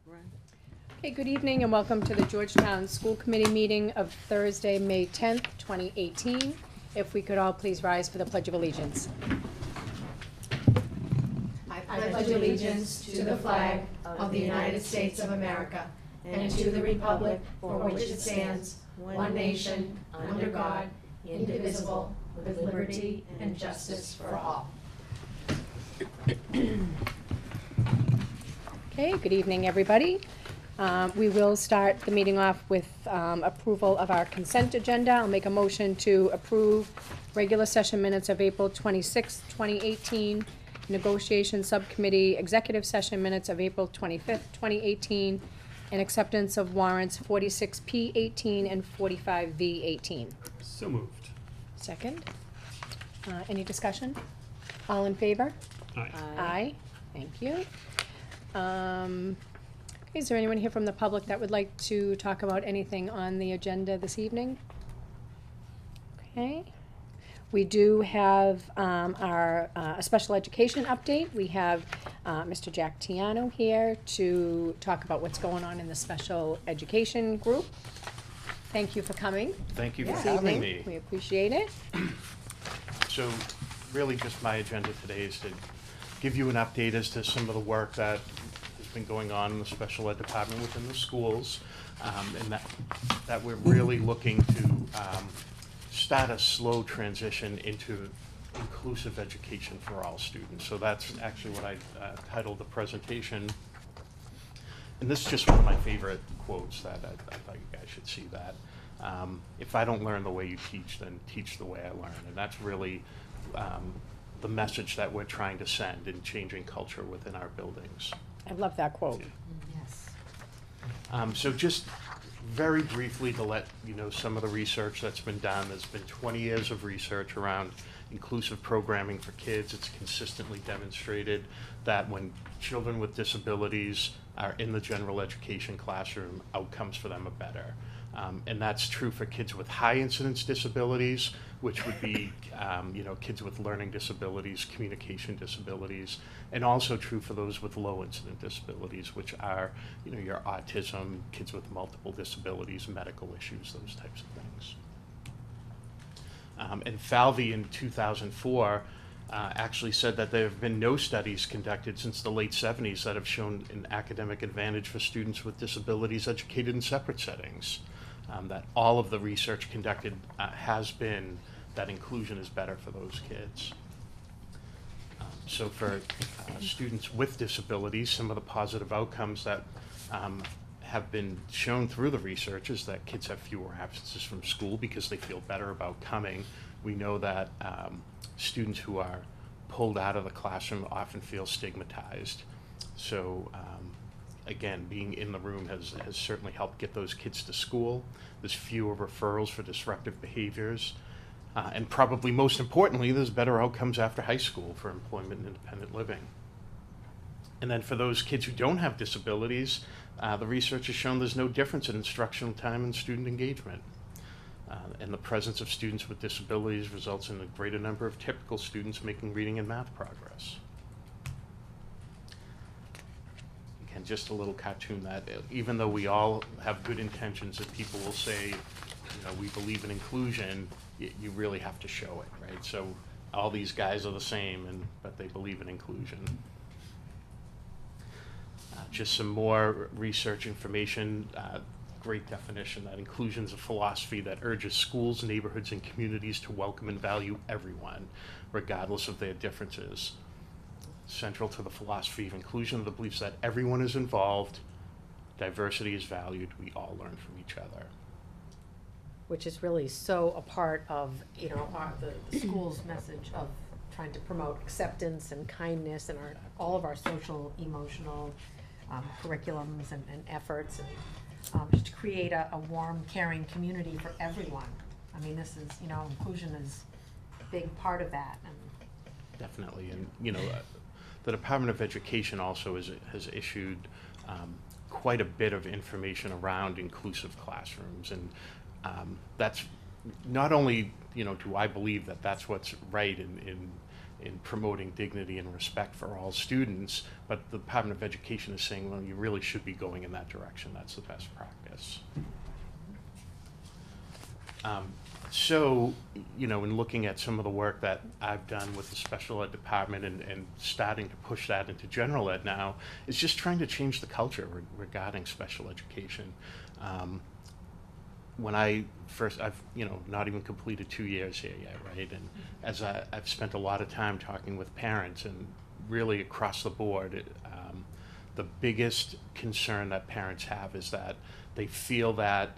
Okay, good evening and welcome to the Georgetown School Committee meeting of Thursday, May 10th, 2018. If we could all please rise for the Pledge of Allegiance. I pledge allegiance to the flag of the United States of America and to the republic for which it stands, one nation, under God, indivisible, with liberty and justice for all. Okay, good evening, everybody. We will start the meeting off with approval of our consent agenda. I'll make a motion to approve regular session minutes of April 26th, 2018, negotiation subcommittee executive session minutes of April 25th, 2018, and acceptance of warrants 46P18 and 45V18. So moved. Second. Any discussion? All in favor? Aye. Aye. Thank you. Is there anyone here from the public that would like to talk about anything on the agenda this evening? Okay. We do have a special education update. We have Mr. Jack Tiano here to talk about what's going on in the special education group. Thank you for coming Thank you for this having evening. me. We appreciate it. So really just my agenda today is to give you an update as to some of the work that has been going on in the special ed department within the schools, and that we're really looking to start a slow transition into inclusive education for all students. So that's actually what I titled the presentation. And this is just one of my favorite quotes that I thought you guys should see that. If I don't learn the way you teach, then teach the way I learn. And that's really the message that we're trying to send in changing culture within our buildings. I love that quote. Yes. So just very briefly to let you know some of the research that's been done. There's been 20 years of research around inclusive programming for kids. It's consistently demonstrated that when children with disabilities are in the general education classroom, outcomes for them are better. And that's true for kids with high incidence disabilities, which would be kids with learning disabilities, communication disabilities, and also true for those with low incident disabilities, which are your autism, kids with multiple disabilities, medical issues, those types of things. And Falvey in 2004 actually said that there have been no studies conducted since the late 70s that have shown an academic advantage for students with disabilities educated in separate settings. That all of the research conducted has been that inclusion is better for those kids. So for students with disabilities, some of the positive outcomes that have been shown through the research is that kids have fewer absences from school because they feel better about coming. We know that students who are pulled out of the classroom often feel stigmatized. So again, being in the room has certainly helped get those kids to school. There's fewer referrals for disruptive behaviors. And probably most importantly, there's better outcomes after high school for employment and independent living. And then for those kids who don't have disabilities, the research has shown there's no difference in instructional time and student engagement. And the presence of students with disabilities results in a greater number of typical students making reading and math progress. Again, just a little cartoon that even though we all have good intentions, that people will say, we believe in inclusion, you really have to show it, right? So all these guys are the same, but they believe in inclusion. Just some more research information, great definition that inclusion is a philosophy that urges schools, neighborhoods, and communities to welcome and value everyone, regardless of their differences. Central to the philosophy of inclusion are the beliefs that everyone is involved, diversity is valued, we all learn from each other. Which is really so a part of, the school's message of trying to promote acceptance and kindness and all of our social, emotional curriculums and efforts, and just to create a warm, caring community for everyone. I mean, this is, inclusion is a big part of that. And definitely, and the Department of Education also has issued quite a bit of information around inclusive classrooms, and that's not only do I believe that that's what's right in in promoting dignity and respect for all students, but the Department of Education is saying, well, you really should be going in that direction. That's the best practice. So, you know, in looking at some of the work that I've done with the special ed department and starting to push that into general ed now, is just trying to change the culture regarding special education. When I first, I've, you know, not even completed 2 years here yet, right? And as I've spent a lot of time talking with parents and really across the board, the biggest concern that parents have is that they feel that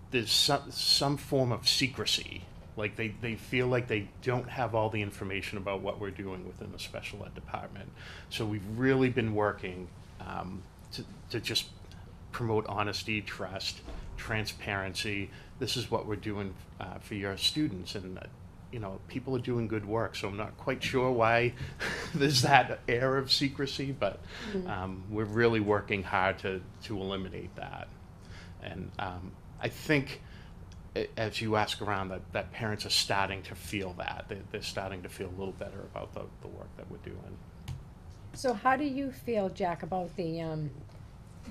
there's some form of secrecy. Like they feel like they don't have all the information about what we're doing within the special ed department. So we've really been working to just promote honesty, trust, transparency. This is what we're doing for your students, and you know, people are doing good work. So I'm not quite sure why there's that air of secrecy, but we're really working hard to eliminate that. And I think, as you ask around, that parents are starting to feel that. They're starting to feel a little better about the work that we're doing. So how do you feel, Jack, about the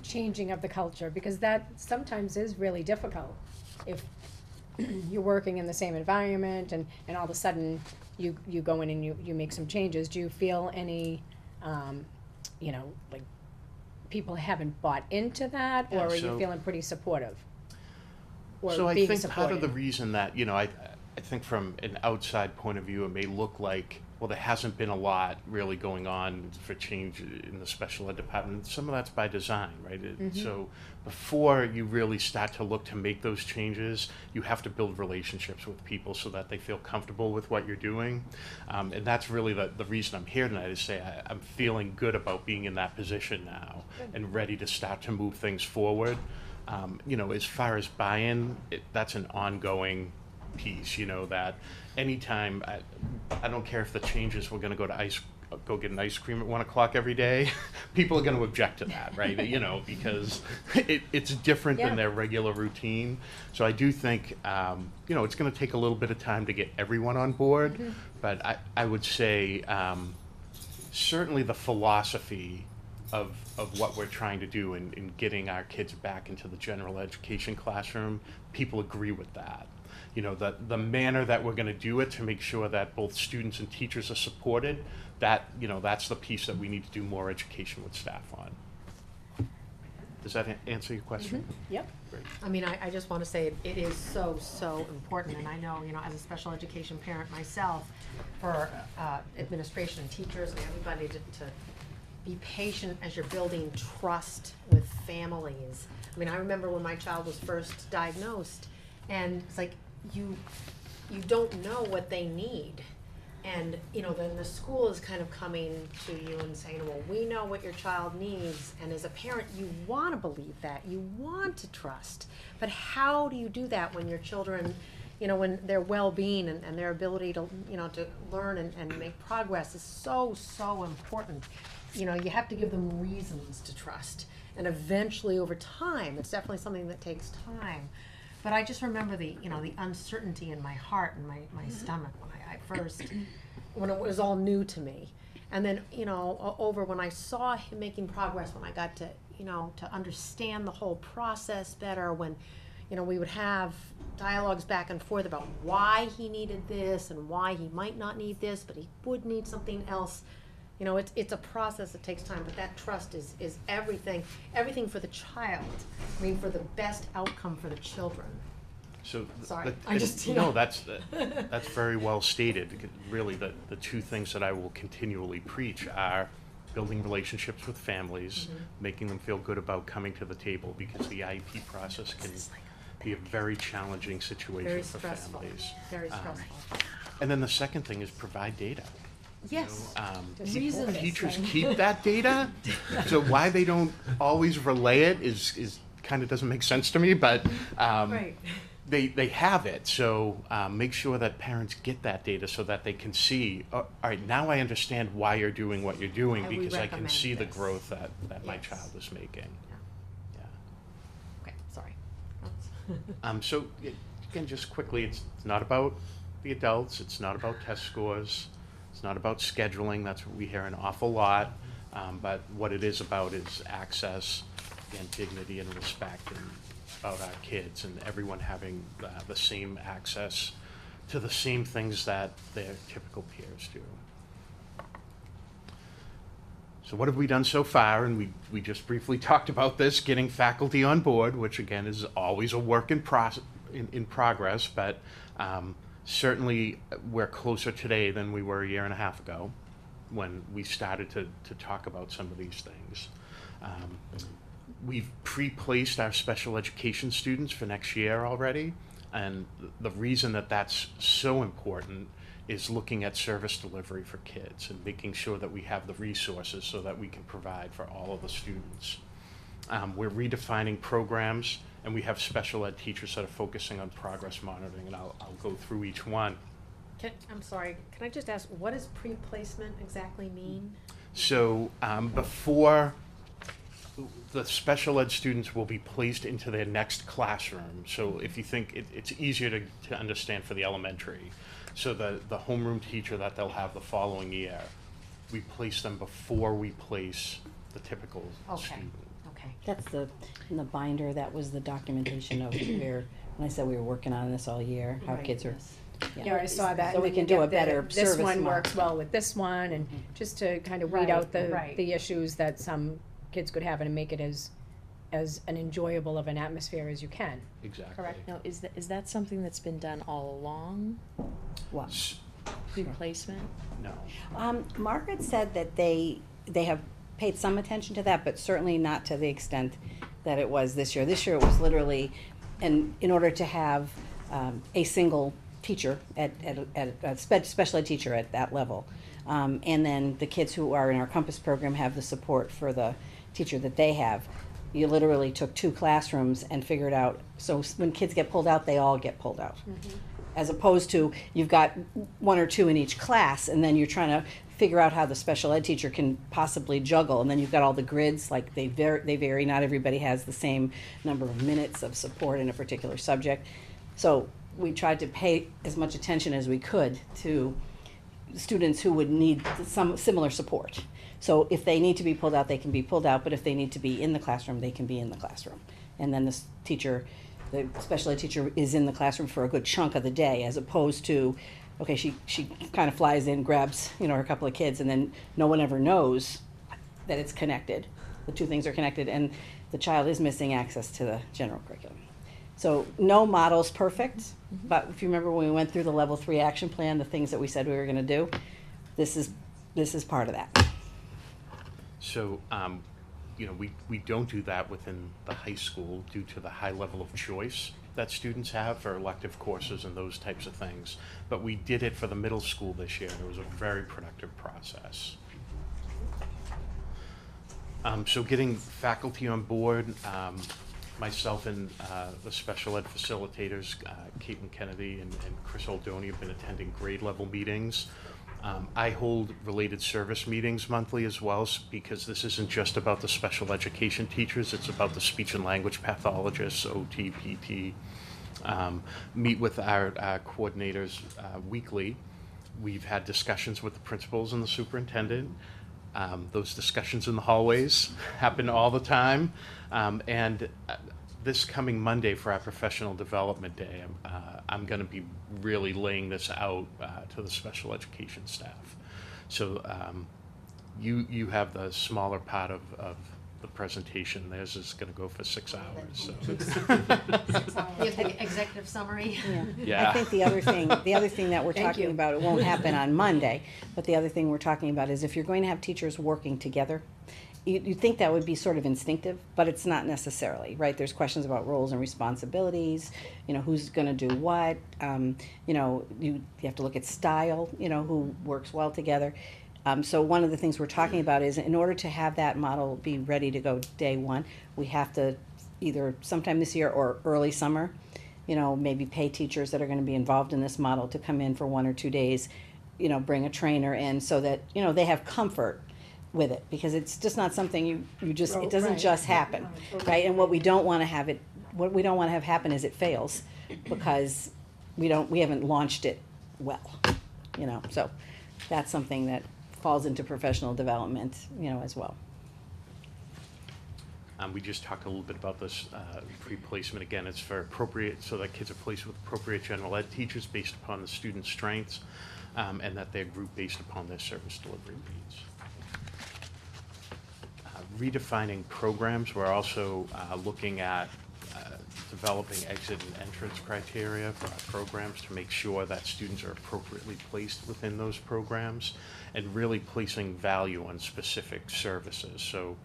changing of the culture? Because that sometimes is really difficult. If you're working in the same environment and all of a sudden you go in and you make some changes, do you feel any, you know, like people haven't bought into that, or Yeah, are you so- feeling pretty supportive? Or So I being think part of the supported? reason that, you know, I think from an outside point of view, it may look like, well, there hasn't been a lot really going on for change in the special ed department. Some of that's by design, right? So before you really start to look to make those changes, you have to build relationships with people so that they feel comfortable with what you're doing. And that's really the reason I'm here tonight, is say I'm feeling good about being in that position now and ready to start to move things forward. You know, as far as buy-in, that's an ongoing piece, you know, that anytime, I don't care if the changes, we're gonna go get an ice cream at 1 o'clock every day, people are gonna object to that, right? You know, because it's different Yeah. than their regular routine. So I do think, you know, it's gonna take a little bit of time to get everyone on board, but I would say, certainly the philosophy of what we're trying to do in getting our kids back into the general education classroom, people agree with that. You know, the manner that we're gonna do it to make sure that both students and teachers are supported, that, you know, that's the piece that we need to do more education with staff on. Does that answer your question? Yep. Great. I mean, I just want to say it is so important, and I know, you know, as a special education parent myself, for administration and teachers and everybody to be patient as you're building trust with families. I mean, I remember when my child was first diagnosed, and it's like, you don't know what they need. And, you know, then the school is kind of coming to you and saying, well, we know what your child needs, and as a parent, you want to believe that, you want to trust. But how do you do that when your children, you know, when their well-being and their ability to, you know, to learn and make progress is so important. You know, you have to give them reasons to trust. And eventually, over time, it's definitely something that takes time. But I just remember the, you know, the uncertainty in my heart and my stomach when I first, when it was all new to me. And then, you know, over when I saw him making progress, when I got to, you know, to understand the whole process better, when, you know, we would have dialogues back and forth about why he needed this and why he might not need this, but he would need something else. You know, it's a process that takes time, but that trust is everything for the child. I mean, for the best outcome for the children. So, Sorry, I just, you know. no, that's very well stated. Because really, the two things that I will continually preach are building relationships with families, making them feel good about coming to the table, because the IEP process can be a very challenging situation Very for stressful, families. very stressful. And then the second thing is provide data. Yes. Just Reason report it, Teachers right? keep that data, so why they don't always relay it is kind of doesn't make sense to me, but Right. they have it, so make sure that parents get that data so that they can see, all right, now I understand why you're doing what you're doing, And we because I can recommend see the this. growth that my Yes. child is making. Yeah. Okay, sorry. So again, just quickly, it's not about the adults, it's not about test scores, It's not about scheduling, that's what we hear an awful lot, but what it is about is access and dignity and respect of our kids, and everyone having the same access to the same things that their typical peers do. So what have we done so far? And we just briefly talked about this, getting faculty on board, which again is always a work in progress, but certainly we're closer today than we were a year and a half ago when we started to talk about some of these things. We've pre-placed our special education students for next year already, and the reason that that's so important is looking at service delivery for kids and making sure that we have the resources so that we can provide for all of the students. We're redefining programs, and we have special ed teachers that are focusing on progress monitoring, and I'll go through each one. I'm sorry, can I just ask, what does pre-placement exactly mean? So before the special ed students will be placed into their next classroom. So if you think it's easier to understand for the elementary. So the homeroom teacher that they'll have the following year, we place them before we place the typical student. Okay. That's in the binder, that was the documentation of where, when I said we were working on this all year, how Right, kids are. yes. Yeah, I saw that. So and we then can you do get a better This service one model. works well with this one, and just to kind of weed Right, out right. the issues that some kids could have and make it as an enjoyable of an atmosphere as you can. Exactly. Correct. Now, is that something that's been done all along, What? replacement? No. Margaret said that they have paid some attention to that, but certainly not to the extent that it was this year. This year it was literally, and in order to have a single teacher at a special ed teacher at that level, and then the kids who are in our Compass program have the support for the teacher that they have. You literally took 2 classrooms and figured out, so when kids get pulled out, they all get pulled out. As opposed to, you've got 1 or 2 in each class, and then you're trying to figure out how the special ed teacher can possibly juggle, and then you've got all the grids, like they vary, not everybody has the same number of minutes of support in a particular subject. So we tried to pay as much attention as we could to students who would need some similar support. So if they need to be pulled out, they can be pulled out, but if they need to be in the classroom, they can be in the classroom. And then this teacher, the special ed teacher, is in the classroom for a good chunk of the day, as opposed to, okay, she kind of flies in, grabs, her couple of kids, and then no one ever knows that it's connected. The 2 things are connected, and the child is missing access to the general curriculum. So no model's perfect, but if you remember when we went through the level 3 action plan, the things that we said we were gonna do, this is part of that. So, we don't do that within the high school due to the high level of choice that students have for elective courses and those types of things. But we did it for the middle school this year, and it was a very productive process. So getting faculty on board, myself and the special ed facilitators, Caitlin Kennedy and Chris Oldoni, have been attending grade level meetings. I hold related service meetings monthly as well, because this isn't just about the special education teachers, it's about the speech and language pathologists, OT, PT. Meet with our coordinators weekly. We've had discussions with the principals and the superintendent. Those discussions in the hallways happen all the time. And this coming Monday for our professional development day, I'm going to be really laying this out to the special education staff. So you have the smaller part of the presentation. Theirs is going to go for 6 hours. So. You have the executive summary? Yeah. I think the other thing that we're Thank talking you. about, it won't happen on Monday, but the other thing we're talking about is if you're going to have teachers working together, you'd think that would be sort of instinctive, but it's not necessarily, right? There's questions about roles and responsibilities, who's gonna do what, you have to look at style, who works well together. So one of the things we're talking about is, in order to have that model be ready to go day 1, we have to either sometime this year or early summer, maybe pay teachers that are gonna be involved in this model to come in for 1 or 2 days, bring a trainer in so that, they have comfort with it, because it's just not something you just, it doesn't Right. just happen, right? And what we don't wanna have happen is it fails, because we haven't launched it well, so that's something that falls into professional development, you know, as well. We just talked a little bit about this pre-placement. Again, it's for appropriate, so that kids are placed with appropriate general ed teachers based upon the student's strengths, and that they're grouped based upon their service delivery needs. Redefining programs, we're also looking at developing exit and entrance criteria for our programs to make sure that students are appropriately placed within those programs, and really placing value on specific services. So,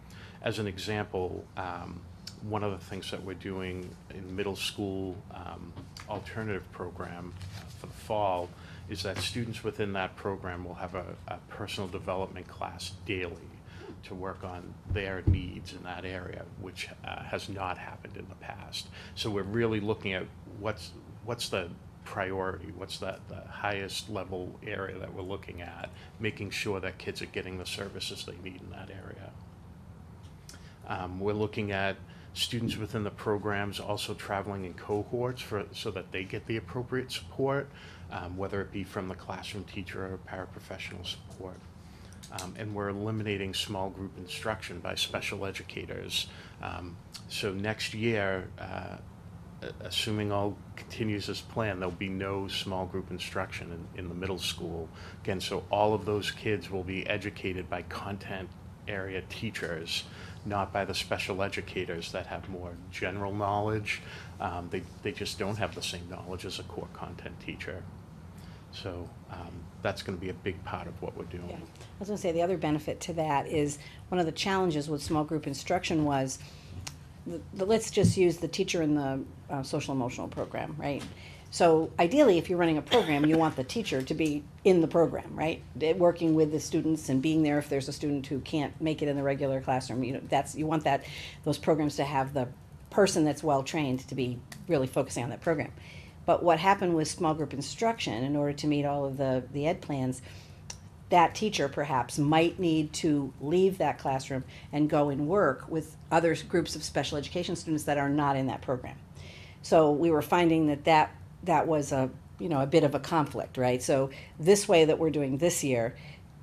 as an example, one of the things that we're doing in middle school alternative program for the fall is that students within that program will have a personal development class daily to work on their needs in that area, which has not happened in the past. So we're really looking at what's the priority, what's the highest level area that we're looking at, making sure that kids are getting the services they need in that area. We're looking at students within the programs also traveling in cohorts so that they get the appropriate support, whether it be from the classroom teacher or paraprofessional support. And we're eliminating small group instruction by special educators. So next year, assuming all continues as planned, there'll be no small group instruction in the middle school. Again, so all of those kids will be educated by content area teachers, not by the special educators that have more general knowledge. They just don't have the same knowledge as a core content teacher. So that's going to be a big part of what we're doing. Yeah. I was gonna say, the other benefit to that is, one of the challenges with small group instruction was, let's just use the teacher in the social emotional program, right? So ideally, if you're running a program, you want the teacher to be in the program, right? Working with the students and being there if there's a student who can't make it in the regular classroom. You know, you want those programs to have the person that's well-trained to be really focusing on that program. But what happened with small group instruction, in order to meet all of the ed plans, that teacher perhaps might need to leave that classroom and go and work with other groups of special education students that are not in that program. So we were finding that was a bit of a conflict, right? So this way that we're doing this year,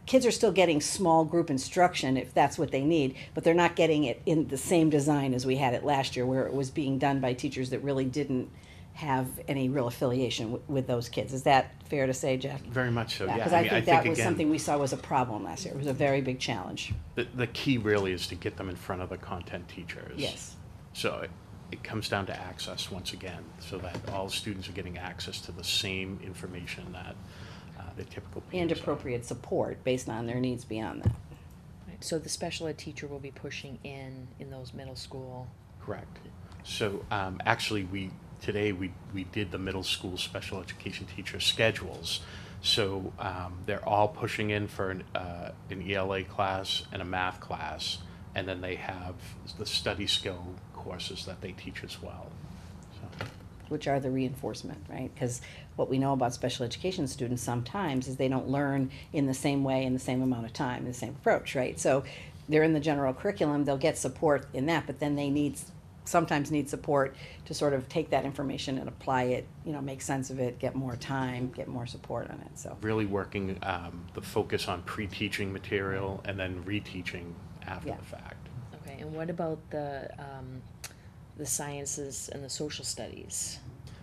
kids are still getting small group instruction if that's what they need, but they're not getting it in the same design as we had it last year, where it was being done by teachers that really didn't have any real affiliation with those kids. Is that fair to say, Jack? Very much so, yeah. Because I think that was again, something we saw was a problem last year. It was a very big challenge. the key really is to get them in front of the content teachers. Yes. So it comes down to access once again, so that all students are getting access to the same information that the typical peers And are. appropriate support based on their needs beyond that. Right, so the special ed teacher will be pushing in those middle school. Correct. So actually, today we did the middle school special education teacher schedules. So they're all pushing in for an ELA class and a math class, and then they have the study skill courses that they teach as well. So, Which are the reinforcement, right? Because what we know about special education students sometimes is they don't learn in the same way, in the same amount of time, in the same approach, right? So they're in the general curriculum, they'll get support in that, but then they sometimes need support to sort of take that information and apply it, make sense of it, get more time, get more support on it, so. really working the focus on pre-teaching material and then reteaching after Yeah. the fact. Okay, and what about the sciences and the social studies?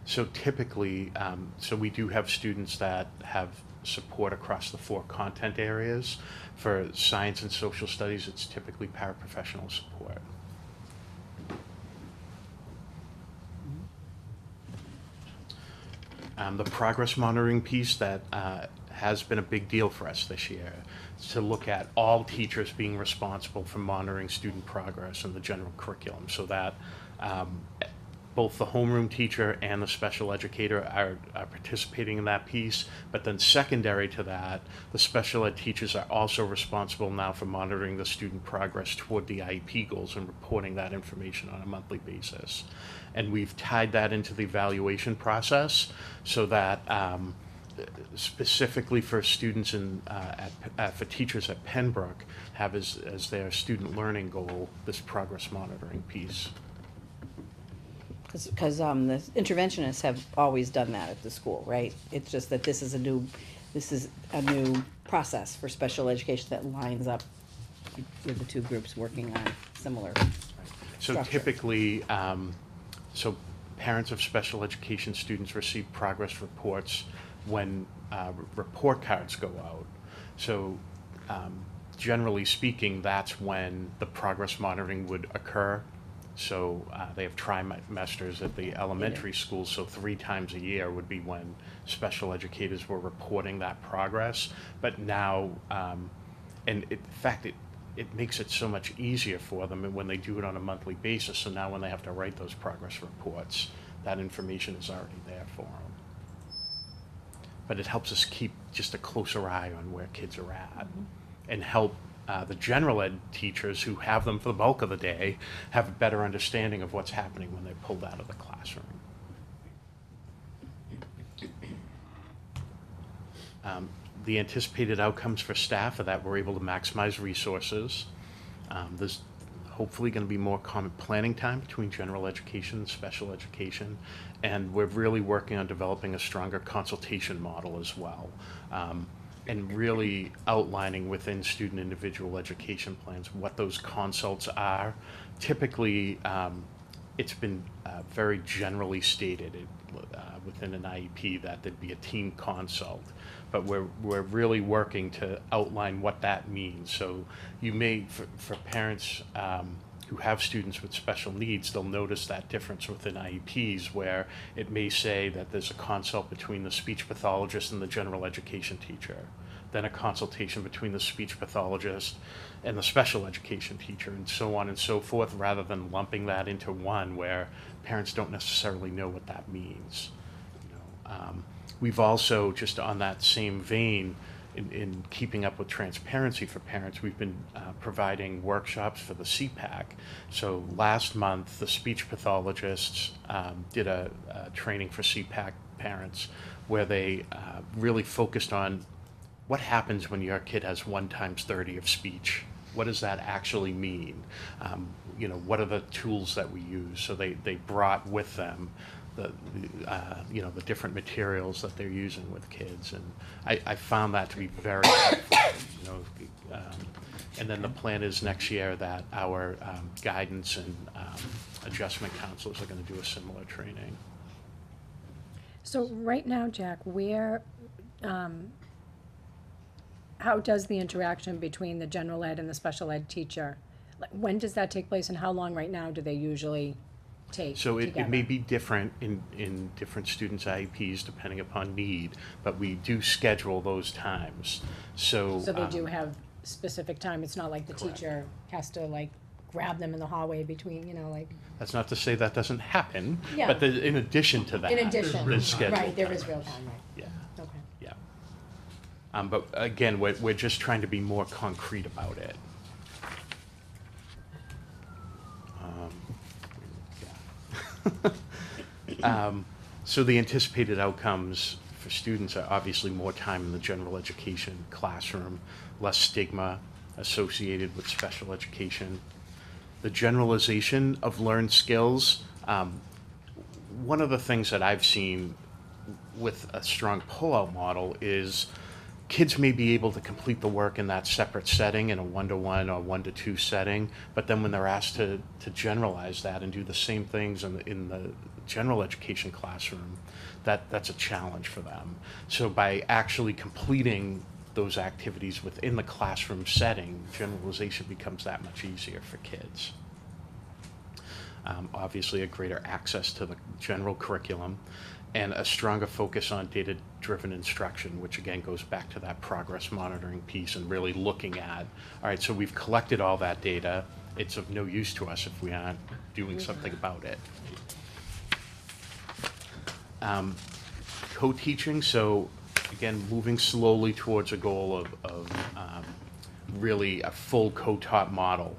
So typically, so we do have students that have support across the 4 content areas. For science and social studies, it's typically paraprofessional support. The progress monitoring piece that has been a big deal for us this year is to look at all teachers being responsible for monitoring student progress in the general curriculum, so that both the homeroom teacher and the special educator are participating in that piece. But then secondary to that, the special ed teachers are also responsible now for monitoring the student progress toward the IEP goals and reporting that information on a monthly basis. And we've tied that into the evaluation process so that specifically for students for teachers at Pembroke have as their student learning goal this progress monitoring piece. Because the interventionists have always done that at the school, right? It's just that this is a new this is a new process for special education that lines up with the two groups working on similar. So Structure. typically, so parents of special education students receive progress reports when report cards go out. So generally speaking, that's when the progress monitoring would occur. So they have trimesters at the elementary school, so 3 times a year would be when special educators were reporting that progress. But now, and in fact, it makes it so much easier for them when they do it on a monthly basis. So now when they have to write those progress reports, that information is already there for them. But it helps us keep just a closer eye on where kids are at, and help the general ed teachers who have them for the bulk of the day have a better understanding of what's happening when they're pulled out of the classroom. The anticipated outcomes for staff are that we're able to maximize resources. There's hopefully going to be more common planning time between general education and special education, and we're really working on developing a stronger consultation model as well, and really outlining within student individual education plans what those consults are. Typically, it's been very generally stated within an IEP that there'd be a team consult, but we're really working to outline what that means. So you may, for parents who have students with special needs, they'll notice that difference within IEPs, where it may say that there's a consult between the speech pathologist and the general education teacher, then a consultation between the speech pathologist and the special education teacher, and so on and so forth, rather than lumping that into one where parents don't necessarily know what that means. We've also, just on that same vein, in keeping up with transparency for parents, we've been providing workshops for the CPAC. So last month, the speech pathologists did a training for CPAC parents where they really focused on what happens when your kid has 1 × 30 of speech. What does that actually mean? What are the tools that we use? So they brought with them the different materials that they're using with kids, and I found that to be very helpful. And then the plan is next year that our guidance and adjustment counselors are going to do a similar training. So right now, Jack, where, how does the interaction between the general ed and the special ed teacher, like, when does that take place, and how long right now do they usually take So it together? may be different in different students' IEPs depending upon need, but we do schedule those times. So So they do have specific time, it's not like the Correct. teacher has to like grab them in the hallway between, like. That's not to say that doesn't happen, Yeah. but in addition to that, In addition, there's scheduled right, there is times. real time, right, Yeah, okay. yeah. But again, we're just trying to be more concrete about it. So the anticipated outcomes for students are obviously more time in the general education classroom, less stigma associated with special education. The generalization of learned skills. One of the things that I've seen with a strong pull-out model is kids may be able to complete the work in that separate setting in a 1-to-1 or 1-to-2 setting, but then when they're asked to generalize that and do the same things in the general education classroom, that's a challenge for them. So by actually completing those activities within the classroom setting, generalization becomes that much easier for kids. Obviously a greater access to the general curriculum, and a stronger focus on data-driven instruction, which again goes back to that progress monitoring piece and really looking at, all right, so we've collected all that data, it's of no use to us if we aren't doing something about it. Co-teaching, so again, moving slowly towards a goal of really a full co-taught model,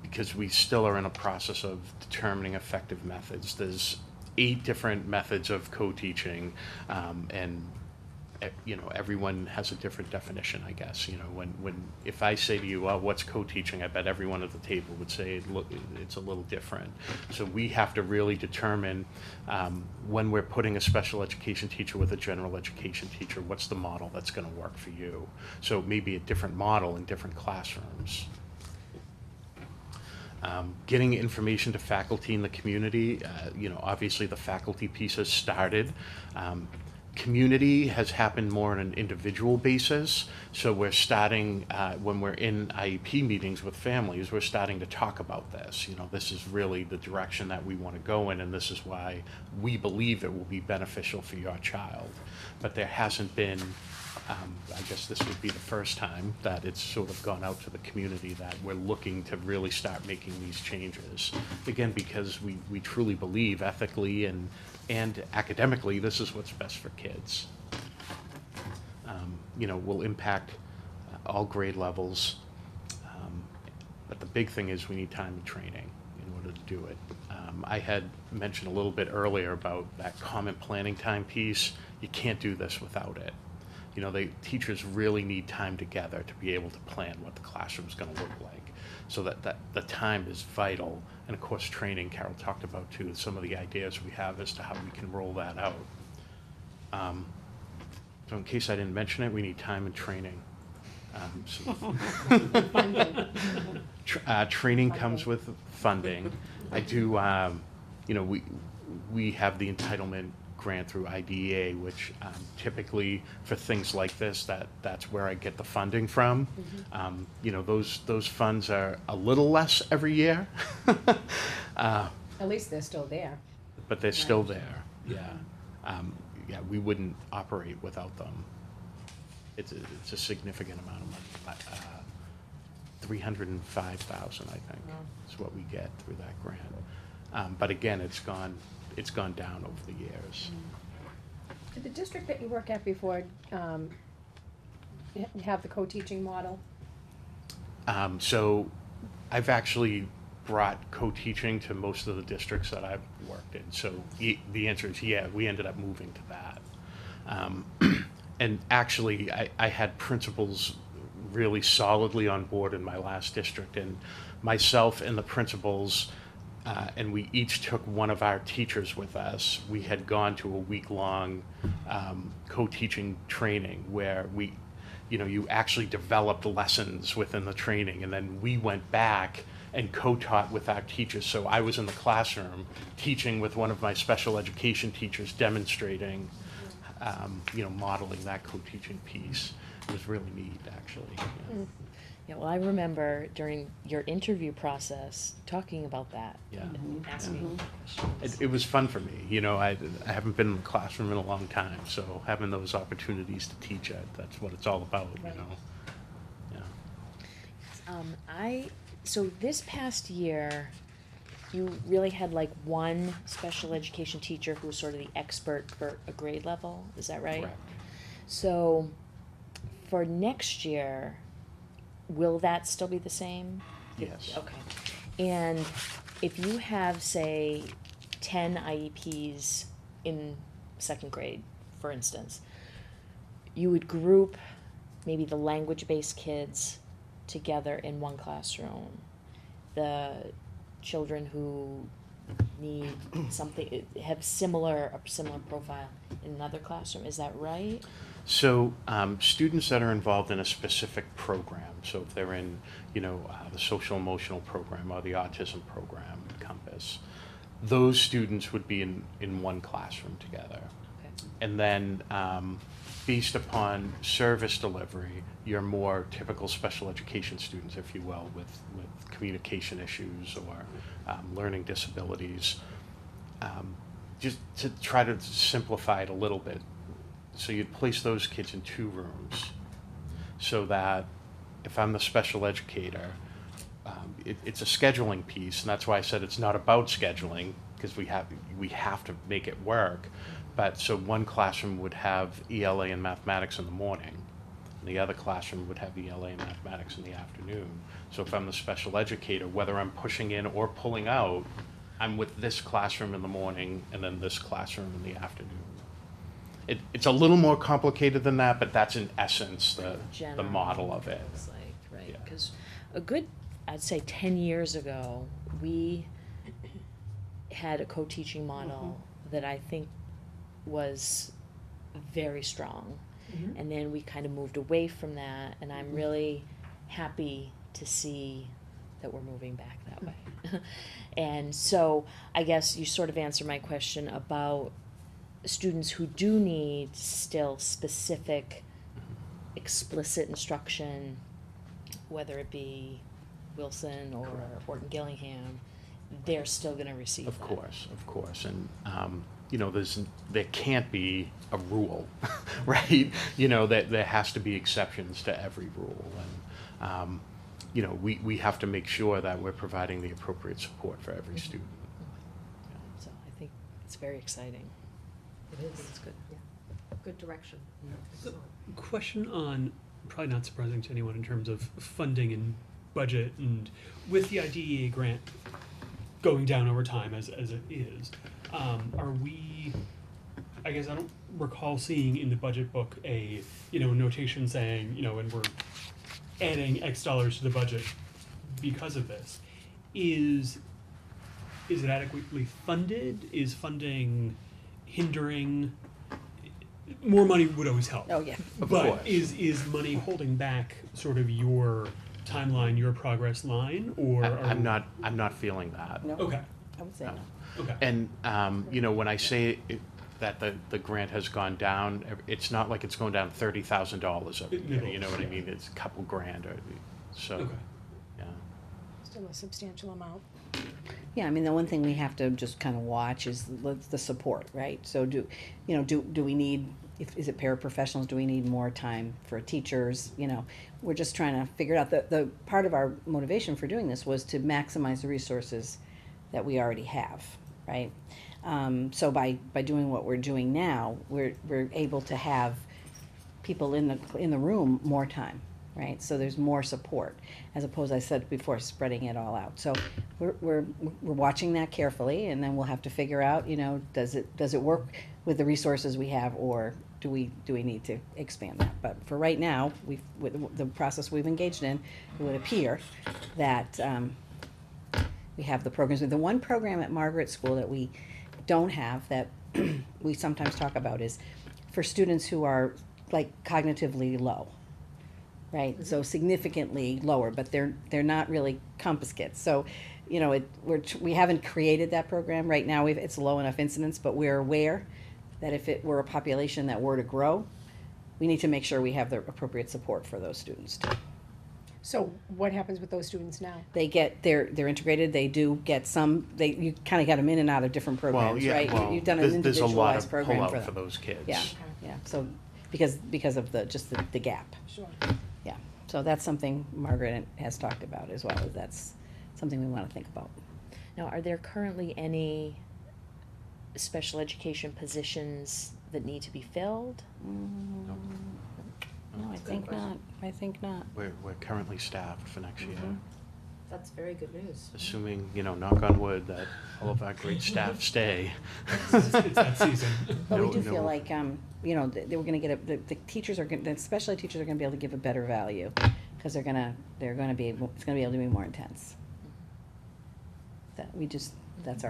because we still are in a process of determining effective methods. There's 8 different methods of co-teaching, and you know, everyone has a different definition, I guess. You know, if I say to you, well, what's co-teaching, I bet everyone at the table would say it's a little different. So we have to really determine when we're putting a special education teacher with a general education teacher, what's the model that's going to work for you. So it may be a different model in different classrooms. Getting information to faculty in the community, you know, obviously the faculty piece has started. Community has happened more on an individual basis, so we're starting, when we're in IEP meetings with families, we're starting to talk about this. You know, this is really the direction that we want to go in, and this is why we believe it will be beneficial for your child. But there hasn't been, I guess this would be the first time that it's sort of gone out to the community that we're looking to really start making these changes. Again, because we truly believe ethically and academically, this is what's best for kids. You know, will impact all grade levels, but the big thing is we need time and training in order to do it. I had mentioned a little bit earlier about that common planning time piece. You can't do this without it. You know, teachers really need time together to be able to plan what the classroom's going to look like. So that the time is vital. And of course, training, Carol talked about too, some of the ideas we have as to how we can roll that out. So in case I didn't mention it, we need time and training. Training comes with funding. I do, you know, we have the entitlement grant through IDEA, which typically for things like this, that's where I get the funding from. You know, those funds are a little less every year. At least they're still there. But they're still there, yeah. Yeah, we wouldn't operate without them. It's a significant amount of money. 305,000, I think, is what we get through that grant. But again, it's gone down over the years. Did the district that you work at before have the co-teaching model? So I've actually brought co-teaching to most of the districts that I've worked in. So the answer is yeah, we ended up moving to that. And actually, I had principals really solidly on board in my last district, and myself and the principals, and we each took one of our teachers with us. We had gone to a week-long co-teaching training where you actually developed lessons within the training, and then we went back and co-taught with our teachers. So I was in the classroom teaching with one of my special education teachers, demonstrating, modeling that co-teaching piece. It was really neat, actually. Yeah. Yeah, well, I remember during your interview process talking about that. Yeah. And asking questions. It was fun for me. You know, I haven't been in the classroom in a long time, so having those opportunities to teach it, that's what it's all about, Right. you know. Yeah. So this past year, you really had like one special education teacher who was sort of the expert for a grade level, is that right? Correct. So for next year, will that still be the same? Yes. Okay. And if you have, say, 10 IEPs in second grade, for instance, you would group maybe the language-based kids together in one classroom. The children who need something, have a similar profile in another classroom, is that right? So students that are involved in a specific program, so if they're in, the social emotional program or the autism program, Compass, those students would be in one classroom together. Okay. And then based upon service delivery, your more typical special education students, if you will, with communication issues or learning disabilities, just to try to simplify it a little bit. So you'd place those kids in 2 rooms so that if I'm the special educator, it's a scheduling piece, and that's why I said it's not about scheduling, because we have to make it work. But so one classroom would have ELA and mathematics in the morning, and the other classroom would have ELA and mathematics in the afternoon. So if I'm the special educator, whether I'm pushing in or pulling out, I'm with this classroom in the morning and then this classroom in the afternoon. It's a little more complicated than that, but that's in essence the General, model of it. It's like, right, Yeah. because a good, I'd say 10 years ago, we had a co-teaching model that I think was very strong. Mhm. And then we kind of moved away from that, and I'm really happy to see that we're moving back that way. And so I guess you sort of answer my question about students who do need still specific, explicit instruction, whether it be Wilson or Orton Gillingham, they're still gonna receive that. Of course, and, you know, there can't be a rule, right? You know, that there has to be exceptions to every rule, and, you know, we have to make sure that we're providing the appropriate support for every student. So I think it's very exciting. It is. It's good. Yeah. Good direction. So, Excellent. question on, probably not surprising to anyone in terms of funding and budget, and with the IDEA grant going down over time as it is, are we, I guess I don't recall seeing in the budget book a, notation saying, and we're adding X dollars to the budget because of this. Is it adequately funded? Is funding hindering? More money would always help. Oh, yeah. Of But course. is money holding back sort of your timeline, your progress line, or I'm not feeling that. No, Okay. I would say no. Okay. And, you know, when I say that the grant has gone down, it's not like it's going down $30,000 every year, you know what I mean? It's a couple grand, or, so, Okay. yeah. Still a substantial amount. Yeah, I mean, the one thing we have to just kind of watch is the support, right? So do we need, is it paraprofessionals, do we need more time for teachers, We're just trying to figure it out. The part of our motivation for doing this was to maximize the resources that we already have, right? So by doing what we're doing now, we're able to have people in the room more time, right? So there's more support, as opposed, I said before, spreading it all out. So we're watching that carefully, and then we'll have to figure out, does it work with the resources we have, or do we need to expand that? But for right now, with the process we've engaged in, it would appear that we have the programs. The one program at Margaret School that we don't have, that we sometimes talk about, is for students who are like cognitively low, right? So significantly lower, but they're not really Compass kids. So, we haven't created that program right now. It's low enough incidence, but we're aware that if it were a population that were to grow, we need to make sure we have the appropriate support for those students too. So what happens with those students now? They're integrated. They do get some. You kind of get them in and out of different programs, right? You've done an there's a lot individualized of program pullout for for them. those kids. Yeah, yeah. So because of the gap. Sure. Yeah. So that's something Margaret has talked about as well. That's something we want to think about. Now, are there currently any special education positions that need to be filled? No, I think not. I think not. We're currently staffed for next year, That's very good news. assuming, knock on wood, that all of our great staff stay. It's that season. But we No- do feel no- like, they were gonna get the teachers are the special ed teachers are gonna be able to give a better value, because they're gonna be able, it's gonna be able to be more intense. That's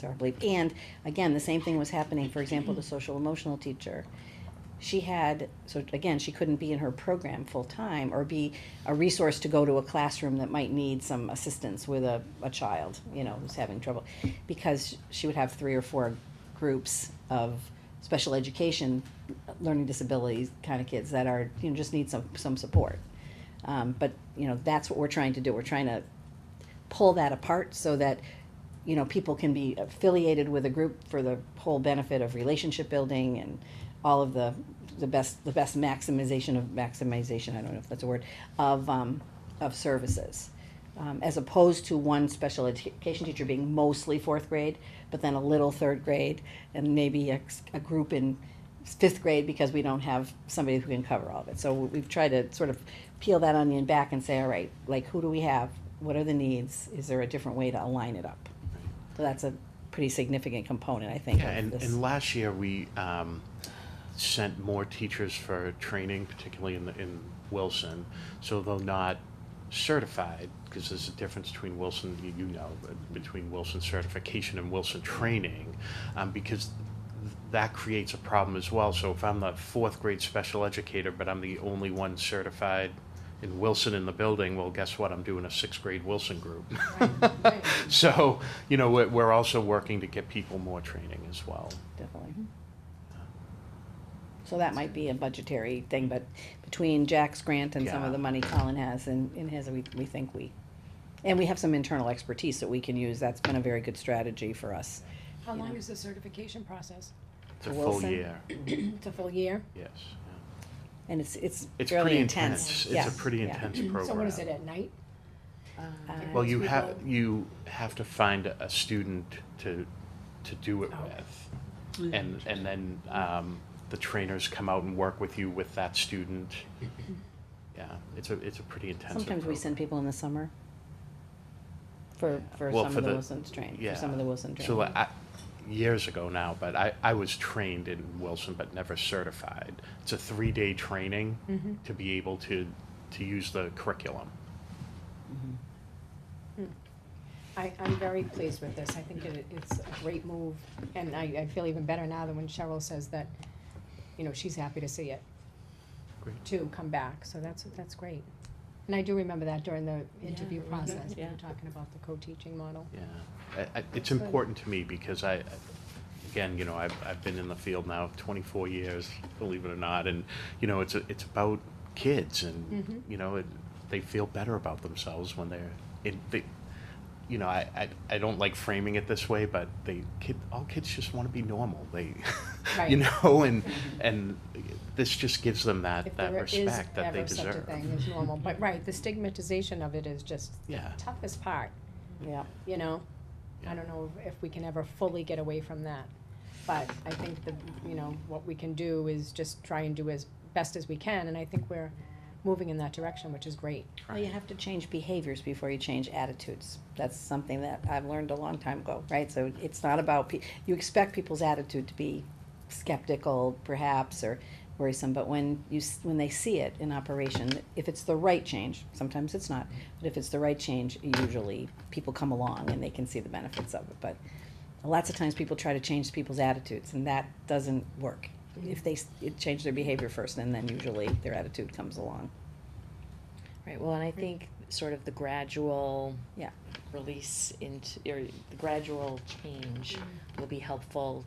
our belief. And again, the same thing was happening, for example, the social emotional teacher. She couldn't be in her program full-time or be a resource to go to a classroom that might need some assistance with a child, who's having trouble. Because she would have 3 or 4 groups of special education, learning disabilities kind of kids that are, just need some support. But, that's what we're trying to do. We're trying to pull that apart so that, people can be affiliated with a group for the whole benefit of relationship building and all of the best maximization, I don't know if that's a word, of services. As opposed to one special education teacher being mostly 4th grade, but then a little 3rd grade, and maybe a group in 5th grade, because we don't have somebody who can cover all of it. So we've tried to sort of peel that onion back and say, all right, like, who do we have? What are the needs? Is there a different way to align it up? So that's a pretty significant component, I think. Yeah, of this. and last year we, sent more teachers for training, particularly in Wilson, so they're not certified, because there's a difference between Wilson, you know, between Wilson certification and Wilson training, because that creates a problem as well. So if I'm the 4th grade special educator, but I'm the only one certified in Wilson in the building, well, guess what? I'm doing a 6th grade Wilson group. Right. So, you know, we're also working to get people more training as well. Definitely. So that might be a budgetary thing, but between Jack's grant and some of Yeah. the money Colin has in his, we think and we have some internal expertise that we can use. That's been a very good strategy for us. How long is the certification process? It's a For full Wilson? year, It's a full year? yes. And it's It's fairly pretty intense. intense. Yeah, It's a pretty yeah. intense program. So what is it, at night? Well, you People- have to find a student to do it with, and then the trainers come out and work with you with that student. Yeah, it's a pretty intensive. Sometimes we program. send people in the summer for Well, some for of the the- Wilson's training, Yeah. for some of the Wilson training. So years ago now, but I was trained in Wilson but never certified. It's a 3-day training to be able to use the curriculum. I'm very pleased with this. I think it's a great move, and I feel even better now than when Cheryl says that, you know, she's happy to see it Great. too come back, so that's great. And I do remember that during the interview Yeah. process, we Yeah. were talking about the co-teaching model. Yeah, it's important to me because again, you know, I've been in the field now 24 years, believe it or not, and, you know, it's about kids and, you know, they feel better about themselves when you know, I don't like framing it this way, but all kids just want to be normal. They, Right. you know, and this just gives them that If there is respect that they ever such a deserve. thing as normal, but right, the stigmatization of it is just the Yeah. toughest part, Yeah. you know? I Yeah. don't know if we can ever fully get away from that, but I think that, you know, what we can do is just try and do as best as we can, and I think we're moving in that direction, which is great. Well, you have to change behaviors before you change attitudes. That's something that I've learned a long time ago, right? So it's not about, you expect people's attitude to be skeptical perhaps, or worrisome, but when they see it in operation, if it's the right change, sometimes it's not, but if it's the right change, usually people come along and they can see the benefits of it. But lots of times people try to change people's attitudes, and that doesn't work. If they change their behavior first, and then usually their attitude comes along. Right, well, and I think sort of the gradual Yeah. release into, or the gradual change will be helpful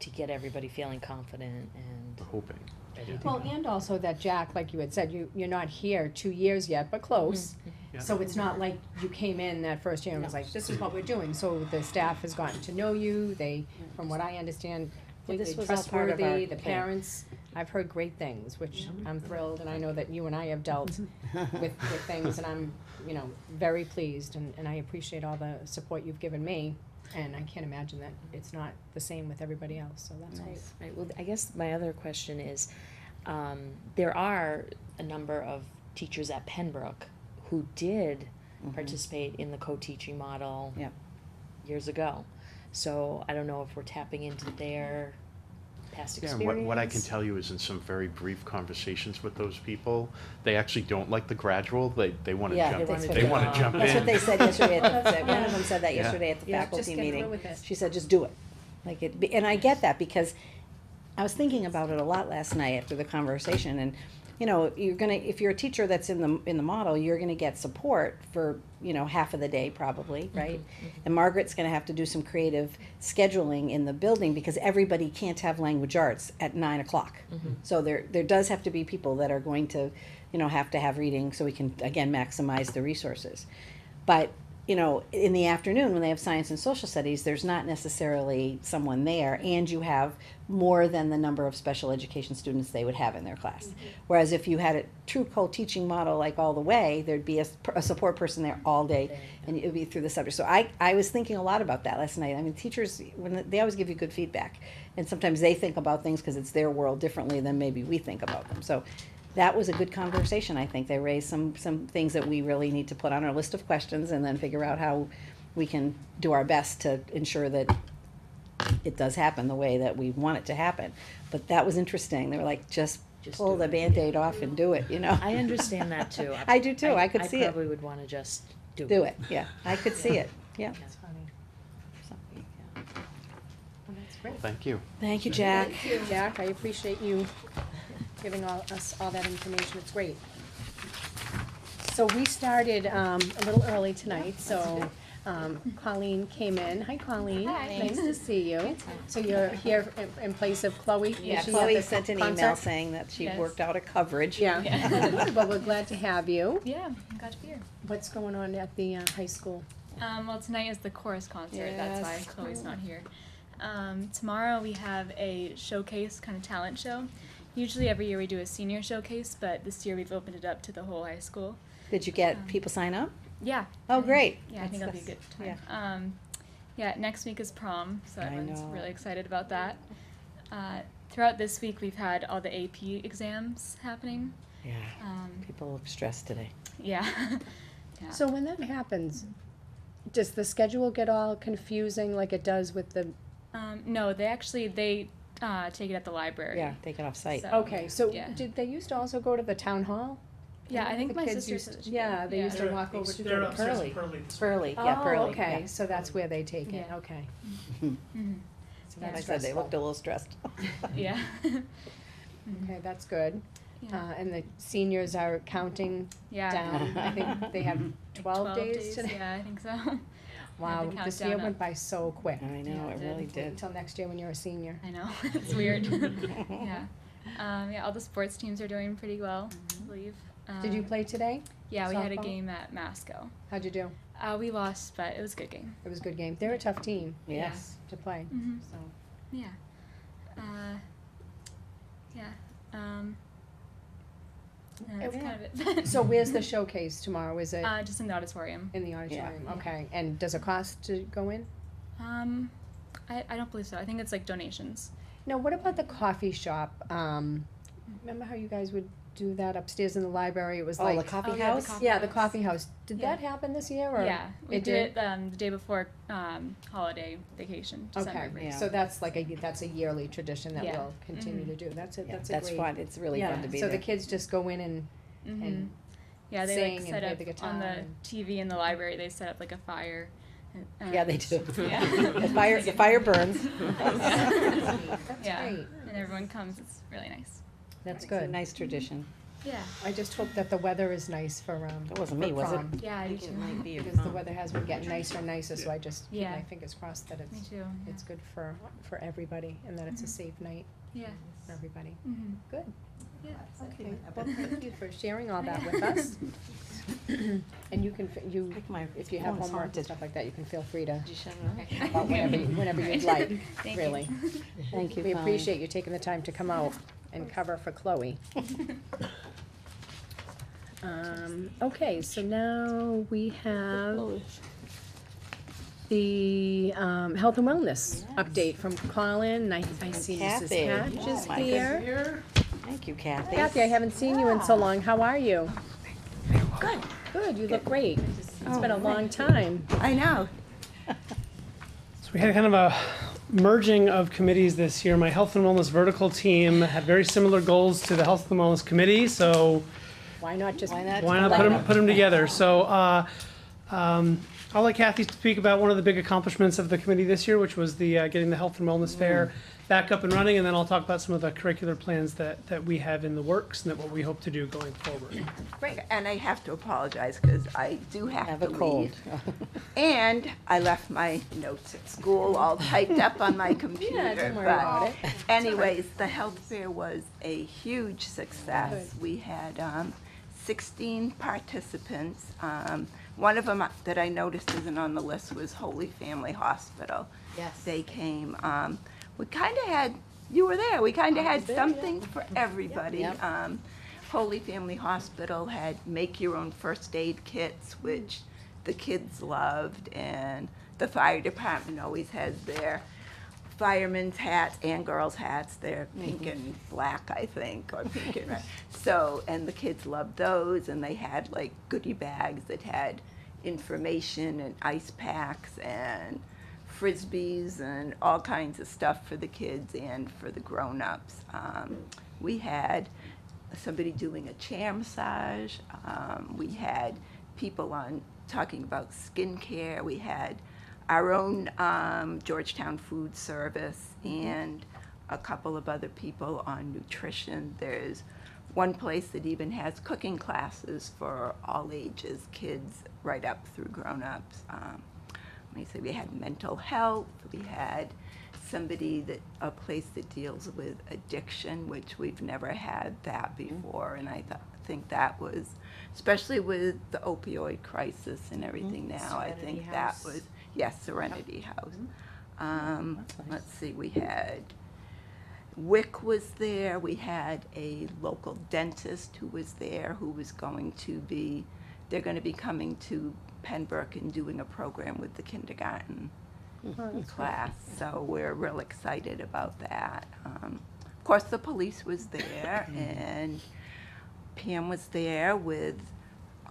to get everybody feeling confident and We're hoping. ready to Well, go. and also that Jack, like you had said, you're not here 2 years yet, but close. Yeah. So it's not like you came in that first year and was like, this is what we're doing. So the staff has gotten to know you, they, from what I understand, Well, this completely was all part of our trustworthy, the plan. parents, I've heard great things, which I'm thrilled, and I know that you and I have dealt with things, and I'm, you know, very pleased, and I appreciate all the support you've given me, and I can't imagine that it's not the same with everybody else, so that's great. Nice. Right, well, I guess my other question is, there are a number of teachers at Pembroke who did participate in the co-teaching model Yep. years ago. So I don't know if we're tapping into their past Yeah, experience. and what I can tell you is in some very brief conversations with those people, they actually don't like the gradual, they wanna Yeah, jump, that's what they they wanna want. jump in. That's what they said yesterday at the, one Yeah. of them said that Yeah. yesterday at the Yeah, faculty just get meeting. through with it. She said, just do it. Like and I get that because I was thinking about it a lot last night after the conversation, and, you know, if you're a teacher that's in the model, you're gonna get support for, you know, half of the day probably, right? And Margaret's gonna have to do some creative scheduling in the building because everybody can't have language arts at 9:00. So there does have to be people that are going to, you know, have to have reading so we can, again, maximize the resources. But, you know, in the afternoon, when they have science and social studies, there's not necessarily someone there, and you have more than the number of special education students they would have in their class. Whereas if you had a true co-teaching model, like all the way, there'd be a support person there all day, and it would be through the subject. So I was thinking a lot about that last night. I mean, teachers, they always give you good feedback, and sometimes they think about things because it's their world differently than maybe we think about them. So that was a good conversation, I think. They raised some things that we really need to put on our list of questions and then figure out how we can do our best to ensure that it does happen the way that we want it to happen. But that was interesting. They were like, just pull the Band-Aid off and do it, you know? I understand that too. I do too. I could see I it. probably would wanna just do it. Do it, yeah. I could see it, yeah. That's funny. So, yeah. Well, that's great. Thank you. Thank you, Jack. Jack, I appreciate you giving us all that information, it's great. So we started, a little early tonight, so, Colleen came in. Hi, Colleen. Hi. Nice to see you. So you're here in place of Chloe? Is Yeah, she at Chloe the sent an email concert? saying that she Yes. worked out a coverage. Yeah, well, we're glad to have you. Yeah, I'm glad to be here. What's going on at the high school? Well, tonight is the chorus concert. That's why Yes. Chloe's not here. Tomorrow we have a showcase, kind of talent show. Usually every year we do a senior showcase, but this year we've opened it up to the whole high school. Did you get people sign up? Yeah. Oh, great. Yeah, I think that'll be a good Yeah. time. Yeah, next week is prom, so I everyone's know. really excited about that. Throughout this week we've had all the AP exams happening. Yeah, people look stressed today. Yeah. Yeah. So when that happens, does the schedule get all confusing like it does with the, No, they take it at the library. Yeah, take it off site. So- okay, so Yeah. did they used to also go to the town hall? Yeah, I think The my kids sister used said that to- she yeah, did. they used to They're- walk over to they're the upstairs Pearly. in Pearly this week. Pearly, yeah, Oh, Pearly. okay, yeah. so that's where they take it, Yeah. okay. Mhm. So Like I that's said, they stressful. looked a little stressed. Yeah. Okay, that's good. Yeah. And the seniors are counting Yeah. down, I think they have 12 days today. Yeah, I think so. Wow, the this year countdown went up. by so quick. I know, Yeah, it it really did. did. Until next year when you're a senior. I know. It's weird. Yeah. Yeah, all the sports teams are doing pretty well, I believe. Did you play today? Yeah, we had a softball? game at Masco. How'd you do? We lost, but it was a good game. It was a good game. They're a tough team Yes. to play, Mm-hmm. so. Yeah. Yeah. That's Okay. kind of it. So where's the showcase tomorrow? Is it Just in the auditorium. in the auditorium? Yeah. Okay, and does it cost to go in? I don't believe so. I think it's like donations. Now, what about the coffee shop? Remember how you guys would do that upstairs in the library? It was Oh, like. the coffee Oh, yeah, the house? coffee Yeah, the house. coffee house. Did Yeah. that happen this year or? Yeah, we it did it the day before holiday vacation, December Okay, break. Yeah. so that's like that's a yearly tradition that Yeah. we'll continue Mhm. to do. That's a Yeah, that's a that's great. fun. It's really fun to be So there. the kids just go in and Mm-hmm. Yeah, they sing like and set play up the guitar on the and- TV in the library. They set up like a fire. And, Yeah, they do. Yeah. The fire burns. That's Yeah, great. and everyone comes. It's really nice. That's It's a good. nice tradition. Yeah. I just hope that the weather is nice for It wasn't for me, was it? prom, Yeah, I do too. might be because the weather has been getting nicer and nicer. So I just keep Yeah. my fingers crossed that Me it's too. Yeah. it's good for everybody and that it's a safe night Yeah. for everybody. Mm-hmm. Good. Yeah. Okay. Well, thank you for sharing all that with us. And you can if you have phone is homework haunted. and stuff like that, you can feel free to Okay. about whenever you'd like. Thank you. Really. Thank you, We Colleen. appreciate you taking the time to come out and cover for Chloe. Okay, so now we have the health and wellness update from Colin. I see Mrs. Kathy. Hatch Oh, is my here. Thank you, Kathy. Kathy, I haven't seen you in so long. How are you? Good. Good, you look great. It's been a Oh, long time. I know. So we had kind of a merging of committees this year. My health and wellness vertical team had very similar goals to the health and wellness committee, so Why not just? Why not? why not put them together? So I'll let Kathy speak about one of the big accomplishments of the committee this year, which was the getting the health and wellness fair back up and running, and then I'll talk about some of the curricular plans that we have in the works and that what we hope to do going forward. Great. And I have to apologize because I do Have have a to cold. leave. And I left my notes at school all typed up on my computer. Yeah, don't worry but about it. Anyways, the health fair was a huge success. Good. We had 16 participants. One of them that I noticed isn't on the list was Holy Family Hospital. Yes. They came. We kind of had, you were there, we kind of had something for everybody. Yep. Holy Family Hospital had make-your-own first aid kits, which the kids loved, and the fire department always has their firemen's hats and girls' hats. They're pink and black, I think, or pink and red. So, and the kids loved those, and they had like goodie bags that had information and ice packs and frisbees and all kinds of stuff for the kids and for the grown-ups. We had somebody doing a chair massage. We had people on talking about skincare. We had our own Georgetown Food Service and a couple of other people on nutrition. There's one place that even has cooking classes for all ages, kids right up through grown-ups. Let me say, we had mental health. We had a place that deals with addiction, which we've never had that before. And I think that was, especially with the opioid crisis and everything now, I think Serenity that House. was, yes, Serenity House. Let's see, we had, WIC was there. We had a local dentist who was there who was going to be, they're going to be coming to Pembroke and doing a program with the kindergarten class. So we're real excited about that. Of course, the police was there, and Pam was there with,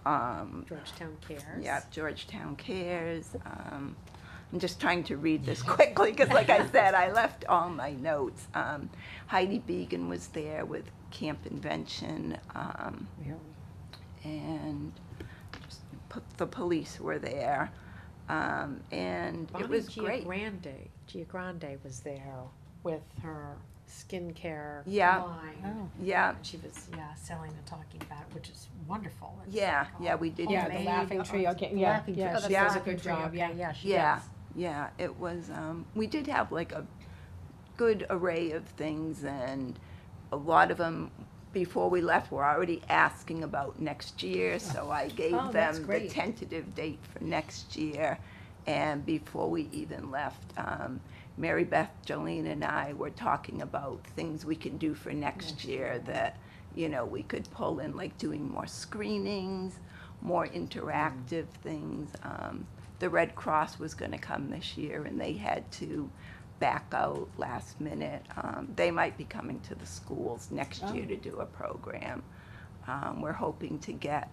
Georgetown Cares. yeah, Georgetown Cares. I'm just trying to read this quickly because, like I said, I left all my notes. Heidi Began was there with Camp Invention, and the police were there, and it was great. Giagrande was there with her skincare Yeah. line. Yeah, And she was, selling and talking about it, which is wonderful. It's yeah, like, yeah, we did. Yeah, do the that. laughing tree, okay, yeah, Laughing tree. yeah, Oh, she that's does a Laughing good tree, job, okay, yeah. Yeah, she Yeah, does. yeah, it was, we did have like a good array of things, and a lot of them, before we left, were already asking about next year, so I gave Oh, that's them the great. tentative date for next year. And before we even left, Mary Beth, Jolene, and I were talking about things we can do for next year that, we could pull in, like doing more screenings, more interactive things. The Red Cross was going to come this year, and they had to back out last minute. They might be coming to the schools next year to do a program. We're hoping to get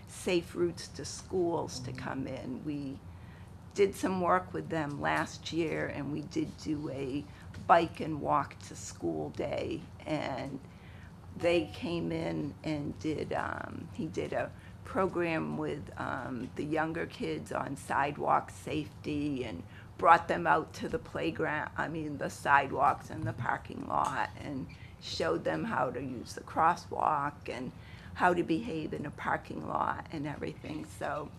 Safe Routes to Schools to come in. We did some work with them last year, and we did do a bike and walk to school day, and they came in and he did a program with the younger kids on sidewalk safety and brought them out to the playground, the sidewalks and the parking lot, and showed them how to use the crosswalk and how to behave in a parking lot and everything. So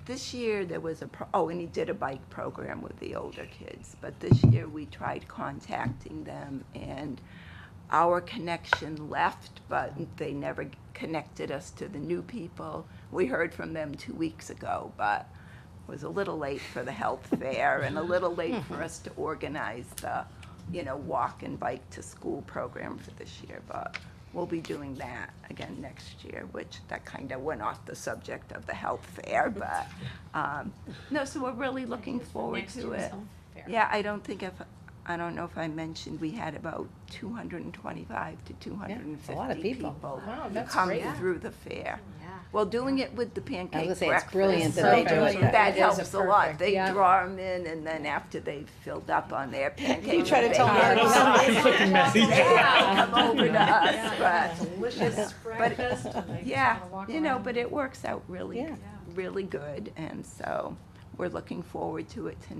this year there was and he did a bike program with the older kids. But this year we tried contacting them, and our connection left, but they never connected us to the new people. We heard from them 2 weeks ago, but it was a little late for the health fair and a little late for us to organize the, walk and bike to school program for this year. But we'll be doing that again next year, which that kind of went off the subject of the health fair, but, no, so we're really looking forward Next to year's it. health fair. Yeah, I don't know if I mentioned, we had about 225 to 250 a lot of people. Wow, that's come great. through the fair. Yeah. Well, doing it with the pancake I was gonna say, breakfast. it's brilliant that they do it. That It is a helps a lot. perfect, They yeah. draw them in, and then after they've filled up on their pancakes. try to tell they me come Looking messy. over to us, but, Delicious breakfast. and they just yeah, wanna walk around. but it works out really, Yeah. really good, and so we're looking forward to it to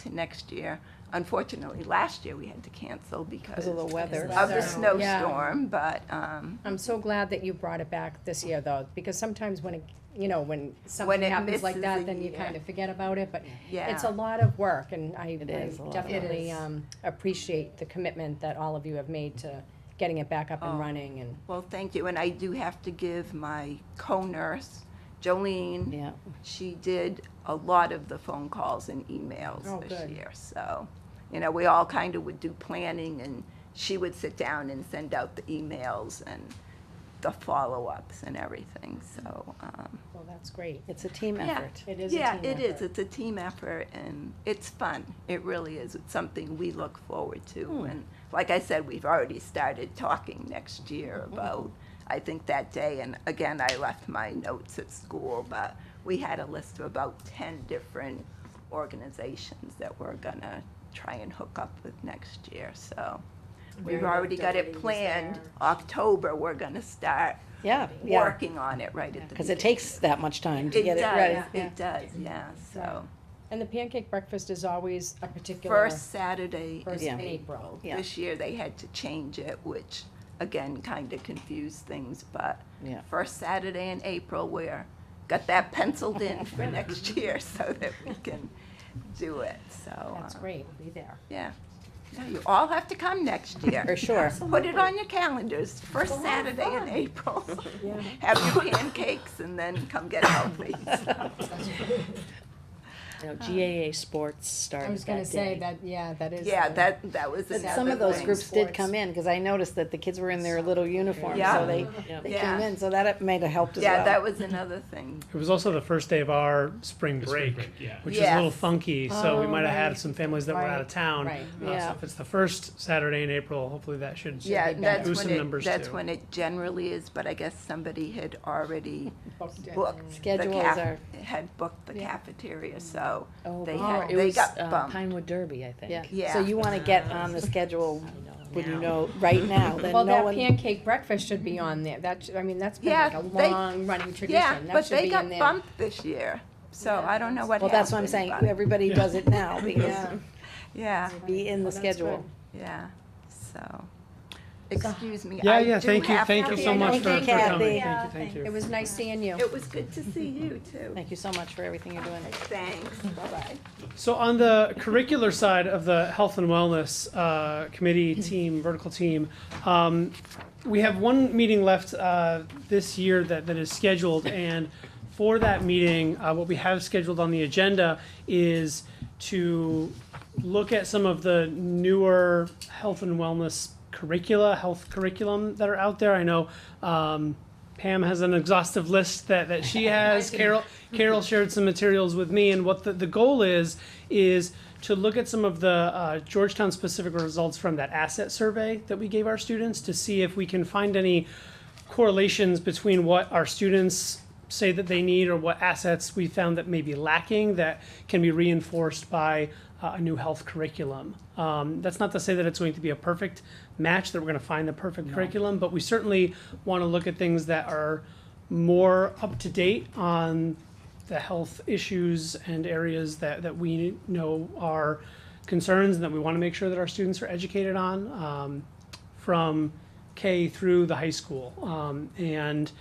next year. Unfortunately, last year we had to cancel because of the weather. of the Yeah. snowstorm, but, I'm so glad that you brought it back this year, though, because sometimes when when something it happens like misses that, a then you year. kind of forget about it, but yeah. it's a lot of work, and I is a lot of definitely work. appreciate the commitment that all of you have made to getting it back up and Oh. running, and Well, thank you, and I do have to give my co-nurse, Jolene, Yeah. she did a lot of the phone calls and emails Oh, this good. year, so, we all kind of would do planning, and she would sit down and send out the emails and the follow-ups and everything, so, well, that's great. It's a team Yeah. effort. It is a team yeah, it is, effort. it's a team effort, and it's fun, it really is, it's something we look forward to, and like I said, we've already started talking next year about, I think that day, and again, I left my notes at school, but we had a list of about 10 different organizations that we're gonna try and hook up with next year, so. Mary We've already got it Doherty was planned, there. October, we're gonna start Yeah, yeah, working on it right at the because it beginning. takes that much time to It get it does, ready. it does, yeah, so. And the pancake breakfast is always a particular First Saturday first Yeah. in April. Yeah. this year, they had to change it, which, again, kinda confused things, but Yeah. first Saturday in April, we're, got that penciled in for next year so that we can do it, so. That's great. We'll be there. Yeah. Yeah, you all have to come next year. For sure. Put it on your calendars, first Saturday in April. Yeah. Have your pancakes and then come get healthy. You know, GAA sports started I was gonna that say day. that, yeah, that is. Yeah, the- that was But another some of those thing. groups did come in, because I noticed that the kids were in their little uniforms, Yeah. so they Yep. came Yeah. in, so that may have helped as well. Yeah, that was another thing. It was also the first day of our spring The spring break, break, yeah. which is a little Yes. funky, so we Oh, might have had right. some families that were out of Right, town. right. So Yeah. if it's the first Saturday in April, hopefully that should. Yeah, be that's Boost when some it, numbers that's too. when it generally is, but I guess somebody had already Booked it. booked. the Schedules are- Had booked the Yeah. cafeteria, so Oh, they before. had, It they was got bumped. Pinewood Derby, I think. Yeah, Yeah. so you wanna get on the schedule when you Now. know, right now, then Well, no that one. pancake breakfast should be on there. That, I mean, that's been Yeah, like a they- long running Yeah, tradition. That but should they be got in there. bumped this year, so I don't know what Well, happened. that's what I'm saying, but- everybody does it now, because Yeah. Yeah, be in the Well, that's schedule. yeah, so, excuse me. Yeah, I yeah, do thank you have to so leave. much Thank for you, coming. Kathy. Thank you. It was nice seeing you. It was good to see you too. Thank you so much for everything you're doing. Thanks, bye-bye. So on the curricular side of the health and wellness committee team, vertical team, we have one meeting left this year that is scheduled, and for that meeting, what we have scheduled on the agenda is to look at some of the newer health and wellness health curriculum that are out there. I know Pam has an exhaustive list that she has. Carol shared some materials with me, and what the goal is to look at some of the Georgetown specific results from that asset survey that we gave our students to see if we can find any correlations between what our students say that they need or what assets we found that may be lacking that can be reinforced by a new health curriculum. That's not to say that it's going to be a perfect match, that we're going to find the perfect curriculum, but we certainly want to look at things that are more up to date on the health issues and areas that we know are concerns and that we want to make sure that our students are educated on from K through the high school. And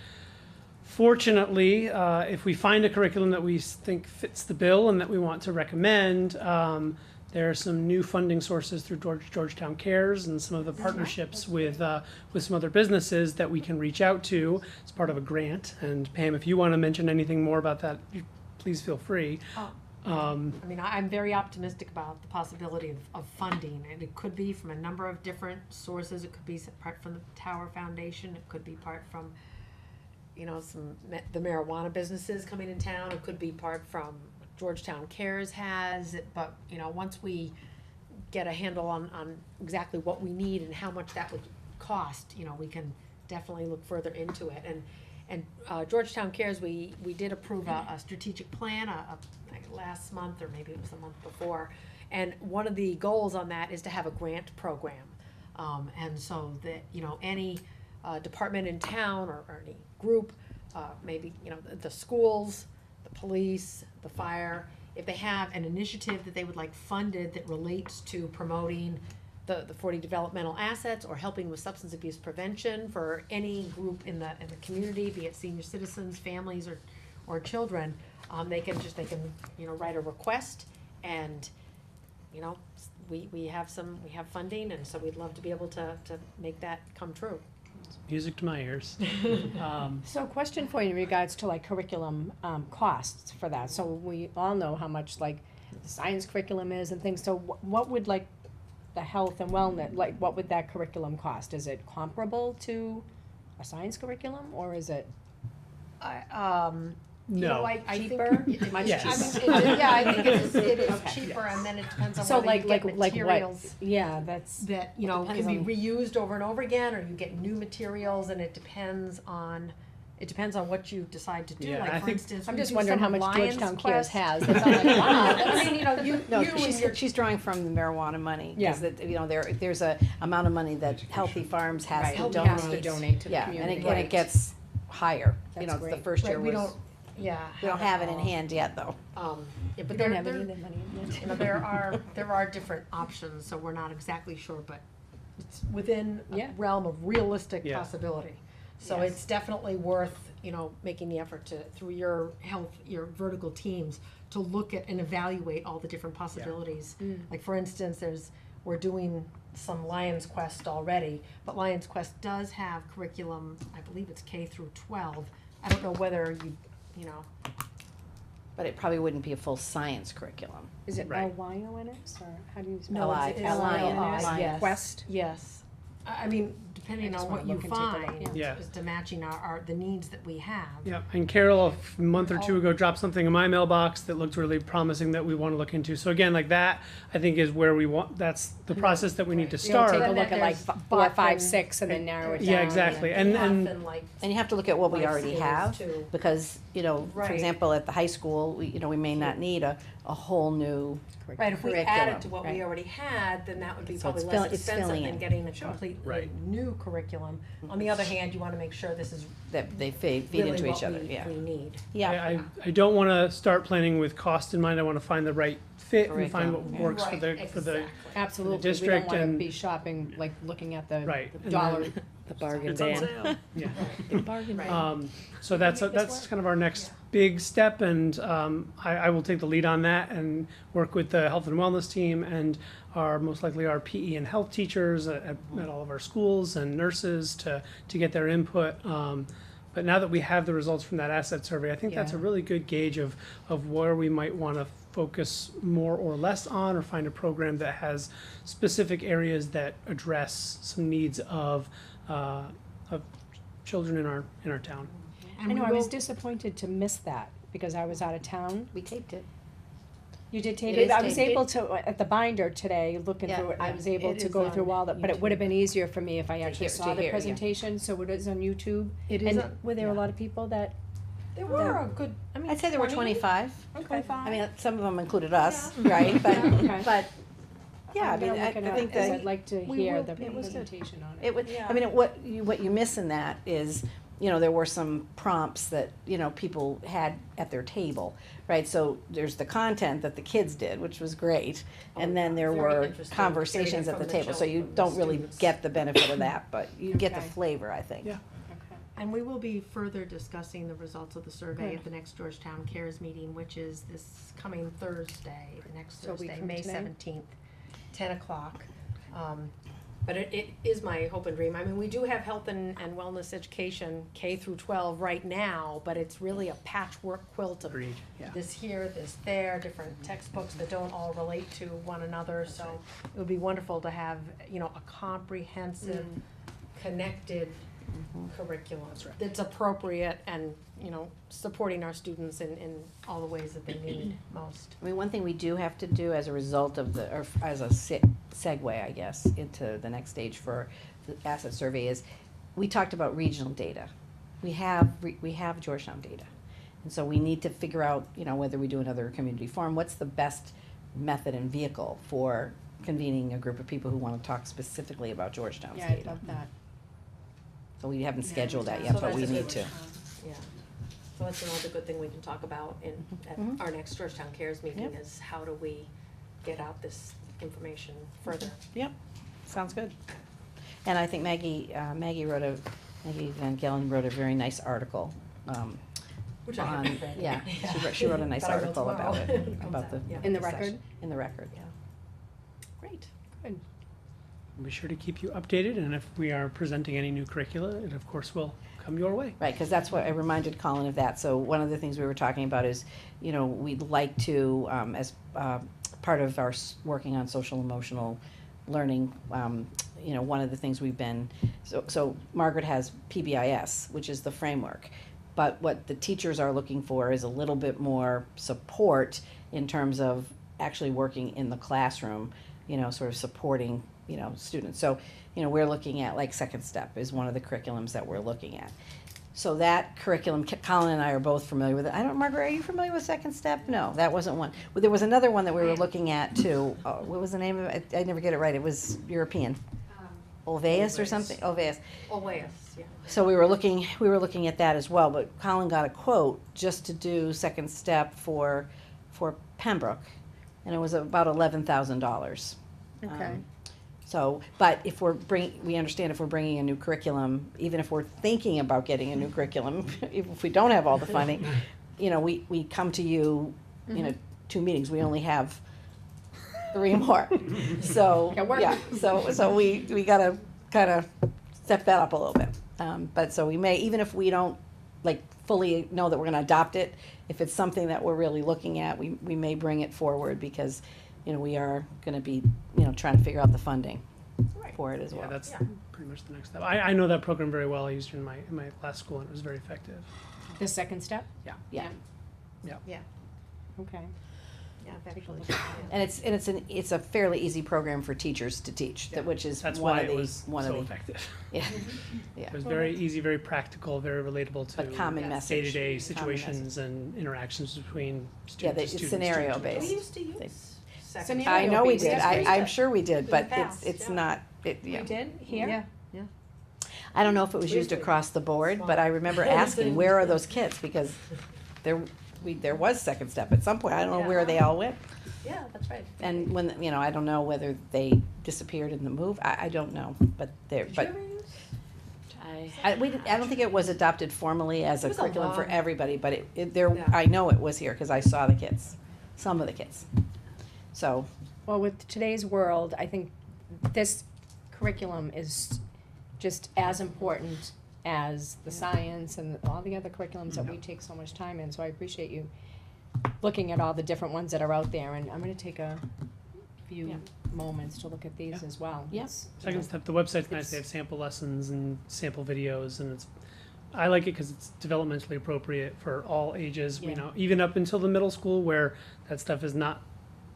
fortunately, if we find a curriculum that we think fits the bill and that we want to recommend, there are some new funding sources through Georgetown Cares and some of the partnerships with some other businesses that we can reach out to as part of a grant. And Pam, if you want to mention anything more about that, please feel free. I mean, I'm very optimistic about the possibility of funding, and it could be from a number of different sources. It could be part from the Tower Foundation, it could be part from, you know, the marijuana businesses coming in town, it could be part from Georgetown Cares has, but, you know, once we get a handle on exactly what we need and how much that would cost, you know, we can definitely look further into it. And Georgetown Cares, we did approve a strategic plan like last month, or maybe it was the month before. And one of the goals on that is to have a grant program. And so that, you know, any department in town or any group, maybe, you know, the schools, the police, the fire, if they have an initiative that they would like funded that relates to promoting the 40 developmental assets or helping with substance abuse prevention for any group in the community, be it senior citizens, families, or children, they can you know, write a request, and, you know, we have funding, and so we'd love to be able to make that come true. Music to my ears. So question for you in regards to like curriculum, costs for that. So we all know how much like the science curriculum is and things. So what would like the health and wellness, like what would that curriculum cost? Is it comparable to a science curriculum, or is it? You know, No. I think Cheaper? much Yes. cheaper. I think it is Okay. cheaper, and then it depends on So whether you get what? materials Yeah, that's, that, you know, Depends can be on- reused over and over again, or you get new materials, and it depends on it depends on what you decide to do, Yeah, I like for think- instance. I'm we just do wondering some how of much Lions Georgetown Cares Quest. has. It's all like, wow, I mean, you know, you No, and your- she's drawing from the marijuana money, Yeah. cause you know, there's a amount of money that Healthy Farms has Right, to Healthy donate. has to donate to the Yeah, community. and it gets higher, you That's know, it's the great. first year Right, we was, don't, yeah. we don't have it in all. hand yet, though. Yeah, but We there, don't have there, any of that money in you know, there are different options, so we're not exactly sure, but it's within a Yeah. realm of realistic Yeah. possibility. So Yes. it's definitely worth, you know, making the effort to, through your health, your vertical teams, to look at and evaluate all the different possibilities. Like, for instance, we're doing some Lions Quest already, but Lions Quest does have curriculum, I believe it's K through 12. I don't know whether you know, But it probably wouldn't be a full science curriculum. Is it Right. L-Y-O-N-S, or how do you spell No, it? it's L-I-N-S. yes. Quest? Yes. I mean, depending I just on wanna what you look and take a look, find, yeah. as to matching the needs that we have. Yeah, and Carol, a month or two ago, dropped something in my mailbox that looked really promising that we want to look into. So again, like that, I think is where we want, that's the process that we need to You know, start. take a Then look at like there's 4, 5, Buck 6, and then narrow it down. Yeah, exactly. And Like, And you have to look at what we Life already skills, have, too. because, you know, for Right. example, at the high school, we may not need a whole new, right, if we curriculum, added to what right. we already had, then that would be So probably it's less it's expensive filling than in. getting a completely Right. new curriculum. On the other hand, you wanna make sure this is that they feed really into what each other, we yeah. need. Yeah, I don't want to start planning with cost in mind. I want to find the right fit and find what Curriculum, yeah. works for Right, the, exactly. Absolutely, we don't district wanna and- be shopping, like, looking at the right. the and dollar. then- The bargain It's on van. sale. Yeah. The bargain van. So that's kind of our next big step, and I will take the lead on that and work with the health and wellness team and most likely our PE and health teachers at all of our schools and nurses to get their input. But now that we have the results from that asset survey, I think that's a Yeah. really good gauge of where we might want to focus more or less on, or find a program that has specific areas that address some needs of children in our town. I And know, we I was will- disappointed to miss that, because I was out of town. we taped it. You did tape It it, is I was taped. able to, at the binder today, looking Yeah, through it, I yeah. was able It to is go through on all that, but it would have been easier for me if I actually hear- saw to the hear, yeah. presentation, so it is on YouTube. It is And a- were there a yeah. lot of people that, There were a good, I mean, I'd say there were 25. okay, 25. I mean, some of them included us, right? But, Okay. but, yeah, I I'm mean, gonna I look it up, think 'cause that. I'd like to we hear will- the it was good. presentation on it. It would, Yeah. I mean, what you miss in that is, you know, there were some prompts that, you know, people had at their table, right? So there's the content that the kids did, which was great, and then there very were interesting, conversations hearing at the from the table, so you children, the don't really students. get the benefit of that, but you get the Okay. flavor, I think. Yeah. Okay. And we will be further discussing the results of the survey Good. at the next Georgetown Cares meeting, which is this coming Thursday, the next So a week Thursday, from May today? 17th, 10 o'clock. But it is my hope and dream. I mean, we do have health and wellness education, K through 12 right now, but it's really a patchwork quilt of Agreed, yeah. this here, this there, different textbooks that don't all relate to one another. So it would be wonderful to have, you know, a comprehensive, connected curriculum that's appropriate and, you know, supporting our students in all the ways that they need most. I mean, one thing we do have to do as a result of the, or as a segue, I guess, into the next stage for the asset survey is, we talked about regional data. We have Georgetown data. And so we need to figure out, you know, whether we do another community forum, what's the best method and vehicle for convening a group of people who wanna talk specifically about Georgetown's Yeah, I data. love that. So we haven't scheduled that So yet, but that's we a need good- to. Yeah, so that's another good thing we can talk about at Mhm. our next Georgetown Cares meeting Yep. is how do we get out this information further. Yep, sounds good. And I think Maggie Van Galen wrote a very nice article, Which I on, haven't read. yeah, she wrote a nice But I will article about tomorrow. it, It comes about out, the. yeah. In the session. record? In the record, Yeah. great. Good. Be sure to keep you updated, and if we are presenting any new curricula, it of course will come your way. Right, because that's what, I reminded Colin of that, so one of the things we were talking about is, you know, we'd like to, as, part of our working on social emotional learning, you know, one of the things we've been, so Margaret has PBIS, which is the framework. But what the teachers are looking for is a little bit more support in terms of actually working in the classroom, you know, sort of supporting, you know, students. So, you know, we're looking at, like, Second Step is one of the curriculums that we're looking at. So that curriculum, Colin and I are both familiar with it. I don't, Margaret, are you familiar with Second Step? No, that wasn't one. But there was another one that we were looking at too. What was the name of it? I never get it right. It was European. Olveus or something? Olveus. Always, yeah. So we were looking at that as well, but Colin got a quote just to do Second Step for Pembroke, and it was about $11,000. Okay. So, but if we understand if we're bringing a new curriculum, even if we're thinking about getting a new curriculum, if we don't have all the funding, you know, we come to you, you know, 2 meetings, we only have 3 more. So, Got work. yeah, so we gotta kinda step that up a little bit. But so we may, even if we don't like fully know that we're gonna adopt it, if it's something that we're really looking at, we may bring it forward because, you know, we are gonna be, you know, trying to figure out the funding for it as Yeah, well. that's pretty much the next step. I know that program very well. I used it in my last school, and it was very effective. The second step? Yeah. Yeah, Okay. yeah, actually. And it's a fairly easy program for teachers to teach, which is That's one why of it the, was one so of the, effective. yeah, yeah. It was very easy, very practical, very relatable to But common message. day-to-day Common situations and interactions between Yeah, students. they- and it's students, scenario students and based. We used to use second. Scenario I know we based, did, yes, we I'm did. sure we did, In the but past, it's yeah. not, We did, here? Yeah. I don't know if it was used across the board, but I remember asking, where are those kids? Because there was Second Step at some point, I don't know where they all went. Yeah, that's right. And when, you know, I don't know whether they disappeared in the move, I don't know, but they're, Did you but ever use? I don't think it was adopted formally as It a was a curriculum for long- everybody, but there, Yeah. I know it was here, cause I saw the kids, some of the kids. So, Well, with today's world, I think this curriculum is just as important as the science and all the other curriculums that we take so much time in, so I appreciate you looking at all the different ones that are out there, and I'm gonna take a few Yeah. moments to look at these as well. Yeah. It's- Second Step, the website's nice. They have sample lessons and sample videos, and I like it because it's developmentally appropriate for all ages. You Yeah. know, even up until the middle school where that stuff is not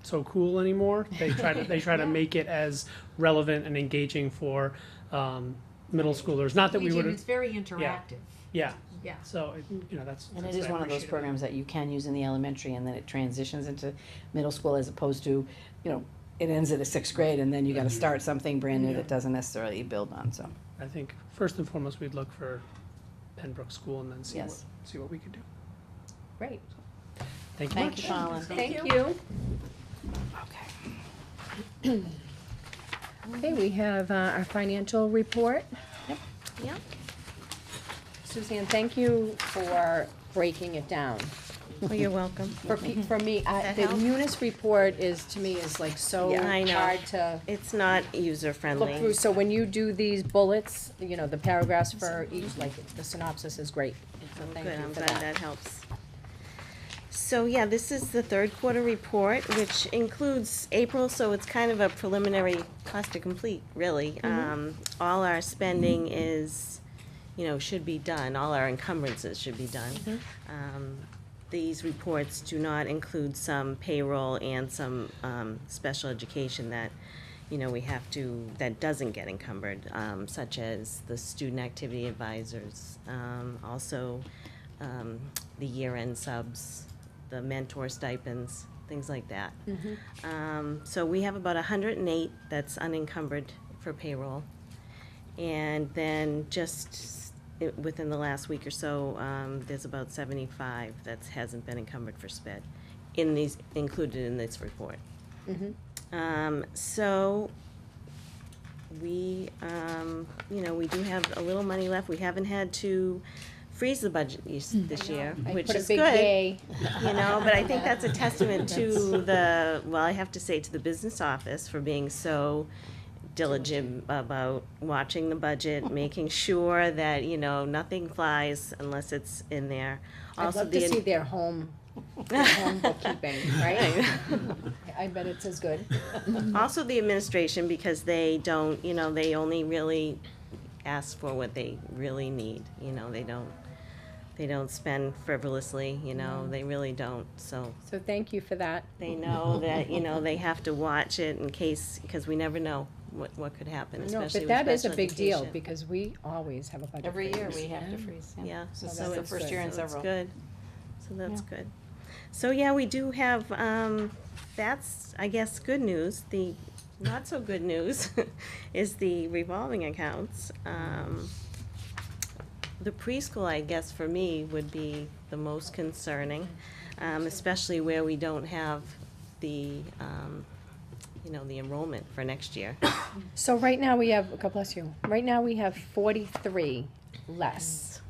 so cool anymore. They try to make it as relevant and engaging for middle schoolers. Not that we would It's have, very interactive. yeah. Yeah. So you know that's and it that's is what I one of those appreciate programs that you can use in the elementary and then it transitions into middle school as opposed to, you know, it ends at a 6th grade and then you gotta start something brand new that doesn't necessarily build on, so, I think first and foremost we'd look for Pembroke School and then see Yes. what we could do. Great, Thank you thank much. you, Colin. thank you. Okay. Okay, we have our financial report. Yep. Suzanne, thank you for breaking it down. Well, you're welcome. For me, That the helps? Munis report is, to me, is like so Yeah, I know. hard to It's not look user-friendly. through. So when you do these bullets, you know, the paragraphs for each, like, the synopsis is great. So thank Good, you I'm for glad that. that helps. So, yeah, this is the third quarter report, which includes April, so it's kind of a preliminary cost to complete, really. All our spending is, you know, should be done, all our encumbrances should be done. These reports do not include some payroll and some special education that, you know, we have to, that doesn't get encumbered, such as the student activity advisors, also the year-end subs, the mentor stipends, things like that. So we have about 108 that's unencumbered for payroll. And then just within the last week or so, there's about 75 that hasn't been encumbered for sped, included in this report. So we, you know, we do have a little money left. We haven't had to freeze the budget this year, I which put a is big good. yay. You know, but I think that's a testament to I have to say to the business office for being so diligent about watching the budget, making sure that, you know, nothing flies unless it's in there. I'd Also love to see their home bookkeeping, right? I bet it's as good. Also the administration, because they don't, you know, they only really ask for what they really need, you know, they don't spend frivolously, you know, they really don't, so So thank you for that. they know that, you know, they have to watch it in case, because we never know what could happen, No, especially but with that is a special big deal, education. because we always have a budget Every year freeze. we have to freeze, yeah. Yeah, So so that's it's the first year in so it's several. good. So that's good. So, yeah, we do have, that's, I guess, good news. The not so good news is the revolving accounts. The preschool, I guess, for me, would be the most concerning, especially where we don't have the, the enrollment for next year. So right now we have, God bless you, right now we have 43 less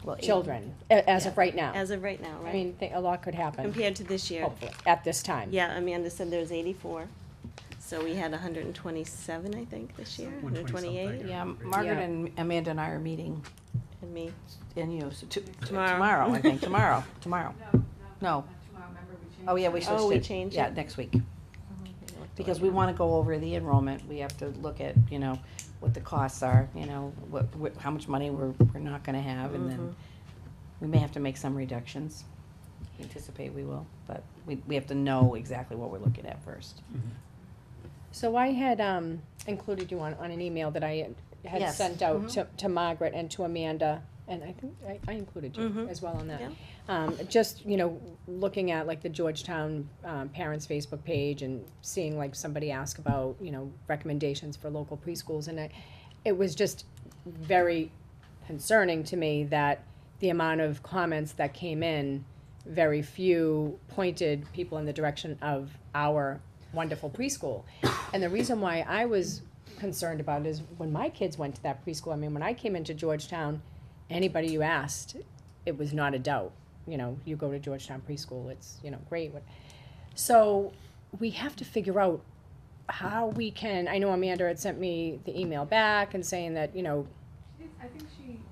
Well, children, as of right now. As of right now, I right? mean, a lot could happen, Compared to this year. hopefully, at this time. Yeah, Amanda said there was 84. So we had 127, I think, this year, 120 128, something. Yeah, Margaret Yeah. and Amanda and I are meeting, and me. and you, so Tomorrow. tomorrow, I think, tomorrow. No. Oh, yeah, we switched it. Oh, we changed Yeah, it? next week. Because we wanna go over the enrollment, we have to look at, what the costs are, what, how much money we're not gonna have, and then we may have to make some reductions. We anticipate we will, but we have to know exactly what we're looking at first. So I had included you on an email that I had Yes. sent out to Margaret and to Amanda, and I think I included you Mhm. as well on that. Yeah. Just, looking at like the Georgetown Parents Facebook page and seeing like somebody ask about, recommendations for local preschools, and it was just very concerning to me that the amount of comments that came in, very few pointed people in the direction of our wonderful preschool. And the reason why I was concerned about it is when my kids went to that preschool, I mean, when I came into Georgetown, anybody you asked, it was not a doubt. You go to Georgetown preschool, it's, great. So we have to figure out how we can, I know Amanda had sent me the email back and saying that,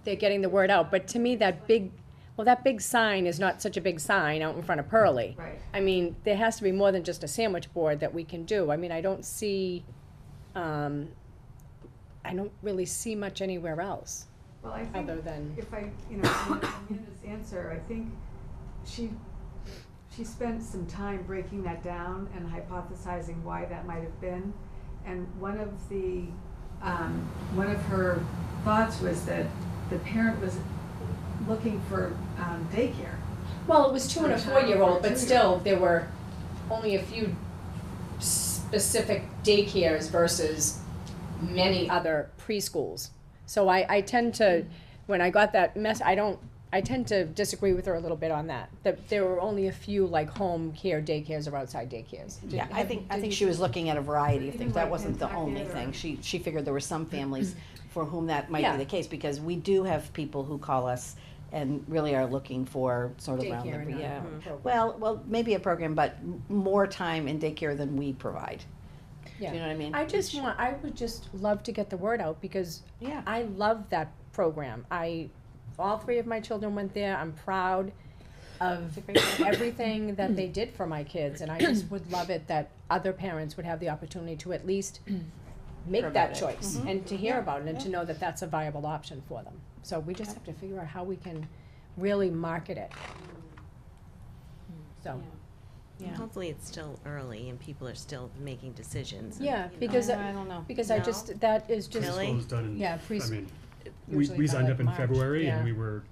they're getting the word out, but to me, that big sign is not such a big sign out in front of Pearlie. Right. I mean, there has to be more than just a sandwich board that we can do. I mean, I don't see, I don't really see much anywhere else, Well, I think other than, if I, Amanda's answer, I think she spent some time breaking that down and hypothesizing why that might have been. And one of her thoughts was that the parent was looking for daycare. well, it was 2 and a For a child 4-year-old, or but 2-year-old. still, there were only a few specific daycares versus many other preschools. So I tend to, when I got that I tend to disagree with her a little bit on that there were only a few like home care daycares or outside daycares. Yeah, I think she was looking at a variety of things, that wasn't the only thing, she figured there were some families for whom that might Yeah. be the case, because we do have people who call us and really are looking for sort of round Daycare the, and yeah. program. Well, maybe a program, but more time in daycare than we provide. Yeah. Do you know what I mean? I would just love to get the word out because Yeah. I love that program. All 3 of my children went there. I'm proud of everything that they did for my kids, and I just would love it that other parents would have the opportunity to at least make that Provide it. choice and to hear about it and to know that that's a viable option for them. So we just have to figure out how we can really market it. So, Yeah. Hopefully it's still early and people are still making decisions. and, yeah, you know. because, I don't know. because I No? just, that is just, Really? Preschool is done in, Yeah, I pres- mean, usually we by, signed like, up in March, February yeah. and we were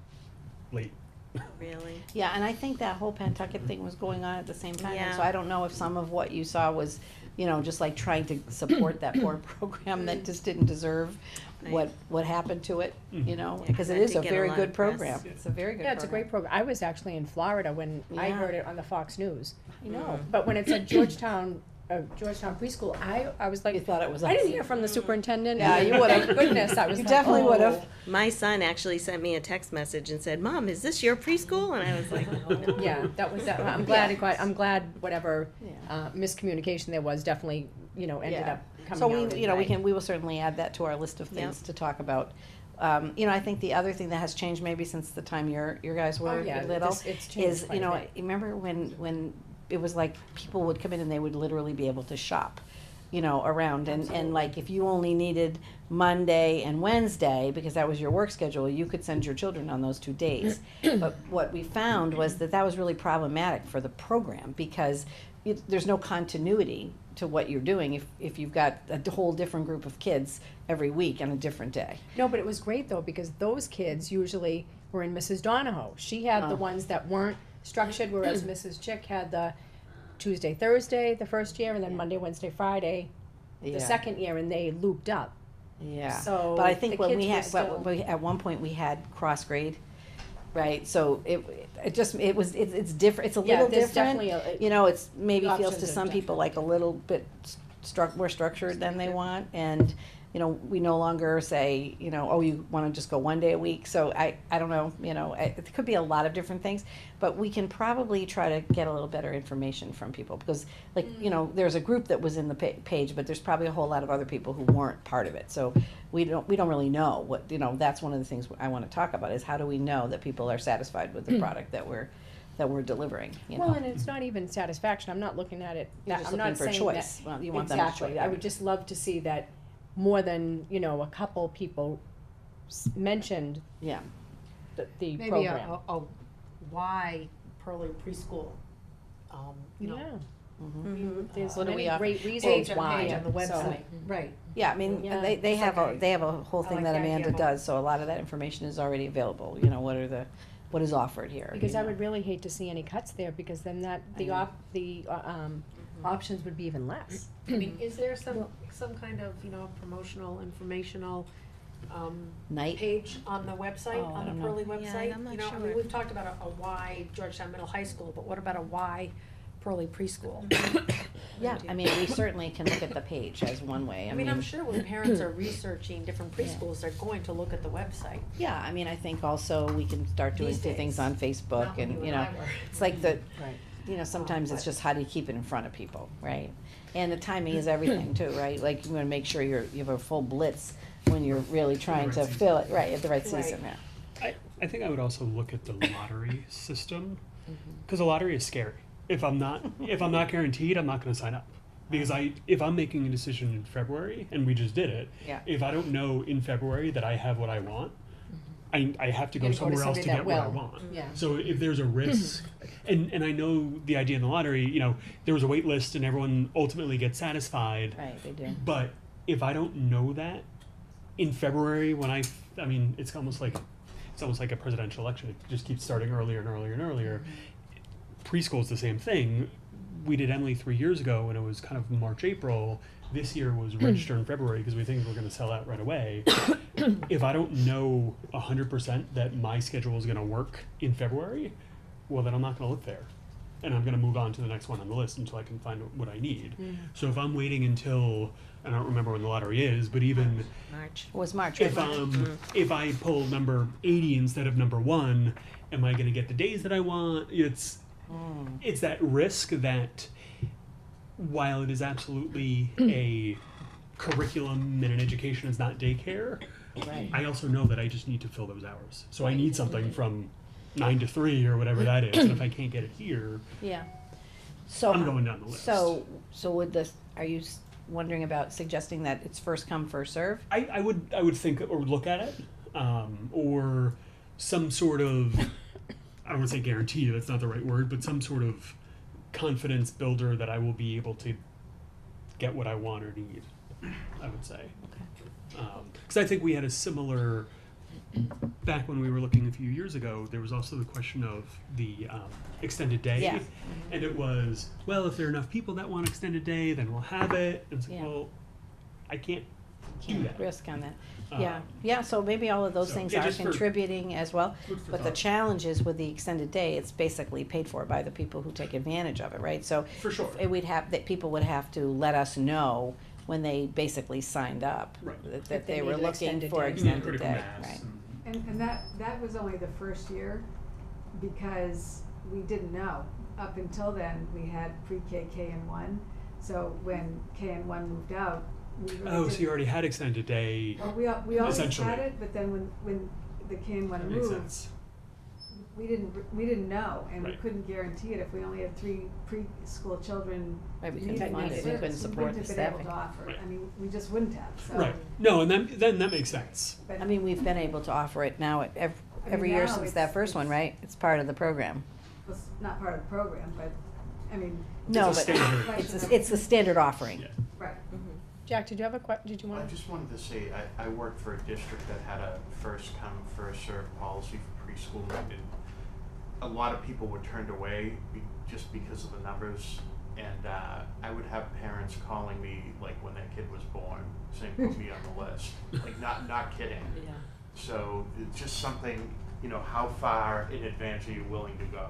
late. Really? Yeah, and I think that whole Pentucket thing was going on at the same time, and so Yeah. I don't know if some of what you saw was, just like trying to support that poor program that just didn't deserve what happened to it, because it that is did a get a very lot good of press. program, it's a very good program. yeah, it's a great program. I was actually in Florida when I Yeah. heard it on the Fox News. I know. But when it said Georgetown preschool, I was like, You thought it was I didn't us. hear from the superintendent. Yeah, you would've. Thank goodness, I was You like, definitely oh. would've. My son actually sent me a text message and said, "Mom, is this your preschool?" And I was like, "Oh." Yeah, that was, I'm glad whatever, Yeah. Miscommunication there was definitely, ended Yeah. up coming So out. we will certainly add that to our list of things to talk about. I think the other thing that has changed maybe since the time your guys Oh, were yeah, little it's changed is, quite a bit. you remember when it was like people would come in and they would literally be able to shop, around and like if you only needed Monday and Wednesday because that was your work schedule, you could send your children on those 2 days. But what we found was that was really problematic for the program because there's no continuity to what you're doing if you've got a whole different group of kids every week on a different day. No, but it was great though, because those kids usually were in Mrs. Donahoe. She had the Oh. ones that weren't structured, whereas Mrs. Chick had the Tuesday, Thursday, the first year, and then Monday, Wednesday, Friday, the Yeah. second year, and they looped up. Yeah. So But I the think when we kids had, were but we, at one point we had cross grade, right? So it's different, it's a Yeah, little there's different. definitely a- You know, it's maybe feels options to are some people different. like a little bit more structured than they want. And, you know, we no longer say, you know, oh, you wanna just go one day a week. So I don't know, you know, it could be a lot of different things. But we can probably try to get a little better information from people, because like, you know, there's a group that was in the page, but there's probably a whole lot of other people who weren't part of it. So we don't really know what, you know, that's one of the things I wanna talk about, is how do we know that people are satisfied with the product that we're delivering, you know? Well, and it's not even satisfaction, I'm not looking at it, You're just I'm not looking for saying that. choice. Well, you want them to Exactly, choose, I would just love to see that more than, you know, a couple people mentioned Yeah. the Maybe program. a why Pearly preschool, you know. Yeah. Mhm. There's What do we many offer? great Page reasons on why, page on the so- website, right. Yeah, I mean, Yeah. they It's have like they have a whole I thing like that that Amanda idea. does, so a lot of that information is already available, you know, what is offered here. Because you I know. would really hate to see any cuts there, because then the options would be even less. I mean, is there some kind of, you know, promotional, informational, Night, page on the website, Oh, I on don't the know. Pearly Yeah, website? I'm not You know, I sure. mean, we've talked about a why Georgetown Middle High School, but what about a why Pearly preschool? yeah, I mean, we certainly can look at the page as one way, I mean, I'm sure when parents are researching different preschools, they're going to look at the website. Yeah, I mean, I think also we can start doing These things days. on Facebook Not when and, you you and know, I were. it's like the, Right. you know, sometimes it's but- just how do you keep it in front of people, right? And the timing is everything too, right? Like, you wanna make sure you have a full blitz when you're really trying right to season. fill it, right, at the right Right. season, yeah. I think I would also look at the lottery system, because the lottery is scary. If I'm not guaranteed, I'm not going to sign up, because if I'm making a decision in February, and we just did it, Yeah. if I don't know in February that I have what I want, I have to go You gotta go to somewhere else to somebody get that what I will. want. Yeah. So if there's a risk, and I know the idea in the lottery, you know, there was a wait list and everyone ultimately gets satisfied. Right, they do. But if I don't know that in February, when I mean, it's almost like a presidential election. It just keeps starting earlier and earlier and earlier. Preschool's the same thing. We did Emily 3 years ago, and it was kind of March, April. This year was register in February because we think we're going to sell out right away. If I don't know 100% that my schedule is going to work in February, well, then I'm not going to look there. And I'm going to move on to the next one on the list until I can find what I need. So if I'm waiting until, I don't remember when the lottery is, but even March. It was March, right? if I pull number 80 instead of number 1, am I going to get the days that I want? It's that risk that while it is absolutely a curriculum and an education is not daycare, Right. I also know that I just need to fill those hours. So I need something from 9 to 3 or whatever that is. And if I can't get it here, Yeah. So I'm going down the list. So would this? Are you wondering about suggesting that it's first come, first serve? I would think or look at it, or some sort of, I don't want to say guarantee, that's not the right word, but some sort of confidence builder that I will be able to get what I want or need, I would say. Because I think we had a similar, back when we were looking a few years ago, there was also the question of the extended day. Yeah. And it was, well, if there are enough people that want extended day, then we'll have it. And it's like, Yeah. well, I can't do Can't that. risk on that. Uh, Yeah, yeah, so maybe all of those so, things yeah, are just for- contributing as well. Food for But the thought. challenge is with the extended day, it's basically paid for by the people who take advantage of it, right? So For sure. we'd have, that people would have to let us know when they basically signed up. Right. That they they were needed looking extended for day. extended Critical day, mass right? And that was only the first year, because we didn't know. Up until then, we had pre-K, K and one, so when K and one moved out, we really Oh, so didn't- you already had extended day. Well, we always Essentially. had it, but then when the K and one That makes moved, sense. we didn't know, and we Right. couldn't guarantee it if we only had 3 preschool children. Right, we couldn't needing fund that it, we couldn't service. support We wouldn't the have been able staffing. to offer it. Right. I mean, we just wouldn't have, so. Right. No, and then that makes sense. But I mean, we've been able to offer it now every year now since it's- that first one, right? It's part of the program. it's not part of the program, but I mean. No, It's a but standard. it's the standard offering. Yeah. Right. Jack, did you have did you I want? just wanted to say, I worked for a district that had a first come, first served policy for preschool, and a lot of people were turned away just because of the numbers. And I would have parents calling me, like, when their kid was born, saying, put me on the list. Like, not kidding. Yeah. So it's just something, you know, how far in advance are you willing to go?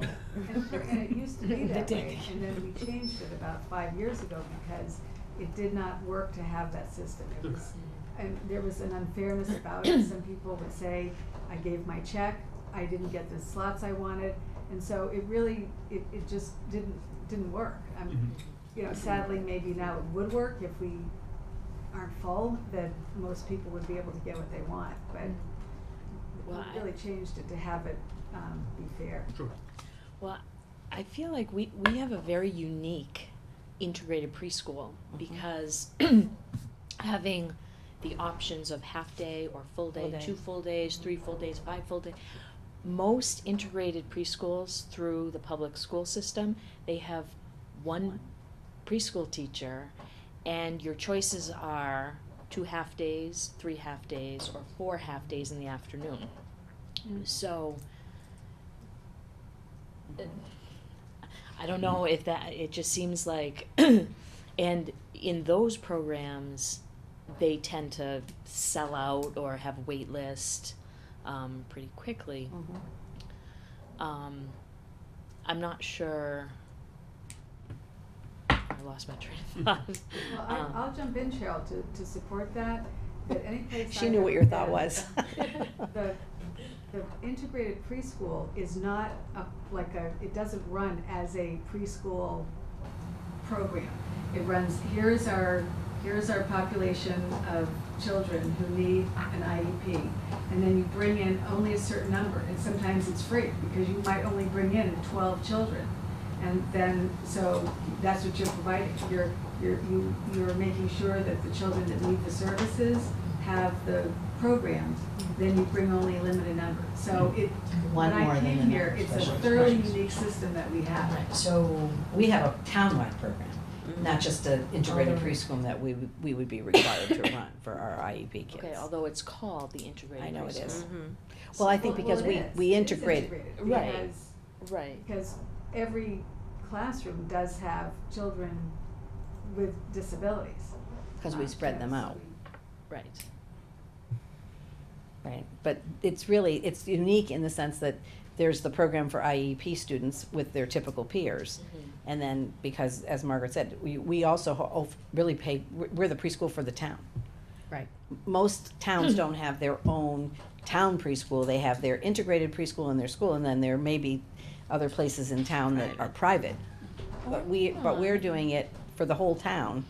And it used to be that way, and then we changed it about 5 years ago because it did not work to have that system. It was, and there was an unfairness about it. Some people would say, I gave my check, I didn't get the slots I wanted, and so it really, it just didn't work. You know, sadly, maybe now it would work if we aren't full, that most people would be able to get what they want, but Well, we really changed it to have it, be fair. Sure. Well, I feel like we have a very unique integrated preschool because having the options of half day or full day, Full day. 2 full days, 3 full days, 5 full days. Most integrated preschools through the public school system, they have one preschool teacher, and your choices are 2 half days, 3 half days, or 4 half days in the afternoon. So, I don't know if that, it just seems like, and in those programs, they tend to sell out or have a wait list pretty quickly. I'm not sure. I lost my train of thought. Well, I'll jump in, Cheryl, to support that any place. She I've knew what ever your thought been, was. The integrated preschool is not it doesn't run as a preschool program. It runs, here's our population of children who need an IEP. And then you bring in only a certain number, and sometimes it's free, because you might only bring in 12 children. And then, so that's what you're providing. You're making sure that the children that need the services have the programs, then you bring only a limited number. So when I came here, it's a thoroughly unique system that we have. So we have a townwide program, not just an integrated preschool that we would be required to run for our IEP kids. Okay, although it's called the integrated I know it preschool. is. Well, I think because Well, it is. we It's integrate. Right. because- Right. Because every classroom does have children with disabilities. Because we spread them out. Right. Right, but it's unique in the sense that there's the program for IEP students with their typical peers. And then, because, as Margaret said, we also really we're the preschool for the town. Right. Most towns don't have their own town preschool, they have their integrated preschool in their school, and then there may be other places in town that are private. But we're doing it for the whole town.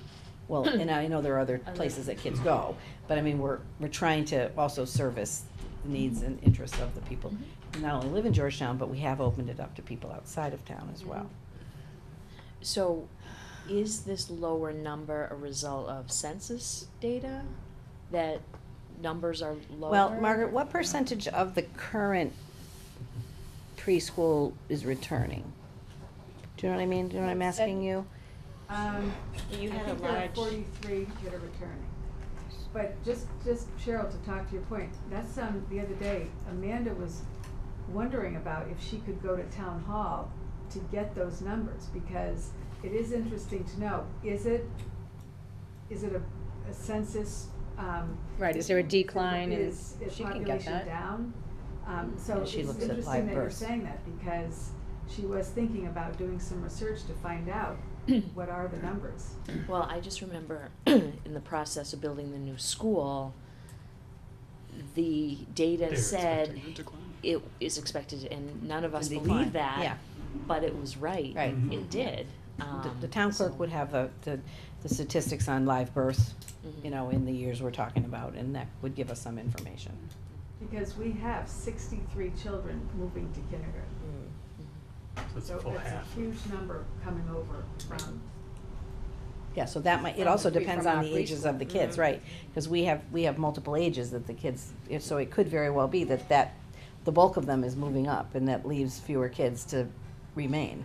Well, and I know there are other places that kids go, but I mean, we're trying to also service the needs and interests of the people who not only live in Georgetown, but we have opened it up to people outside of town as well. So, is this lower number a result of census data? That numbers are lower? Well, Margaret, what percentage of the current preschool is returning? Do you know what I mean? Do you know what I'm asking you? You had I a think there are large, 43 that are returning. But just Cheryl, to talk to your point, that's, the other day, Amanda was wondering about if she could go to town hall to get those numbers, because it is interesting to know, is it a census, Right, is there a decline in, is she can get population that. down? So And it's she looks at interesting live that you're births. saying that, because she was thinking about doing some research to find out what are the numbers. Well, I just remember in the process of building the new school, the data They're said expecting a decline. it is expected, and none of us To decline, believed that. yeah. But it was right. Right. Mhm. It did. The town clerk so- would have the statistics on live births, Mhm. you know, in the years we're talking about, and that would give us some information. Because we have 63 children moving to kindergarten. So it's So a full it's a half. huge number coming over from, Yeah, so that might, it From also the depends from on our the ages of the kids, preschool. right? Because we have multiple ages that the kids, so it could very well be that the bulk of them is moving up, and that leaves fewer kids to remain.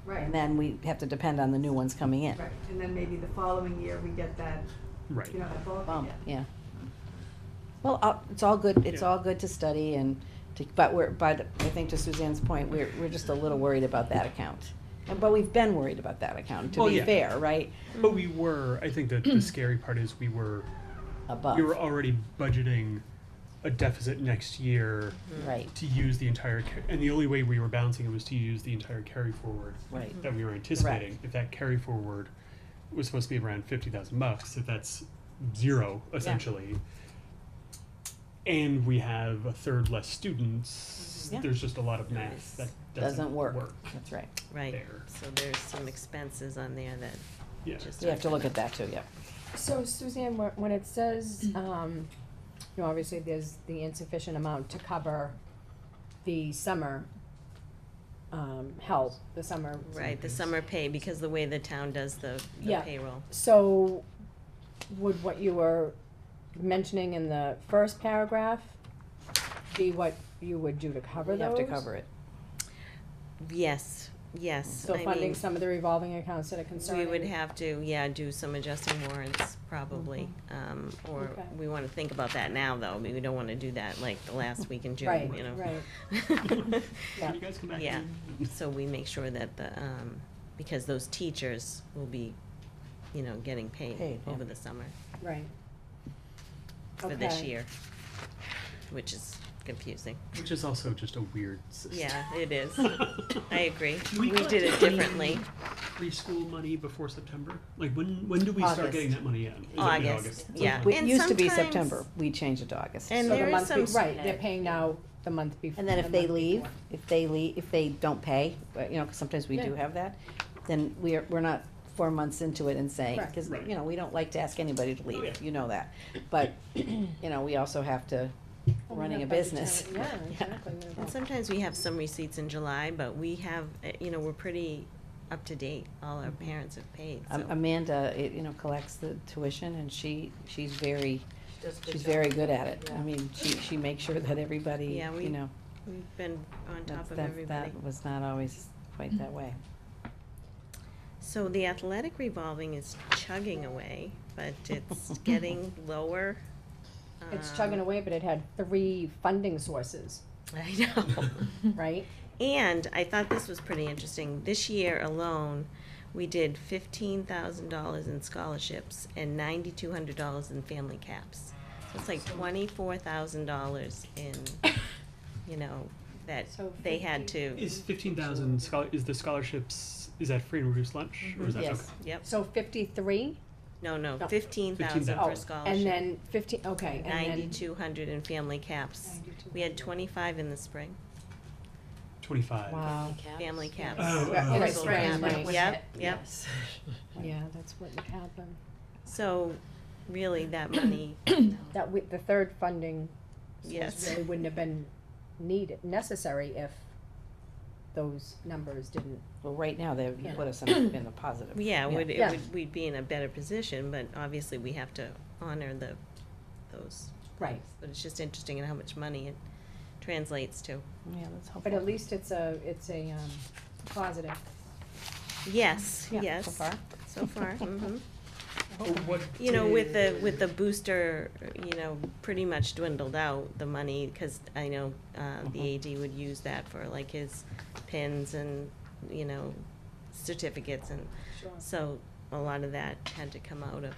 Right. And then we have to depend on the new ones coming in. Right, and then maybe the following year we get that, Right. you know, that bulk Bump, again. yeah. Well, it's all good, it's Yeah. all good to study and to, but I think to Suzanne's point, we're just a little worried about that account. But we've been worried about that account, to Well, be yeah. fair, right? But we were, I think that the scary part is we were Above, already budgeting a deficit next year right, to use the entire, and the only way we were balancing it was to use the entire carry forward right. that we were anticipating. If that carry forward was supposed to be around $50,000, if that's zero essentially, and we have a third less students, Yeah. there's just a lot of math that Doesn't work, that's right. Right, there. so there's some expenses on there that Yeah. just. You have to look at that too, yeah. So Suzanne, when it says, you know, obviously there's the insufficient amount to cover the summer, help, the summer. Right, the summer pay, because the way the town does the Yeah. payroll. So would what you were mentioning in the first paragraph be what you would do to cover We those? have to cover it. Yes, yes. So I funding mean, some of the revolving accounts that are we concerning? would have to, yeah, do some adjusting warrants, probably. Or Okay. we wanna think about that now, though. I mean, we don't wanna do that like the last week in June, Right, you know? right. Yeah. Can you guys come back? Yeah. in? So we make sure that the, because those teachers will be, you know, getting paid Paid, yeah. over the summer Right. for this Okay. year, which is confusing. Which is also just a weird system. Yeah, it is. I agree. Do We collect did it any differently. Preschool money before September? Like when do we start August. getting that money in? Is it August, mid-August? yeah. It And used to be sometimes- September, we changed it to August. And So the there is month some. right, they're paying now the month before. And then if they leave, if they don't pay, you know, 'cause sometimes we do Yeah. have that, then we're not 4 months into it and saying, Correct. cause, Right. you know, we don't like to ask anybody to Oh, yeah. leave, you know that. But, you know, we also have to, running a business. Yeah, exactly. And sometimes we have some receipts in July, but we have, you know, we're pretty up to date. All our parents have paid, so. Amanda, you know, collects the tuition and she's very good at it. I mean, she makes sure that everybody, Yeah, you know, We've been on top of that everybody. was not always quite that way. So the athletic revolving is chugging away, but it's getting lower. It's chugging away, but it had 3 funding sources, I know. right? And I thought this was pretty interesting. This year alone, we did $15,000 in scholarships and $9,200 in family caps. So it's like $24,000 in, you know, that So they had to. Is 15,000 is the scholarships, is that free and reduced lunch? Or is that, Yes. okay. Yep. So 53? No, No. 15,000 Oh, for scholarship. and then 15, okay, and then. 9,200 in family caps. We had 25 in the spring, 25. Wow. family caps. Oh, Yeah, in the Full spring, family. right. Yep, yep. Yeah, that's what would happen. So really that money, That the third funding source Yes. really wouldn't have been necessary if those numbers didn't. Well, right now, they Yeah. put us in a positive. yeah, would, Yeah. we'd be in a better position, but obviously we have to honor those. Right. But it's just interesting in how much money it translates to. Yeah, that's helpful. But at least it's a positive. Yes, Yeah, yes. so far. So far, mhm. Oh, what You know, with did- the booster, you know, pretty much dwindled out the money, because I know, the AD would use that for like his pins and, you know, certificates, and Sure. so a lot of that had to come out of,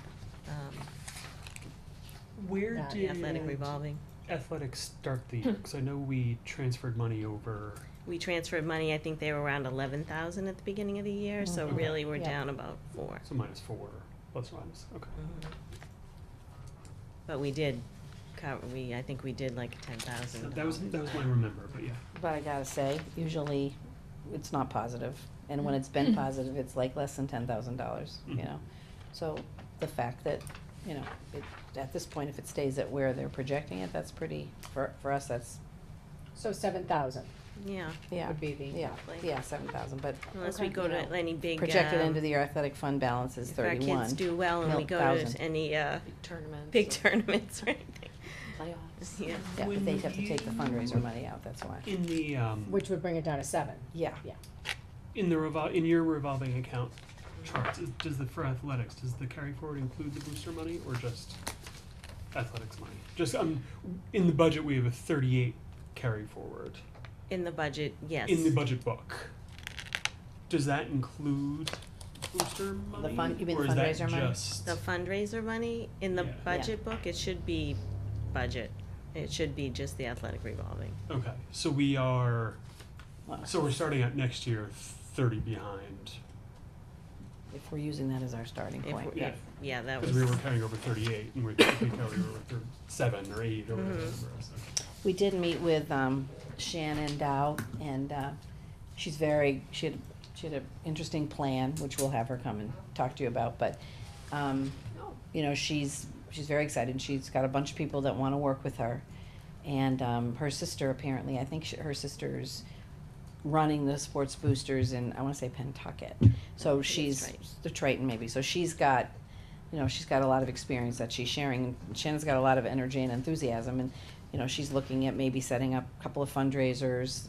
Where that the did athletic revolving. athletics start the year? Because I know we transferred money over. We transferred money, I think they were around 11,000 at the beginning of the year, so Mhm. really we're Yeah. down about 4. So -4, plus or minus. Okay. But we did cover, I think we did like 10,000. That was my remember, but yeah. But I gotta say, usually, it's not positive, and when it's been positive, it's like less than $10,000, you Mhm. know? So, the fact that, you know, at this point, if it stays at where they're projecting it, that's pretty, for us, that's, So 7,000 Yeah, yeah, would be the. yeah, Roughly. yeah, 7,000, but unless we Okay. go to any big, projected into the athletic fund balance is if our 31. kids do well and we go to 1,000. any, Tournaments. big tournaments or anything. Playoffs. Yeah. Yeah, When but they'd have to take the you- fundraiser money out, that's why. In the Which would bring it down to 7. Yeah. Yeah. in your revolving account charts, for athletics, does the carry forward include the booster money or just athletics money? Just, in the budget, we have a 38 carry forward In the budget, yes. in the budget book. Does that include booster money? you mean the or is that fundraiser money? just- The fundraiser money in the Yeah. budget book, it should be budget. It should be just the athletic revolving. Okay, so we're starting out next year 30 behind, If we're using that as our starting If point. we- yeah. Yeah, that Because was. we were carrying over 38 and we carried over 7 or 8 or whatever. Mhm. the number is, so. We did meet with Shannon Dow, and she had an interesting plan, which we'll have her come and talk to you about, but, you know, she's very excited. She's got a bunch of people that wanna work with her. And her sister, apparently, I think her sister's running the sports boosters in, I wanna say Pentucket. So she's, Triton. the Triton maybe, so she's got a lot of experience that she's sharing. Shannon's got a lot of energy and enthusiasm, and, you know, she's looking at maybe setting up a couple of fundraisers,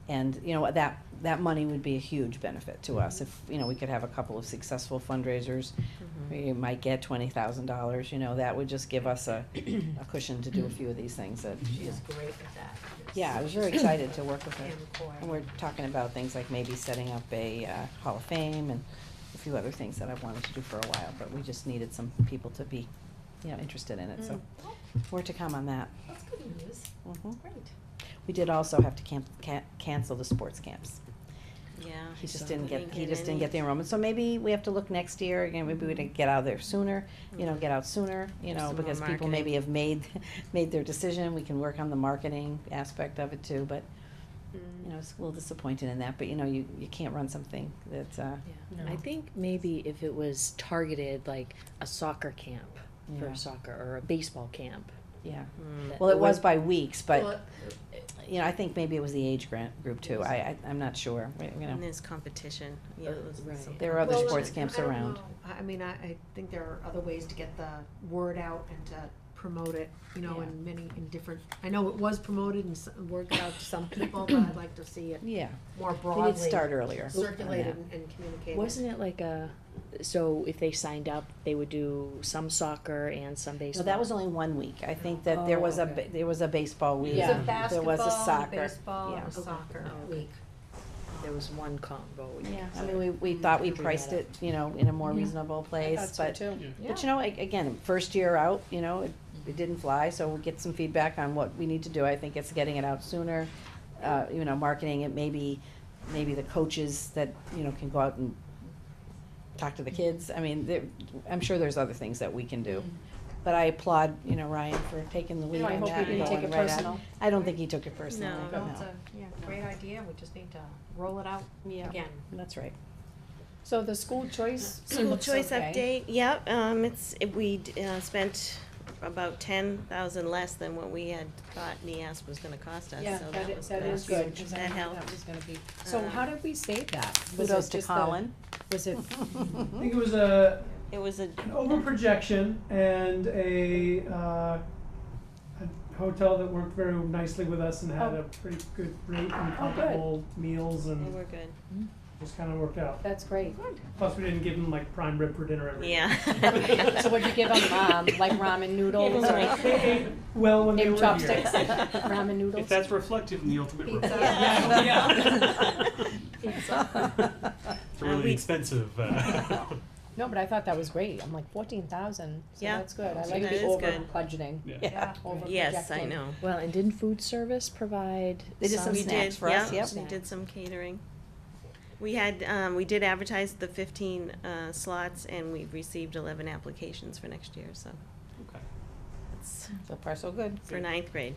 and, you know, that money would be a huge benefit to us if, you know, we could have a couple of successful fundraisers. We might get $20,000, you know, that would just give us a cushion to do a few of these things that, She is great at that. yeah, I was very excited to work with her. Pam Coy. And we're talking about things like maybe setting up a Hall of Fame and a few other things that I've wanted to do for a while, but we just needed some people to be, you know, interested in it, so more to come on that. That's good news. Mhm. Great. We did also have to cancel the sports camps. Yeah. He just so didn't we get, he get just didn't any- get the enrollment, so maybe we have to look next year, again, maybe we'd get out of there sooner, you know, get out sooner, you Do know, some more because people marketing. maybe have made their decision, we can work on the marketing aspect of it too, but, you know, it's a little disappointed in that, but you know, you can't run something that's, Yeah. I think maybe if it was targeted like a soccer camp Yeah. for soccer or a baseball camp. yeah. Mm. Well, it was would- by weeks, Well, but, you know, I think maybe it was the age group too, I'm not sure, you know. And there's competition, yeah. there's Right. some There are other Well, sports and camps I don't around. know. I mean, I think there are other ways to get the word out and to promote it, you know, Yeah. in different, I know it was promoted and word got out to some people, but I'd like to see it Yeah, more we broadly did start earlier. circulated and communicated. Wasn't it like so if they signed up, they would do some soccer and some No, baseball? that was only 1 week, I think that there Oh, was okay. there was a baseball week. It was Yeah. a There basketball, was a a soccer. baseball, Yeah. and a soccer Okay. week. There was one combo. Yeah, I mean, we thought we Figure priced that it, you know, in a more Yeah. reasonable I place, thought so but, too. but you know, again, first year out, you know, it didn't fly, so we'll get some feedback on what we need to do. I think it's getting it out sooner, you know, marketing it, maybe the coaches that, you know, can go out and talk to the kids. I mean, I'm sure there's other things that we can do. But I applaud, you know, Ryan for taking the lead No, I on hope that he and didn't take going it right at personal. I don't think he took it personally, No. No, no. it's a, great idea, we just need to roll it out Yeah, again. that's right. So the school choice School looks choice okay. update, yep, we spent about 10,000 less than what we had thought NEAS was gonna cost us, Yeah, so that was that that is was good, huge. 'cause I That knew helped. that was gonna be, so Um, how did we save that? Was Kudos it to just the- Colin. Was it, I think it was an It was a, over projection and a hotel that worked very nicely with us and had Oh. a pretty good rate and good. comfortable meals they and were good, just kind of worked out. that's great. Plus, we didn't give them like prime rib for dinner every day. yeah. So what'd you give them, like ramen noodles or They ate well when they in were chopsticks, here. ramen noodles? If that's reflective in the ultimate Pizza. report. Yeah. It's a really we- expensive, No, but I thought that was great. I'm like 14,000, so Yeah. that's good. I So like that the is over good. budgeting, yeah. Yeah. over Yes, I projecting. know. Well, and didn't food service provide They did some We snacks did, for us, yeah, yep. we did some catering. We had, we did advertise the 15 slots, and we've received 11 applications for next year, so Okay. it's So far, so good. for 9th grade.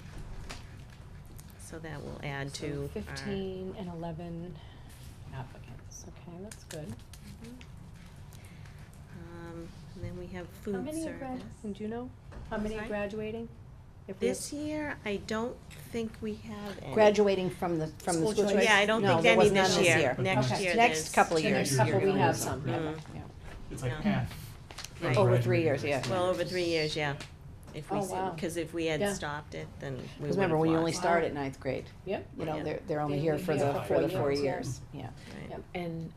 So that will add So to our. 15 and 11 applicants, okay, that's good. And then we have How food many are service. graduating, do you know? How many are Sorry? graduating? If we This year, I don't think we have any. Graduating from the School school choice? choice? Yeah, I don't No, think there any was none this year. Next Okay. year Next there's- couple of The years. next couple you're we gonna have lose some, Yeah, Mm. yeah. It's like Yeah. half. Right. Over graduating 3 years, next yeah. year. Well, over 3 years, yeah. If we, Oh, wow. because if we had Yeah. stopped it, then we would Because have remember, when you only lost. start at 9th grade, Yep. you know, Yeah. they're only They here only for here the, for for the 4 4 years, yeah. years, yeah. Right. Yeah. And,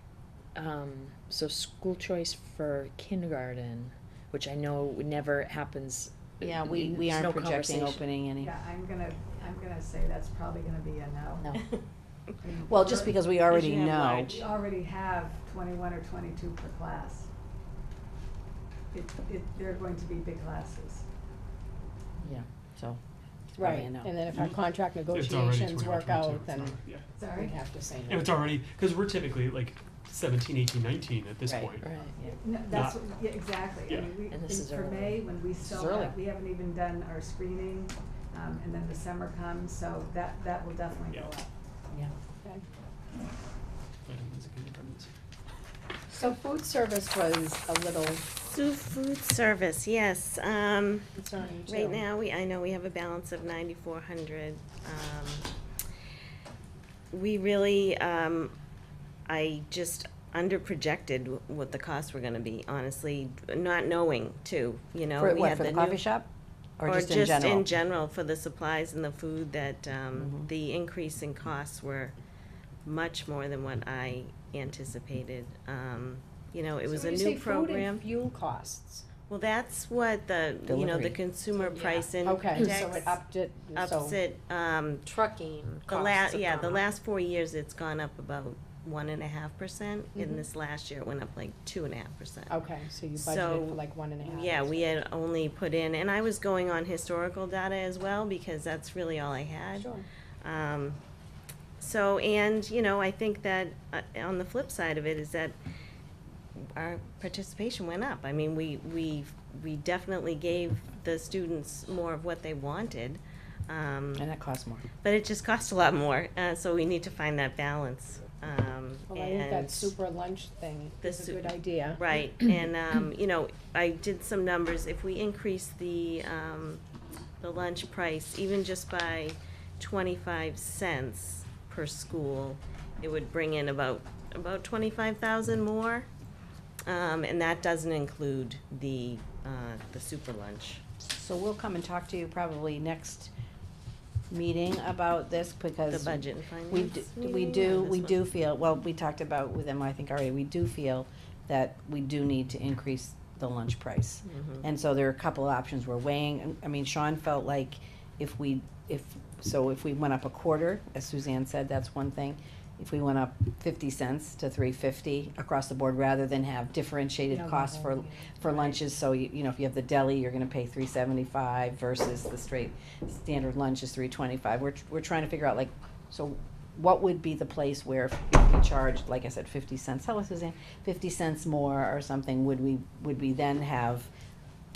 so school choice for kindergarten, which I know never happens. Yeah, we there's aren't no projecting conversation. opening any. Yeah, I'm gonna say that's probably gonna be a no. No. I mean, Well, just because we already you have know. large. We already have 21 or 22 per class. They're going to be big classes. Yeah, so. it's probably Right, a no. and then if our contract It's already negotiations 21, work out, 22, then so, yeah. Sorry? we'd have to say If no. it's already, because we're typically like 17, 18, 19 at this Right. point. Right. No, that's, yeah, exactly. I Yeah. mean, we, And this is for early. May, when we is still early. have, we haven't even done our screening, and then the summer comes, so that will definitely go Yeah. up. Yeah. Okay. Vitamins and kindergartens. So food service was a little Food service, yes. concerning too. Right now, I know we have a balance of 9,400. We really, I just under-projected what the costs were gonna be, honestly, not knowing too, you know. For we what, had for the new- coffee shop? Or just in general? in general, for the supplies and the food, that, the increase in costs were much more than what I anticipated. You know, it was So a when you new say food and program. fuel costs. Well, that's what the, you know, the Delivery. consumer Yeah. price Okay, index so it upped it, so. ups it, Trucking the costs have the gone up. last 4 years, it's gone up about 1.5%. Mhm. In this last year, it went up like 2.5%. Okay, so you budgeted So, for like 1.5. Yeah, we had only put in, and I was going on historical data as well, because that's really all I had. Sure. So, and, you know, I think that, on the flip side of it is that our participation went up. I mean, we definitely gave the students more of what they wanted. And that costs more. But it just costs a lot more, so we need to find that balance. Well, I think that and- super lunch thing The is a su- good idea. Right, and, you know, I did some numbers, if we increase the lunch price, even just by 25 cents per school, it would bring in about 25,000 more. And that doesn't include the super lunch. So we'll come and talk to you probably next meeting about this, because. The budget and finance We do, we meeting, do, or we this do one? feel, well, we talked about with them, I think already, we do feel that we do need to increase the lunch price. Mhm. And so there are a couple of options we're weighing. I mean, Sean felt like if we went up a quarter, as Suzanne said, that's one thing. If we went up 50 cents to 3.50 across the board, rather than have differentiated Yeah, costs well, for lunches, so you know, if you have the deli, you're gonna pay 3.75 versus the straight standard lunch is 3.25. We're trying to figure out, like, so what would be the place where if we charged, like I said, 50 cents, tell us, Suzanne, 50 cents more or something, would we then have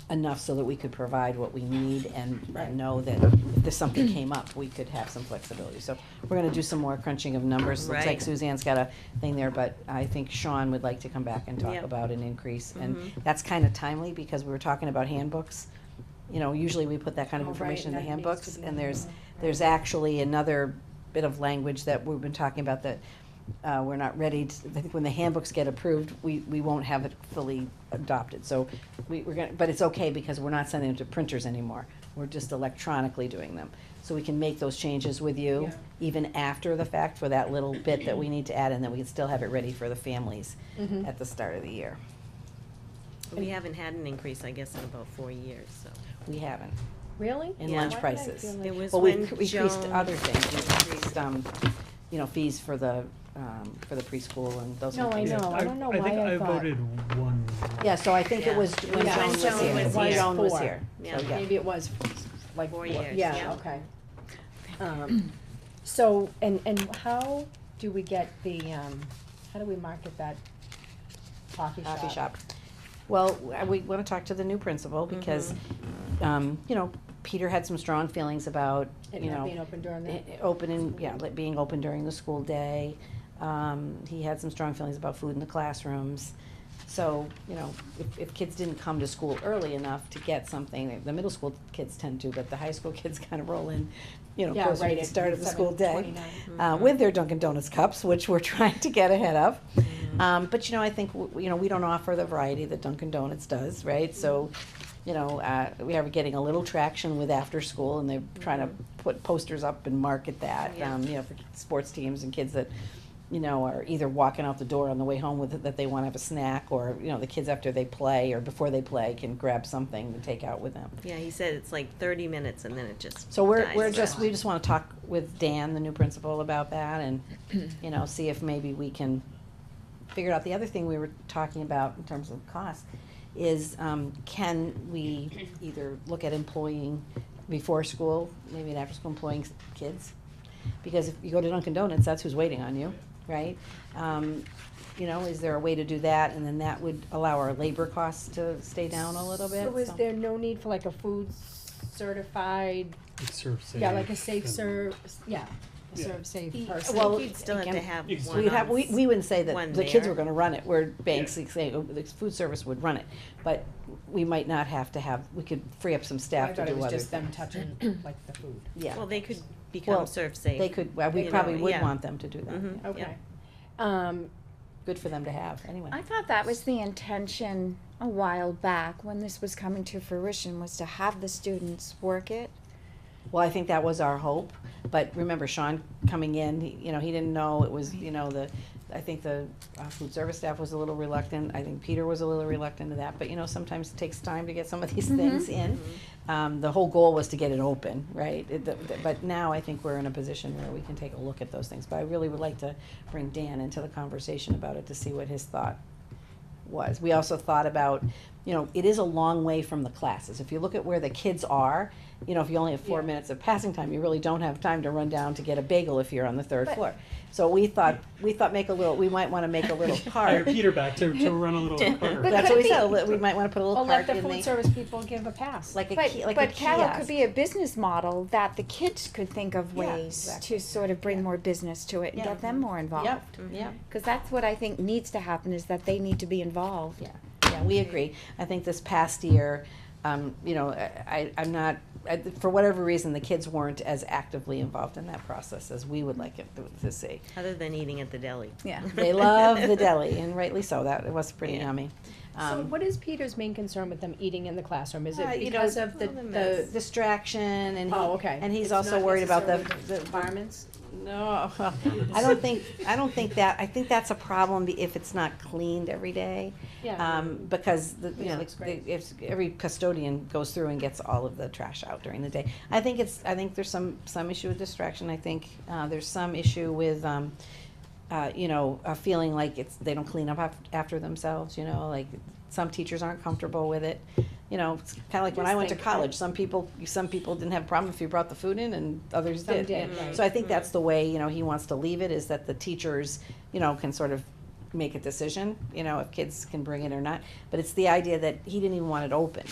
enough so that we could provide what we need and know that if there's something came up, we could have some flexibility. So we're gonna do some more crunching of numbers. Looks like Right. Suzanne's got a thing there, but I think Sean would like to come back and talk Yep. about an increase. And Mhm. that's kinda timely, because we were talking about handbooks. You know, usually we put that kind of Oh, right, information in the that needs to handbooks, be and in there's, there. there's actually another bit of language that we've been talking about that we're not ready to, I think when the handbooks get approved, we won't have it fully adopted. So we're gonna, but it's okay, because we're not sending them to printers anymore. We're just electronically doing them. So we can make those changes with you, Yeah. even after the fact, for that little bit that we need to add, and then we can still have it ready for the families Mhm. at the start of the year. We haven't had an increase, I guess, in about 4 years, so. We haven't. Really? In Yeah. lunch Why did I prices. feel like- It was Well, we when increased Joan- other things, we increased, you know, fees for the preschool and those No, kind of I things. know. I don't know think why I I thought- voted one. Yeah, so I think it Yeah. was when Yeah. Joan When was Joan here, was when here. Joan was Four. here, Yeah. so, yeah. Maybe it was like. 4 years, Yeah, yeah. okay. So, and how do we get the, how do we market that coffee shop? Coffee shop. Well, we wanna talk to the new principal, because, you know, Peter had some strong feelings about, It you not know, being open during the. being open during the school day. He had some strong feelings about food in the classrooms. So, you know, if kids didn't come to school early enough to get something, the middle school kids tend to, but the high school kids kind of roll in, you know, Yeah, closer to right, the at start of the school day. 7:29. With their Dunkin' Donuts cups, which we're trying to get ahead of. But, you know, I think, you know, we don't offer the variety that Dunkin' Donuts does, right? So, you know, we are getting a little traction with after school, and they're trying to put posters up and market that, Yeah. you know, for sports teams and kids that you know, are either walking out the door on the way home with it, that they wanna have a snack, or, you know, the kids after they play or before they play can grab something to take out with them. Yeah, he said it's like 30 minutes and then it just So we're dies just, down. we just wanna talk with Dan, the new principal, about that, and, you know, see if maybe we can figure it out. The other thing we were talking about in terms of cost is, can we either look at employing before school, maybe an after-school employing kids? Because if you go to Dunkin' Donuts, that's who's waiting on you, right? You know, is there a way to do that, and then that would allow our labor costs to stay down a little bit? So is there no need for like a food certified, Like serve safe. yeah, like a safe serve, yeah, a Yeah. serve safe I person? Well, think you'd still have to again, have Exactly. one We'd have, on we wouldn't say that one the kids there. were gonna run it, we're basically saying, oh, the food service would run it, but we might not have to have, we could free up some I staff to thought it do was other just them things. touching like the food. Yeah, Well, they could Well, become serve safe. they could, well, we you probably know, would yeah. want them to do that, Mhm. yeah. Okay. Good for them to have, anyway. I thought that was the intention a while back when this was coming to fruition, was to have the students work it. Well, I think that was our hope, but remember Sean coming in, you know, he didn't know it was, you know, I think the food service staff was a little reluctant, I think Peter was a little reluctant to that, but you know, sometimes it takes time to get some of these things in. The whole goal was to get it open, right? But now I think we're in a position where we can take a look at those things, but I really would like to bring Dan into the conversation about it to see what his thought was. We also thought about, you know, it is a long way from the classes. If you look at where the kids are, you know, if you only have 4 minutes of passing time, you really don't have time to run down to get a bagel if you're on the third floor. So we thought we might wanna make a little Hire cart. Peter back to run a little quicker. That's what we said, we might wanna put a little Or let cart the in food the, service people give a pass. like a But, key, like a but Carol, kiosk. could be a business model that the kids could think of Yeah, ways exactly. to sort of bring more business to it and Yeah. get them more involved. Yep, yep. Because that's what I think needs to happen, is that they need to be involved. Yeah, yeah, we agree. I think this past year, you know, I'm not, for whatever reason, the kids weren't as actively involved in that process as we would like it to see. Other than eating at the deli. Yeah. They love the deli, and rightly so, that, it was pretty Yeah. yummy. So what is Peter's main concern with them eating in the classroom? Is it you know, because of the, all the the, mess. Distraction, and oh, okay. and he's It's also not worried about the, necessarily the environments? No, well, I don't think that, I think that's a problem if it's not cleaned every day. Yeah. Because the, you Yeah, know, looks great. if every custodian goes through and gets all of the trash out during the day. I think there's some issue with distraction, I think, there's some issue with, you know, feeling like they don't clean up after themselves, you know, like some teachers aren't comfortable with it. You know, it's kinda like when I went to college, some people didn't have a problem if you brought the food in and others Some did. did, right. So I think that's the way, you know, he wants to leave it, is that the teachers, you know, can sort of make a decision, you know, if kids can bring it or not. But it's the idea that he didn't even want it open.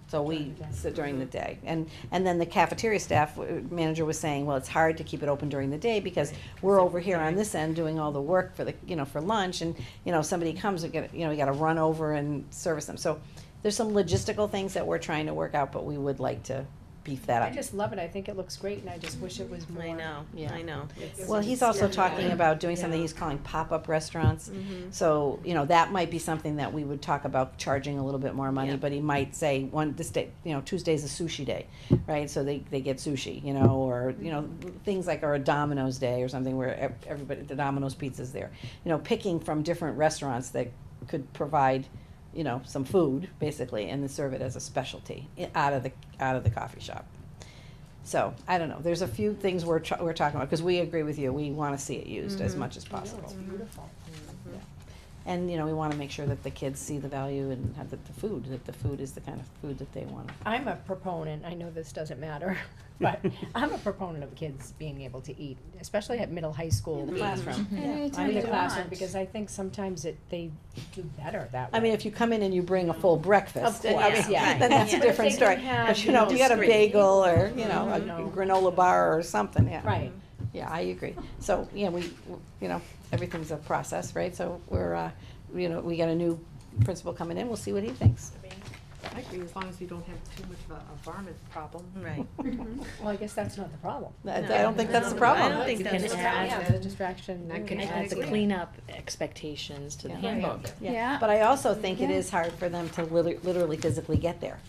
So we, so during the day. And then the cafeteria staff manager was saying, well, it's hard to keep it open during the day because we're over here on this end doing all the work for the, you know, for lunch, and, you know, somebody comes, we gotta run over and service them. So there's some logistical things that we're trying to work out, but we would like to beef that I up. just love it. I think it looks great, and I just wish it was more. I know, Yeah. I know. Well, he's also talking about doing something he's calling pop-up restaurants. So, you know, that might be something that we would talk about charging a little bit more money, Yeah. but he might say, this day, you know, Tuesday's a sushi day, right? So they get sushi, you know, or, you know, things like, or a Domino's day or something where everybody, the Domino's pizza's there. You know, picking from different restaurants that could provide, you know, some food, basically, and then serve it as a specialty out of the coffee shop. So, I don't know, there's a few things we're talking about, because we agree with you, we wanna see it used as much as possible. It's beautiful. And, you know, we wanna make sure that the kids see the value and have that the food is the kind of food that they want. I'm a proponent, I know this doesn't matter, but I'm a proponent of kids being able to eat, especially at middle high school. In the classroom. I'm in the classroom, because I think sometimes they do better that way. I mean, if you come in and you bring a full breakfast, Of course, yeah. then that's a But if different they story. can have, But, you know, if you got a discrete. bagel or, you know, a Mhm. granola bar or something, yeah. Right. Yeah, I agree. So, yeah, you know, everything's a process, right? So we're, you know, we got a new principal coming in, we'll see what he thinks. I agree, as long as you don't have too much of a varmint problem. Right. Well, I guess that's not the problem. I don't think that's the problem. I don't think You that's can the add- problem. Yeah, the distraction. That You can can I add the agree. cleanup expectations to the Yeah. handbook. Yeah. But I also think it is hard for them to literally physically get there.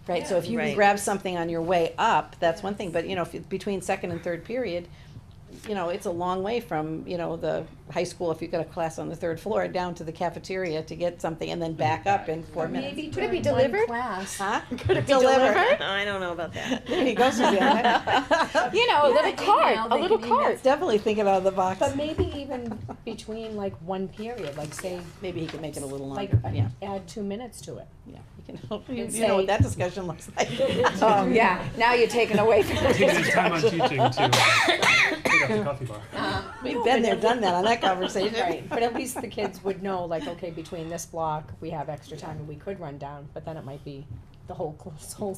Right, so if you can Right. grab something on your way up, that's one thing, but, you know, if between second and third period, you know, it's a long way from, you know, the high school, if you've got a class on the third floor, down to the cafeteria to get something and then back up in 4 minutes. Maybe Could it be during one delivered? class. Huh? Could it be delivered? I don't know about that. There you go, Suzanne. You know, a little email, cart, a they little can email. cart. It's definitely thinking out of the box. But maybe even between like one period, like say, Maybe he can make it a little like, longer, yeah, add 2 minutes to it. yeah. You can, you And know what say- that discussion looks like. Oh, yeah, now you're taking away from Taking his the time on teaching to take out the coffee bar. We've been there, done that on that conversation. Right, but at least the kids would know, like, okay, between this block, we have extra time and we could run down, but then it might be the whole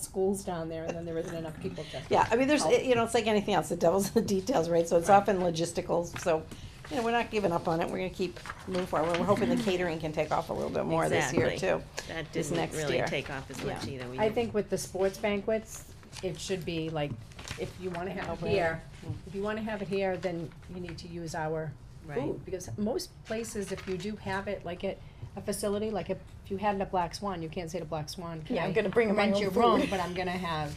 school's down there and then there isn't enough people to. Yeah, I mean, there's, help. you know, it's like anything else, the devil's in the details, right? So it's often logistical, so, you know, we're not giving up on it, we're gonna keep moving forward. We're hoping the catering can take off a little bit more this year Exactly. too. That This didn't next really year. take off as much either. We I think with the sports banquets, it should be like, if you wanna have it here, if you wanna have it here, then you need to use our Right. food. Because most places, if you do have it, like at a facility, like if you had it at Black Swan, you can't say to Black Swan, can Yeah, I I'm gonna bring my rent own your food." room, but I'm gonna have,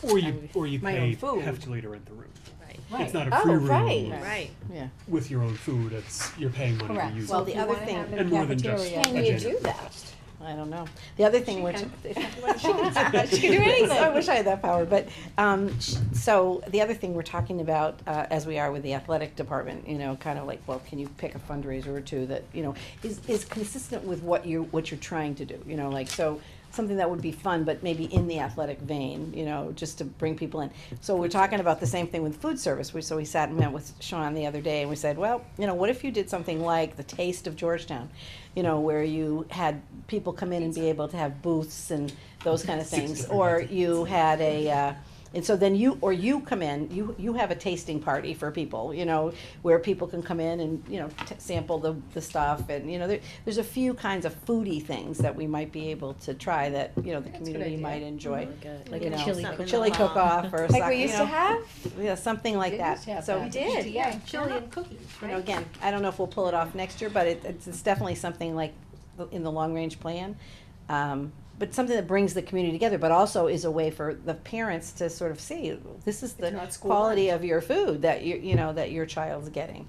Or you My own pay food. heftily to rent the room. Right. It's not a Oh, free room right. Right. Yeah. with your own food. It's you're paying money correct. to use Well, it. So if the you other wanna thing- have it in And more than just cafeteria, Can then you budget. do that? I don't know. The other thing we're. can. She can do anything. I wish I had that power, but, so the other thing we're talking about, as we are with the athletic department, you know, kind of like, well, can you pick a fundraiser or two that, you know, is consistent with what you're trying to do, you know, like, so, something that would be fun, but maybe in the athletic vein, you know, just to bring people in. So we're talking about the same thing with food service. So we sat and met with Sean the other day and we said, well, you know, what if you did something like the Taste of Georgetown? You know, where you had people come in and be able to have booths and those kind of things. Or you had and so then you come in, you have a tasting party for people, you know, where people can come in and, you know, sample the stuff. And, you know, there's a few kinds of foodie things that we might be able to try that, you know, the That's a good community idea. might enjoy. Like You a know, chili something cook. chili cook-off or Like something, we you used know. to have? Yeah, something like Did that. used to have So, that. We did, yeah. Chili and cookies, you know, right? again, I don't know if we'll pull it off next year, but it's definitely something like in the long-range plan. But something that brings the community together, but also is a way for the parents to sort of see, this is the not school quality lunch. of your food that you know, that your child's getting.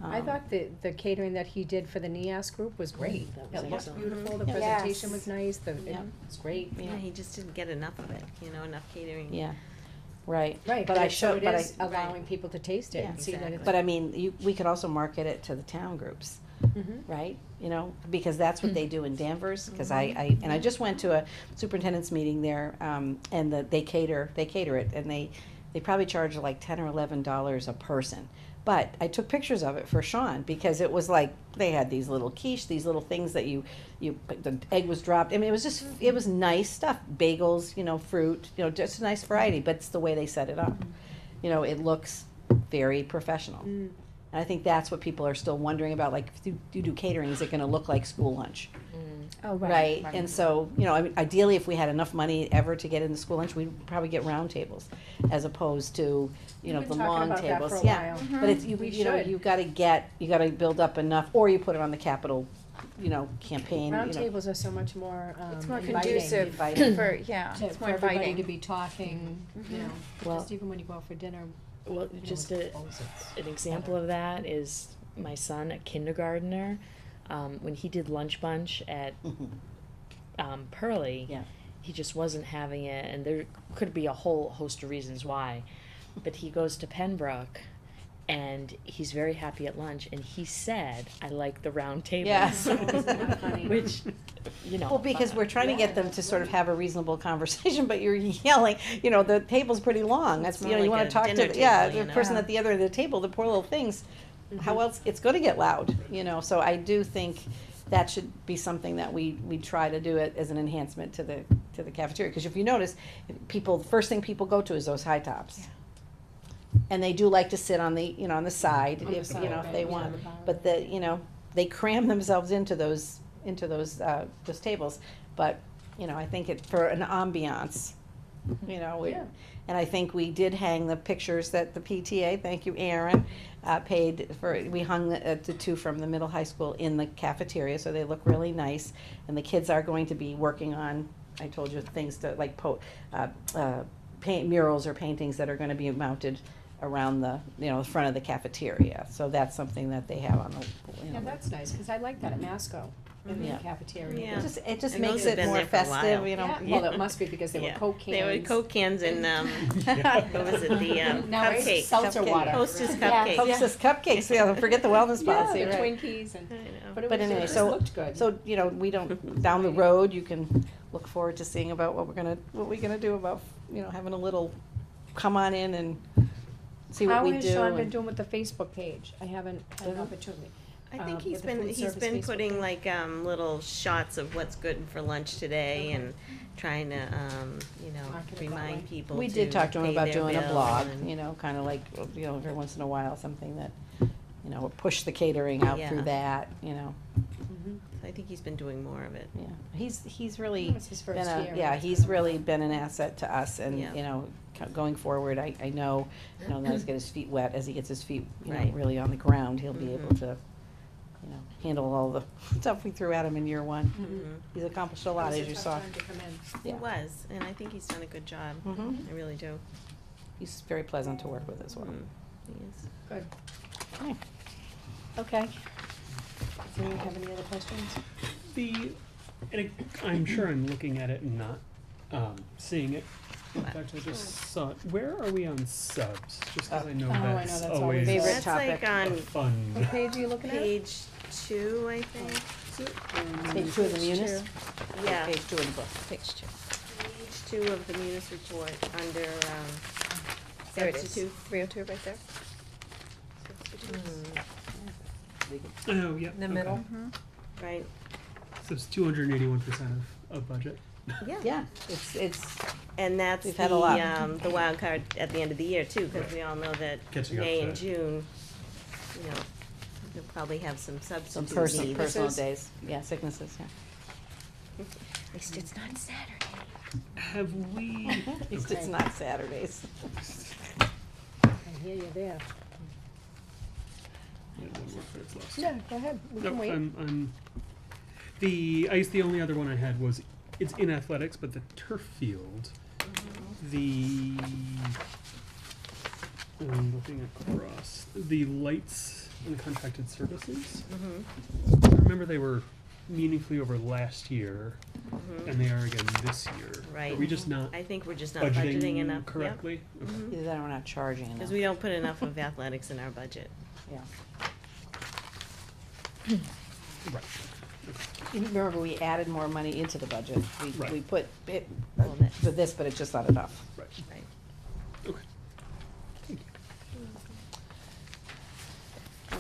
I thought the catering that he did for the NEAS group was great. That was It looked excellent. beautiful, the Yes. presentation was nice, it Yeah. was great. Yeah, he just didn't get enough of it, you know, enough catering. Yeah, right. Right, But but I it, so showed, it but I, is allowing people to taste it Yeah. and see that it's. but I mean, we could also market it to the town groups. Mhm. Right, you know, because that's what they do in Danvers, cause I just went to a superintendent's meeting there, and they cater it, and they probably charge like $10 or $11 a person. But I took pictures of it for Sean, because it was like, they had these little quiche, these little things that the egg was dropped, I mean, it was nice stuff, bagels, you know, fruit, you know, just a nice variety, but it's the way they set it up. You know, it looks very professional. And I think that's what people are still wondering about, like, if you do catering, is it gonna look like school lunch? Oh, Right, and so, you know, I mean, ideally, if we had enough money ever to get into school lunch, we'd probably get round tables, as opposed to, you know, We've the been talking long about that tables, for a yeah. while. But it's, We you know, should. you gotta build up enough, or you put it on the capital, you know, campaign, Round you know. tables are so much more, It's more inviting. conducive Inviting. for, yeah, To, it's for more everybody to inviting. be talking, you know, Well- just even when you go out for dinner. Well, you know, just it's opposites. an example of that is my son, a kindergartner, when he did lunch bunch at Pearlie, Yeah. he just wasn't having it, and there could be a whole host of reasons why. But he goes to Pembroke, and he's very happy at lunch, and he said, "I like the round tables." Yes. Isn't that funny? Which, you know. Well, because we're trying to get them to sort of have a reasonable conversation, but you're yelling, you know, the table's pretty long, that's, It's you know, more you like wanna a talk dinner to, yeah, table, the you know? person at the other end of the table, the poor little things, how else, it's gonna get loud, you know, so I do think that should be something that we try to do it as an enhancement to the cafeteria, cause if you notice, the first thing people go to is those high tops. And they do like to sit on the, you know, on the side, On the if, side, you know, if right, they yeah, want, the bottom. but you know, they cram themselves into those tables, but, you know, I think for an ambiance, you know, Yeah. and I think we did hang the pictures that the PTA, thank you, Aaron, paid for, we hung the two from the middle high school in the cafeteria, so they look really nice, and the kids are going to be working on, I told you, things to, like, paint murals or paintings that are gonna be mounted around the, the front of the cafeteria. So that's something that they have on the, Yeah, that's nice, cause I like that at Masco, in the Yeah. cafeteria. Yeah. It just And makes those have it been more there for a festive, while. Yeah, well, it must be because they were Yeah. Coke cans. They were Coke cans and, what was it, the, Now it's cupcakes. seltzer Cupcake. water. Hostess Yeah. cupcakes. Hostess cupcakes, yeah, forget the wellness Yeah, policy, the right? Twinkies and, I know. but it But was, anyway, it just so- looked good. So, we don't, down the road, you can look forward to seeing about what we're gonna do about, having a little, come on in and see what we do. How has Sean been and- doing with the Facebook page? I haven't had an Mhm. opportunity. I think with he's the been, food he's service been Facebook putting page? like, little shots of what's good for lunch today and trying to, Market it that remind way. people We to did talk to him pay about their doing a bill blog, and- kind of like, every once in a while, something that, push the catering out through Yeah. that, I think he's been doing more of it. yeah. He's really It's his been first year. yeah, It's he's kind of- really been an asset to us and, Yeah. going forward, I know, that he's get his feet wet, as he gets his feet, Right. really on the ground, he'll be able Mhm. to, handle all the stuff we threw at him in year one. Mhm. He's accomplished a lot, It as was you a tough saw. time to come in. He Yeah. was, and I think he's done a good job. Mhm. I really do. He's very pleasant to work with as well. Mm, He is. Good. Okay. Okay. Does anyone have any other questions? I'm sure I'm looking at it and not seeing it. In What? fact, I just saw it. Where are we on subs? Just because I know Oh, I know, that's that's always always Favorite That's topic. like a on What fun. page are you looking at? page 2, I think. Page 2 of the munis? Yeah, Page 2 of the book. page 2 of the munis report under, There it is. substitute. 302 right there. Mm, Oh, yeah. In the okay. middle. Right, So it's 281% of budget. yeah. Yeah, it's, And that's We've had a lot. the wild card at the end of the year too, because we all know that Catching up May to- and June, you'll probably have some some substitute personal, needs. personal Sicknesses? days, yeah, sicknesses, yeah. At least it's not Saturday. Have we? At least it's not Saturdays. I hear you there. One more for it's lost. Yeah, go ahead. We Nope, can wait. I guess the only other one I had was, it's in athletics, but the turf field, I'm looking across, the lights and contracted services. Mhm, I remember they were meaningfully over last year, mhm. and they are again this year. Right. Are we just not I think we're just not budgeting enough, yeah. correctly? Okay. Either that or we're not charging enough. Because we don't put enough of athletics in our budget. Yeah. Right. You Remember, we added more money into the budget. Right. We put it Well, that- for this, but it's just not enough. Right. Right. Okay.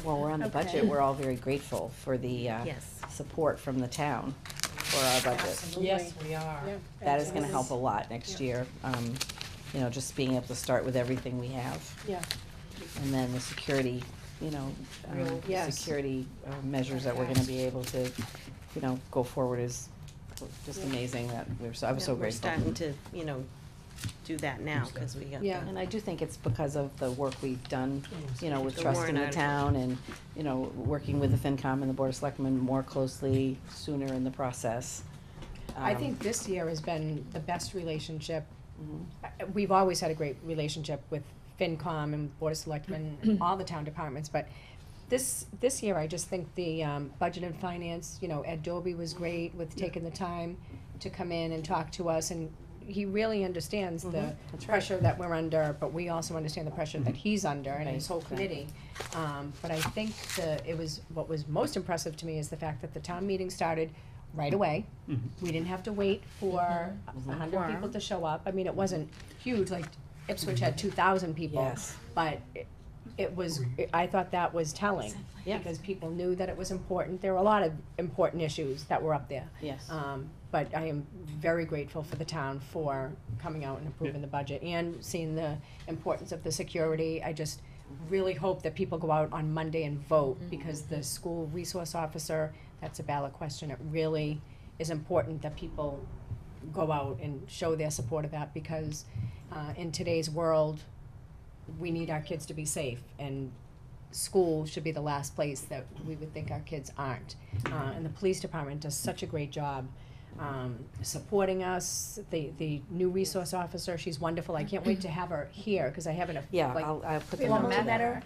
While we're on the Okay. budget, we're all very grateful for the, Yes. support from the town for our budget. Absolutely. Yes, we are. Yeah, That is gonna absolutely. help a lot next year, just being able to start with everything we have. Yeah. And then the security, Yes. security measures that we're gonna be able to, go forward is just amazing that I was so We're grateful. starting to, do that now, because we got Yeah. the- And I do think it's because of the work we've done, with The trusting warrant the town and, working with the FinCom and the Board of Selectmen more closely sooner in the process. I think this year has been the best relationship. Mhm. We've always had a great relationship with FinCom and Board of Selectmen, and all the town departments, but this year, I just think the, budget and finance, Ed Dobie was great with taking the time to come in and talk to us, and he really understands the That's right. pressure that we're under, but we also understand the pressure that he's under and Right, his whole exactly. committee. But I think what was most impressive to me is the fact that the town meeting started right away. Mhm. We didn't have to wait for Mm-hmm. 100 people to show up. I mean, it wasn't huge, like Ipswich had 2,000 people. Yes. But I thought that was telling. Yeah. Because people knew that it was important. There were a lot of important issues that were up there. Yes. But I am very grateful for the town for coming out and approving the budget and seeing the importance of the security. I just really hope that people go out on Monday and vote, because the school resource officer, that's a ballot question. It really is important that people go out and show their support of that, because in today's world, we need our kids to be safe, and school should be the last place that we would think our kids aren't. And the police department does such a great job supporting us, the new resource officer, she's wonderful, I can't wait to have her here, cause I haven't, Yeah, like, I'll put the well, note to met that. her.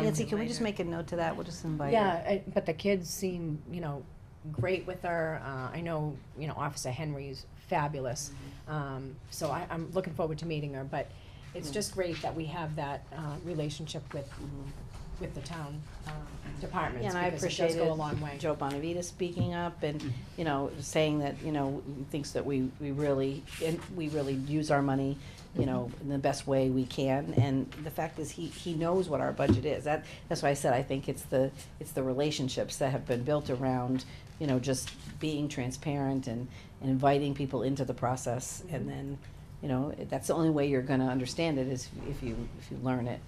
Nancy, can we just make a note to that? We'll just invite her. Yeah, but the kids seem, great with her. I know, Officer Henry's fabulous. So I'm looking forward to meeting her, but it's just great that we have that, relationship with the town, departments, Yeah, and I because it does appreciated go a long way. Joe Bonavita speaking up and, saying that, thinks that we really use our money, in the best way we can. And the fact is, he knows what our budget is. That's why I said, I think it's the relationships that have been built around, just being transparent and inviting people into the process. And then, that's the only way you're gonna understand it is if you learn it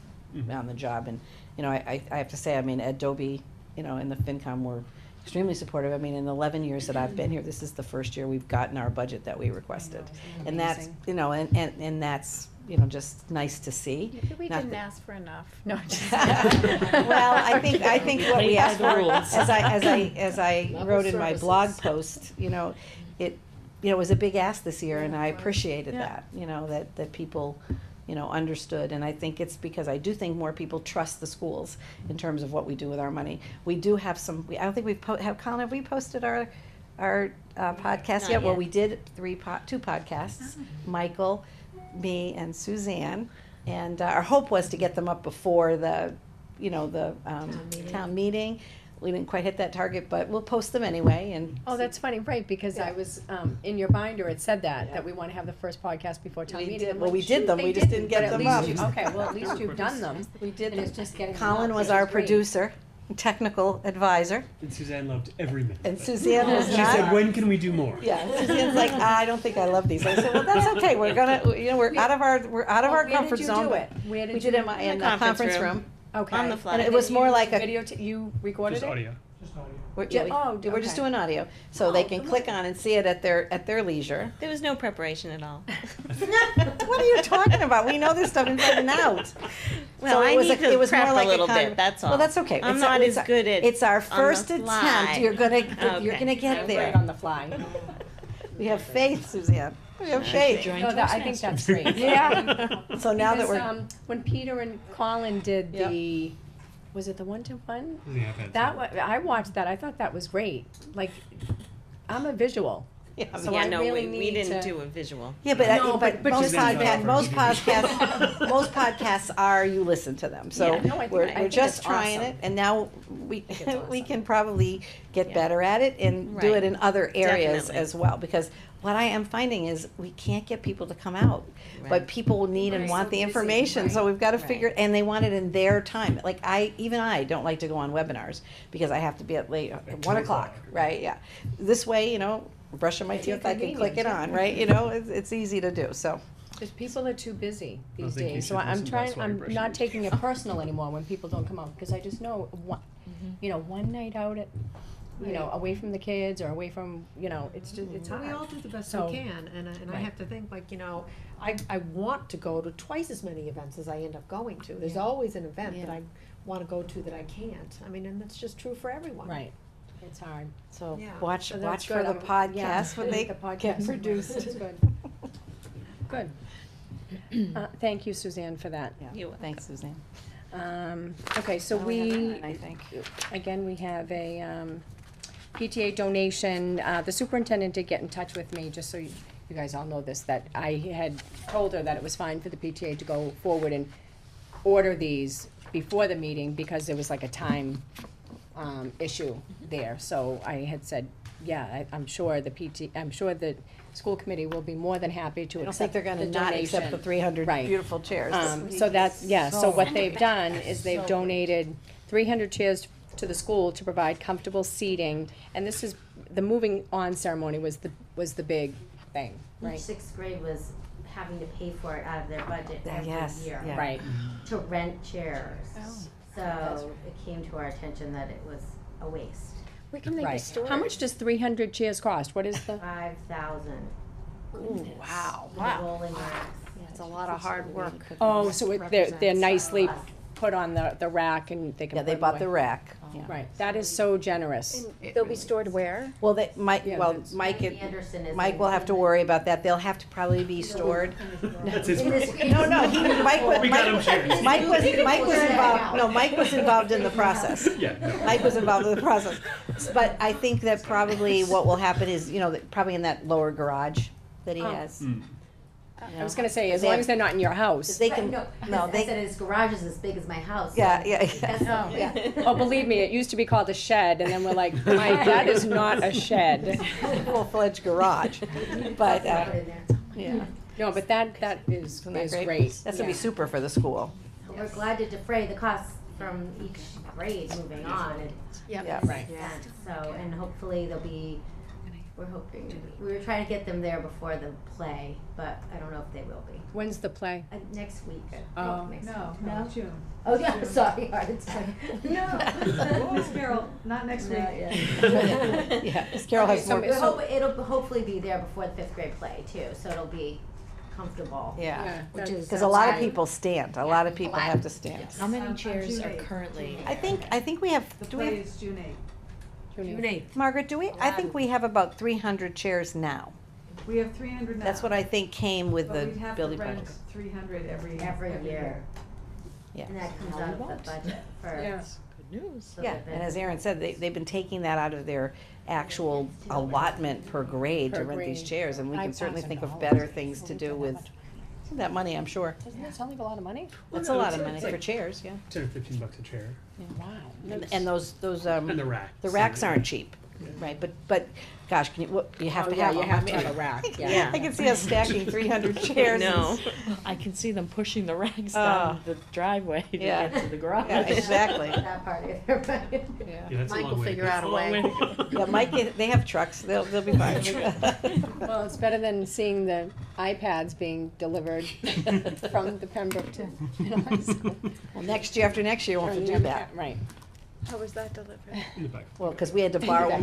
on the job. And, I have to say, Ed Doby, and the FinCom were extremely supportive. In the 11 years that I've been here, this is the first year we've gotten our budget that we requested. And that's, and that's, just nice to see. Maybe we Not didn't that- ask for enough. No, just Well, I think what we asked for, rules. as I wrote in my blog post, it was a big ask this year, and I appreciated Yeah. that, that people, understood. And I think it's because I do think more people trust the schools in terms of what we do with our money. We do have some, I don't think we've, Colin, have we posted our podcast Not yet? Well, yet. we did two podcasts, Michael, me, and Suzanne. And our hope was to get them up before the town meeting. We didn't quite hit that target, but we'll post them anyway, and. Oh, that's funny, right, because I was, in your binder, it said that we wanna have the first podcast before town We meeting. did- I'm well, like, we did shoot, them, they we just didn't get but at them least up. Okay, well, at least you've done them. We did And them. it's just getting them Colin up, was which our is great. producer, technical advisor, And Suzanne loved every minute. and of it. Suzanne was She not. said, "When can we do more?" Yeah, Suzanne's like, I don't think I love these. I said, well, that's okay. We're gonna, we're out of our comfort zone. Where but did you do it? Where did We you? did it in the conference room. Okay. on the fly. And it was more like a. Video, you recorded Just it? audio. We're, Ju- we're just okay. doing audio, so they can click on and see it at their leisure. There was no preparation at all. What are you talking about? We know this stuff inside and out. Well, So I it was need it to was prep more like a little con- bit, that's all. Well, that's okay. I'm It's not it's as good at It's our on the first fly. attempt. You're gonna Okay. get there. Right on the fly. We have faith, Suzanne. We have faith. No, I think that's great. Yeah. So now that Because, we're. when Peter and Colin did Yep. the, was it the 1-to-1? Yeah, I've had That some. I watched that, I thought that was great, like, I'm a visual. Yeah, So Yeah, I no, really we need didn't to- do a visual. Yeah, but, No, but most just- podcasts, most podcasts are, you listen to them, so Yeah, no, I think- I we're think just it's trying awesome. it, and now we, think it's we awesome. can probably get Yeah. better at it and do it Right. in other areas Definitely. as well, because what I am finding is we can't get people to come out, but Right. people need and Right. want So the busy, information, so right, we've gotta right. figure, and they want it in their time, like I don't like to go on webinars, because I have to be at late, 1 o'clock, right, yeah. This way, brushing my At your teeth, I can click it convenience, on, right, it's easy to do, so. Because people are too busy I these think you days, so should I'm listen to us trying, while you're I'm brushing not your taking it personal anymore when people don't come out, because I just know one night out at, away from the kids or away from, it's just, it's hard. We all do the best So- we can, and I Right. have to think, I want to go to twice as many events as I end up going to. There's always an event that Yeah. I wanna go to that I can't. And that's just true for everyone. Right, it's hard. So Yeah. watch So that's watch for good. the Yeah, podcast when they the podcast get produced. It's good. Good. Thank you, Suzanne, for that. Yeah. You're welcome. Thanks, Suzanne. Okay, so Oh, we, I think. again, we have a PTA donation. The superintendent did get in touch with me, just so you guys all know this, that I had told her that it was fine for the PTA to go forward and order these before the meeting, because there was like a time issue there. So I had said, yeah, I'm sure I'm sure the school committee will be more than happy to I don't accept think they're the gonna not accept the donation. 300 Right. beautiful chairs. So that's, yeah, so what they've done is they've donated 300 chairs to the school to provide comfortable seating. And this is, the moving on ceremony was the big thing, right? Each sixth grade was having to pay for it out of their budget every Yes, year yeah. Right, to rent chairs. Oh. So it came to our attention that it was a waste. Where can they be right. stored? How much does 300 chairs cost? What is the? 5,000. Wow. The rolling racks. It's a lot of hard work. Oh, so they're nicely Represents. put on the rack and they can Yeah, put they them bought away. the rack. Yeah. Right, that is so generous. They'll be stored where? Well, they, Mike, Yeah, well, that's- Mike, Anderson is. Mike will have to worry about that. They'll have to probably be stored. That's his. No, no, Mike was, We got him shared. Mike was involved, no, Mike was involved in the process. Yeah, no. Mike was involved in the process. But I think that probably what will happen is, you know, that probably in that lower garage that he Oh. has. Mm. I was gonna say, as They long have- as they're not in your house. They can, No, no, I said they, his garage is as big as my house. yeah, so yeah, that's yeah. okay. Yeah. Oh, believe me, it used to be called a shed, and then we're like, Mike, that is not a shed. Full-fledged garage. But, Put it in there. yeah. No, but that is Isn't that great. That's gonna be Yeah. super for the school. We're glad to defray the costs from each grade moving on. It Yeah. Right. makes sense. So, and hopefully they'll be, we're hoping, we were trying to get them there before the play, but I don't know if they will be. When's the play? Next week. Oh. Next No, week. no, June. Oh, yeah, sorry, heart attack. No. Miss Carol, not next week. No, yeah. Yeah, Miss Carol has So- more, We hope, it'll hopefully be there before the fifth grade play too, so it'll be comfortable. yeah. Which is. Because a lot of people stand, a lot of people have to stand. How many On chairs June are 8th. currently? I think we have, The do we play have, is June 8th. June 8th. Margaret, do we, I think we have about 300 chairs now. We have 300 now. That's what I think came with But the we'd have to building rent project. 300 every Every year. Yeah. And that comes out of the budget for. Yeah. Good news. so Yeah, they've been- and as Aaron said, they've been taking that out of their actual allotment per grade to Per rent these grade. chairs, and we can certainly think of $5,000 better things to do with that money, I'm sure. Doesn't that sound like a lot of money? That's no, a lot it's- of money it's for like- chairs, yeah. 10 or 15 bucks a chair. Wow. And those, And the racks. aren't cheap, right, but gosh, can you, you have Oh, to yeah, have you them. have to have a rack, Yeah, yeah. I can see us stacking 300 chairs. No, I can see them pushing the racks down the driveway to Yeah. get to the garage. Yeah, exactly. That part either, but. Yeah. Yeah, that's Mike a long will way to figure go. out a Long way. to go. Yeah, Mike, they have trucks, they'll be fine. Well, it's better than seeing the iPads being delivered from the Pembroke to high school. Well, next year after next year, we'll have to do that. Right. How was that delivered? In the back. Well, because we had to borrow, Right.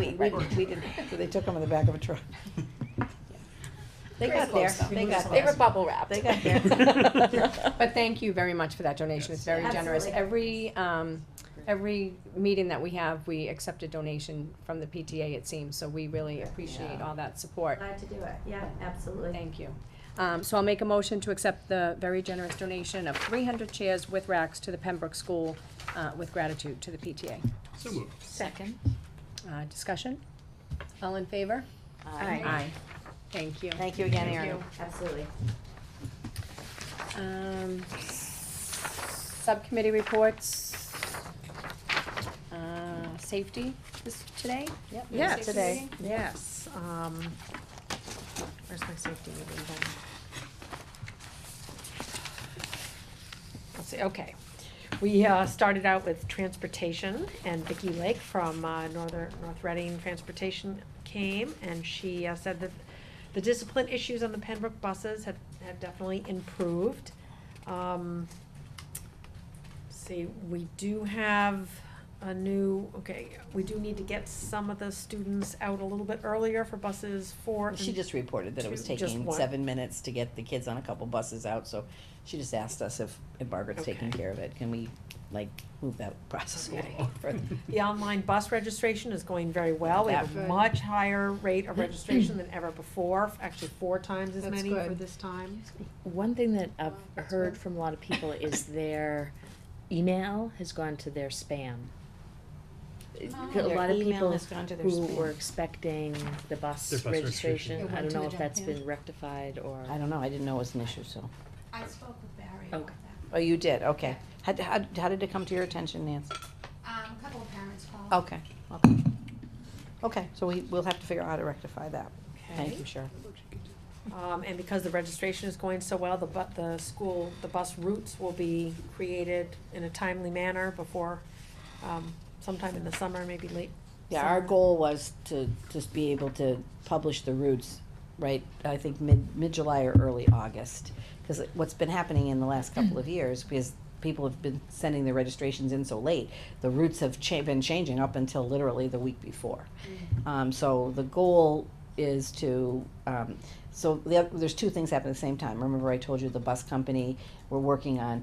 we did, so they took them in the back of a truck. They got there, they got They were there, bubble wrapped. they got there. But thank you very much for that donation, it's very generous. Absolutely. Every meeting that we have, we accept a donation from the PTA, it seems, so we really appreciate all that support. Glad to do it, yeah, absolutely. Thank you. So I'll make a motion to accept the very generous donation of 300 chairs with racks to the Pembroke School, with gratitude to the PTA. So moved. Second. Discussion? All in favor? Aye. Aye. Thank you. Thank you again, Thank Erin. you. Absolutely. Subcommittee reports. Safety this today? Yep. Yes, Safety today, meeting? yes. Where's my safety meeting then? Let's see, okay. We started out with transportation, and Vicki Lake from North Reading Transportation came, and she said that the discipline issues on the Pembroke buses have definitely improved. See, we do have we do need to get some of the students out a little bit earlier for buses 4 and She just reported that it was Just taking one. 7 minutes to get the kids on a couple buses out, so she just asked us if Margaret's taking Okay. care of it, can we, like, move that process Okay. along further? The online bus registration is going very well. We have a Good. much higher rate of registration than ever before, actually 4 times as That's many for good. this time. One thing that I've heard from a lot of people is their email has gone to their spam. A Their lot of email people has gone to their who spam. were expecting the bus Their bus registration. registration, It I went don't to know the if junk that's mail. been rectified or. I don't know, I didn't know it was an issue, so. I spoke with Barry Okay. about that. Oh, you did, okay. How did it come to your attention, Nancy? A couple of parents called. Okay. Okay, so we'll have to figure out how to rectify that. Thank Okay. you, Cheryl. And because the registration is going so well, the bus routes will be created in a timely manner before, sometime in the summer, maybe late. Yeah, our summer. goal was to just be able to publish the routes, right, I think mid-July or early August. Because what's been happening in the last couple of years, because people have been sending their registrations in so late, the routes have been changing up until literally the week before. So the goal is to, there's 2 things happening at the same time. Remember I told you the bus company, we're working on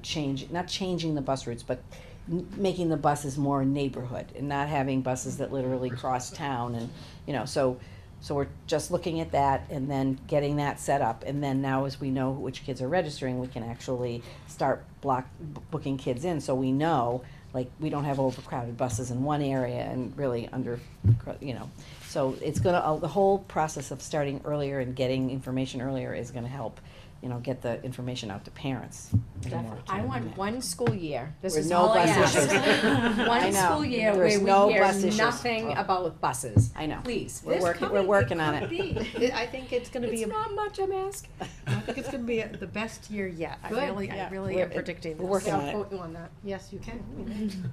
not changing the bus routes, but making the buses more neighborhood and not having buses that literally cross town and, you know, so we're just looking at that and then getting that set up. And then now as we know which kids are registering, we can actually start booking kids in, so we know, like, we don't have overcrowded buses in one area and really under, you know. So it's gonna, the whole process of starting earlier and getting information earlier is gonna help, you know, get the information out to parents. in a more I want timely one school year, this With is no all I bus ask. issues. I One know. school year There's where no we hear bus issues. nothing Oh. about buses, I know. please. We're working on it. I think it's gonna be, It's not much, I'm asking. I think it's gonna be the best year yet. I Good. really Yeah. am predicting this. We're working Yeah, on I'll it. quote you on that. Yes, you can.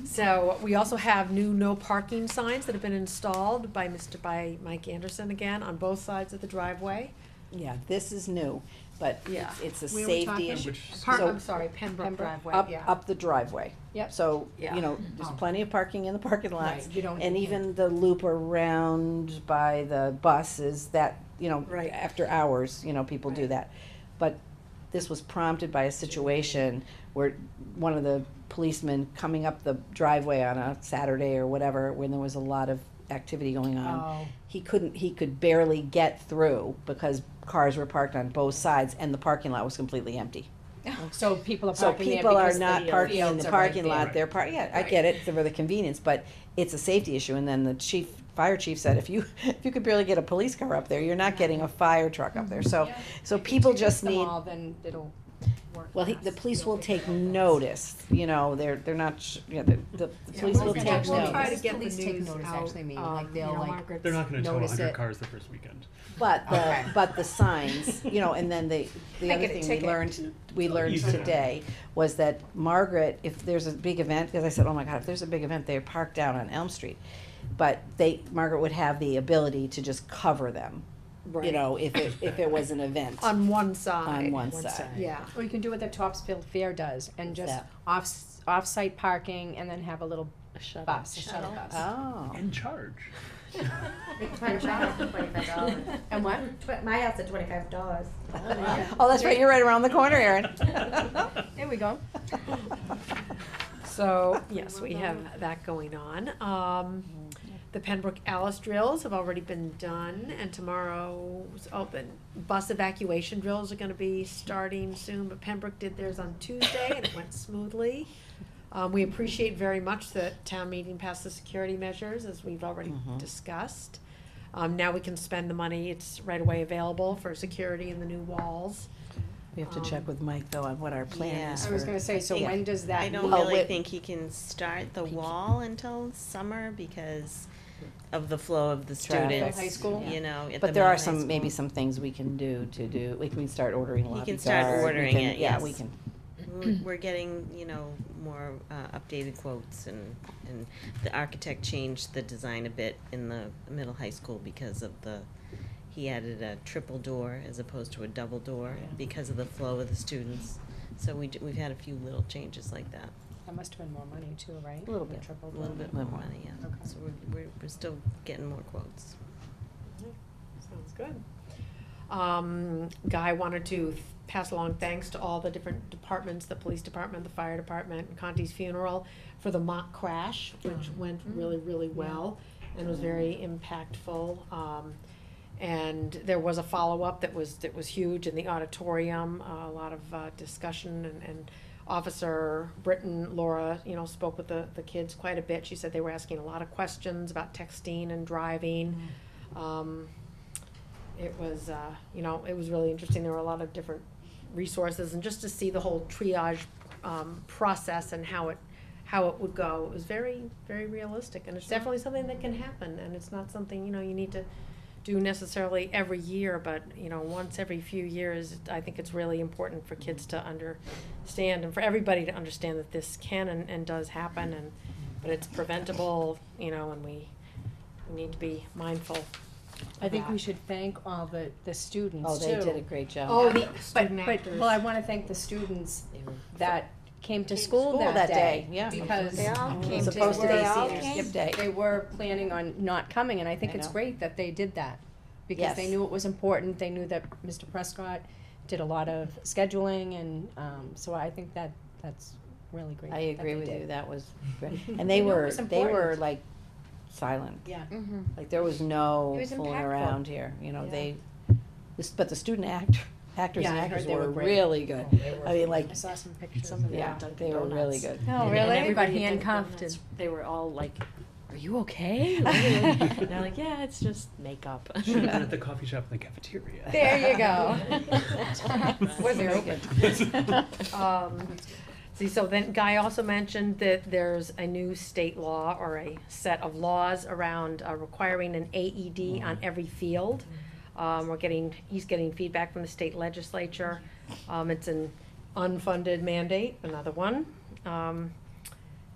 So we also have new no parking signs that have been installed by Mike Anderson again on both sides of the driveway. Yeah, this is new, but Yeah. it's a Where are we safety talking? issue. I'm So, sorry, Pembroke driveway, up, yeah. up the driveway. Yep. So, Yeah. you know, there's Oh. plenty of parking in the parking lots. Right, you don't- And you even the loop around by the buses, that, you know, Right. after hours, you know, people do Right. that. But this was prompted by a situation where one of the policemen coming up the driveway on a Saturday or whatever, when there was a lot of activity going on, Oh. he could barely get through because cars were parked on both sides and the parking lot was completely empty. So people are So parking there people are because not the parking in fields the are right parking there. lot, they're yeah, I get it, for the convenience, but it's a safety issue, and then the fire chief said, if you could barely get a police car up there, you're not getting a fire truck up there, so people just Them need, all, then it'll work well, fast. the police will take notice, you know, they're not, the police will take We'll try notice. to get the Police take news notice, out, actually, mean, like, they'll, you know, like, Margaret's- They're not gonna tow Notice 100 it. cars the first weekend. But Okay. but the signs, you know, and then the I other get a thing ticket. we learned Yeah. today was that Margaret, if there's a big event, because I said, oh my God, if there's a big event, they're parked down on Elm Street. But Margaret would have the ability to just cover them, you Right. know, if it was an event. On one side. On one side. Yeah. Or you can do what the Topsfield Fair does, and just that? off-site parking, and then have a little A shuttle. bus, a shuttle bus. Oh. And charge. My house at $25. And what? My house at $25. Oh, that's right, you're right around the corner, Erin. There we go. So, yes, we have that going on. The Pembroke Alice drills have already been done, and tomorrow's open. Bus evacuation drills are gonna be starting soon, but Pembroke did theirs on Tuesday, and it went smoothly. We appreciate very much that town meeting passed the security measures, as we've already discussed. Now we can spend the money, it's right away available for security in the new walls. We have to check with Mike, though, on what our plan Yeah. is I was for- gonna say, so Yeah. when does that? I don't Oh, really wait. think he can start the wall until summer because of the flow of the Traffic. students. High school? You know, at But the there are middle high maybe school. some things we can do, we can start ordering lobby can start guard, we ordering can- it, Yeah, yes. we can. We're getting, you know, more updated quotes and the architect changed the design a bit in the middle high school because of he added a triple door as opposed to a double door Yeah. because of the flow of the students. So we've had a few little changes like that. That must have been more money too, right? A little The bit. triple A little door. bit more Little more. money, yeah. Okay. So we're still getting more quotes. Sounds good. Guy wanted to pass along thanks to all the different departments, the police department, the fire department, and Conti's funeral for the mock crash, which went really, really well and was very impactful. And there was a follow-up that was huge in the auditorium, a lot of discussion and Officer Britton, Laura, you know, spoke with the kids quite a bit. She said they were asking a lot of questions about texting and driving. It was, you know, it was really interesting. There were a lot of different resources, and just to see the whole triage process and how it would go, it was very, very realistic. And it's definitely something that can happen, and it's not something, you know, you need to do necessarily every year, but, you know, once every few years, I think it's really important for kids to understand and for everybody to understand that this can and does happen, but it's preventable, you know, and we need to be mindful. I think we should thank all the students Oh, too. they did a great job. Oh, the But, student but, actors. well, I wanna thank the students that came to Came to school school that day. yeah. Because They all it came was to supposed to school. be They all senior came? skip day. They were planning on not coming, and I think I it's know. great that they did that. Because they Yes. knew it was important, they knew that Mr. Prescott did a lot of scheduling, and, so I think that's really great. I agree with you, that was great. And You they know, it were, was they were important. like silent. Yeah. Like there was no It was fooling impactful. around here, you know, Yeah. but the student actors Yeah, and I heard actors they were were great. really good. I mean, like, I saw some pictures. Some of them yeah, at Dunkin' they were really Donuts. good. Oh, And really? everybody at Dunkin' handcuffed Donuts, and- they were all like, "Are you okay?" And they're like, "Yeah, it's just makeup." Should have been at the coffee shop in the cafeteria. There you go. We're very good. See, so then Guy also mentioned that there's a new state law or a set of laws around requiring an AED on every field. He's getting feedback from the state legislature. It's an unfunded mandate, another one.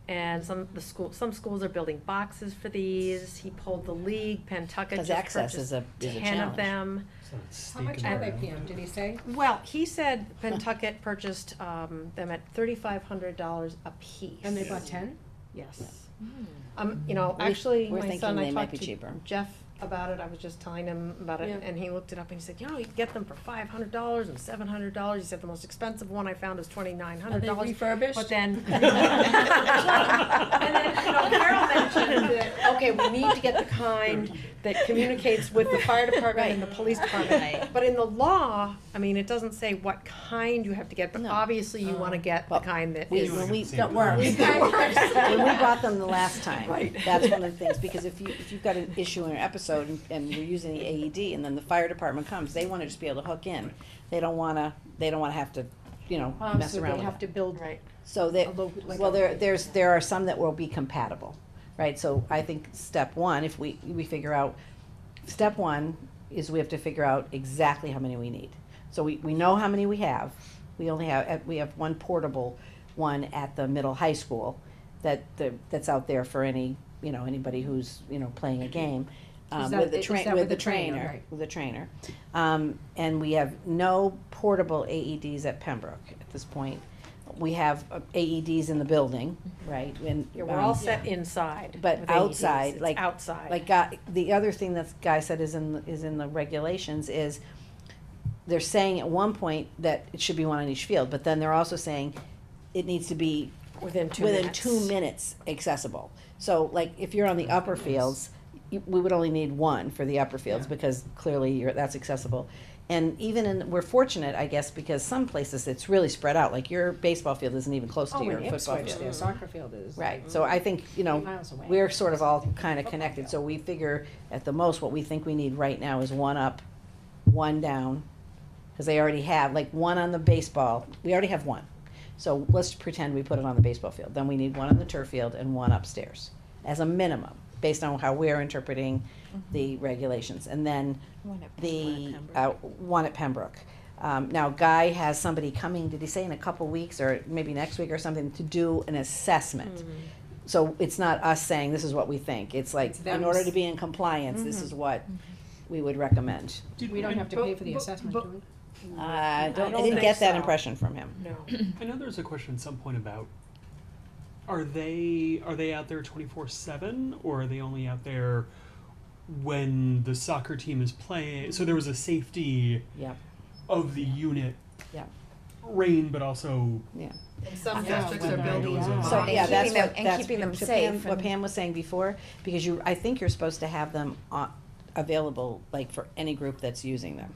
And some schools are building boxes for these. He pulled the league, Pentucket 'Cause just access is purchased a 10 of challenge. them. So it's How much steak are and they, bread. Pam, did he say? Well, he said Pentucket purchased them at $3,500 a piece. And they bought 10? Yes. we're Actually, we're my thinking son, they I might talked be to cheaper. Jeff about it. I was just telling him about it, Yeah. and he looked it up and he said, you can get them for $500 and $700. He said the most expensive one I found was $2,900. refurbished? But then, and then, Carol mentioned that, okay, we need to get the kind that communicates with the fire department and the police department. But in the law, I mean, it doesn't say what kind you have to get, but No. obviously you wanna get the Well, kind that We, is. when we, Same that works. time. When we brought them the last time, Right. that's one of the things, because if you've got an issue in an episode and you're using the AED and then the fire department comes, they wanna just be able to hook in. They don't wanna have to, mess So around they with have it. to build. Right. So they, like well, a- there are some that will be compatible, right? So I think step one, if we figure out, step one is we have to figure out exactly how many we need. So we know how many we have. We have one portable one at the middle high school that's out there for anybody who's, playing a game. Is that- With the is that with the trainer, right? with the trainer. And we have no portable AEDs at Pembroke at this point. We have AEDs in the building, right? And, Yeah, we're all set inside. but with AEDs. outside, It's like- outside. Like, the other thing that Guy said is in the regulations is, they're saying at one point that it should be one on each field, but then they're also saying it needs to be Within 2 within minutes. 2 minutes accessible. So, like, if you're on the upper fields, we would only need one for the upper fields, because clearly that's accessible. And even we're fortunate, I guess, because some places it's really spread out, like your baseball field isn't even close to your in football Ipswich, field. their soccer field is. Right, so I think, 3 miles away. we're sort of all kind of connected, so we figure at the most, what we think we need right now is one up, one down, because they already have, like, one on the baseball, we already have one. So let's pretend we put it on the baseball field, then we need one on the turf field and one upstairs, as a minimum, based on how we're interpreting the regulations, and then One at one at Pembroke. Now, Guy has somebody coming, did he say in a couple weeks, or maybe next week or something, to do an assessment? So it's not us saying, this is what we think, it's like, It's in them order s- to be in compliance, this is what we would recommend. We don't have to pay for the assessment, do we? I don't didn't think get that so. impression from him. No. I know there was a question at some point about are they out there 24/7 or are they only out there when the soccer team is playing? So there was a safety Yep, of the unit yep, reign, but also yeah. And some Yeah, districts when are there building. was a- So, And yeah, that's keeping them- what, and that's keeping them what safe What and- Pam was saying before, because I think you're supposed to have them available, like, for any group that's using them.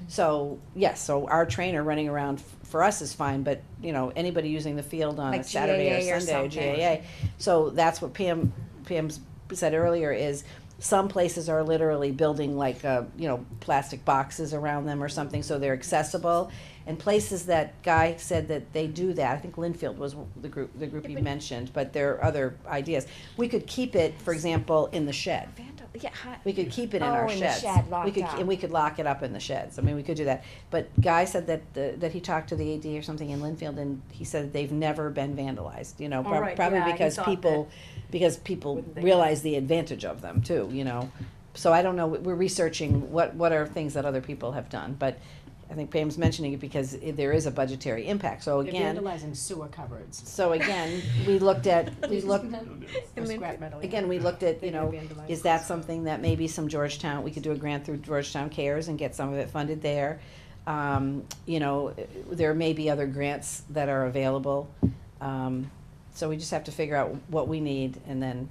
So, yes, so our trainer running around for us is fine, but, anybody using the field on a Like Saturday GAA or or Sunday, or something. GAA. So that's what Pam's said earlier is, some places are literally building like, plastic boxes around them or something, so they're accessible. And places that Guy said that they do that, I think Linfield was the group he mentioned, but there are other ideas. We could keep it, for example, in the shed. Yeah, We could keep it in Oh, our in the sheds. shed, We locked could, up. and we could lock it up in the sheds. I mean, we could do that. But Guy said that he talked to the AD or something in Linfield, and he said they've never been vandalized, right, probably yeah, he because thought people Wouldn't they? realize the advantage of them too, So I don't know, we're researching what are things that other people have done, but I think Pam's mentioning it because there is a budgetary impact. So They're again, vandalizing sewer cupboards. we looked at, Or scrap metal. yeah. again, we looked at, They do vandalize. is that something that maybe some Georgetown, we could do a grant through Georgetown Cares and get some of it funded there. There may be other grants that are available. So we just have to figure out what we need and then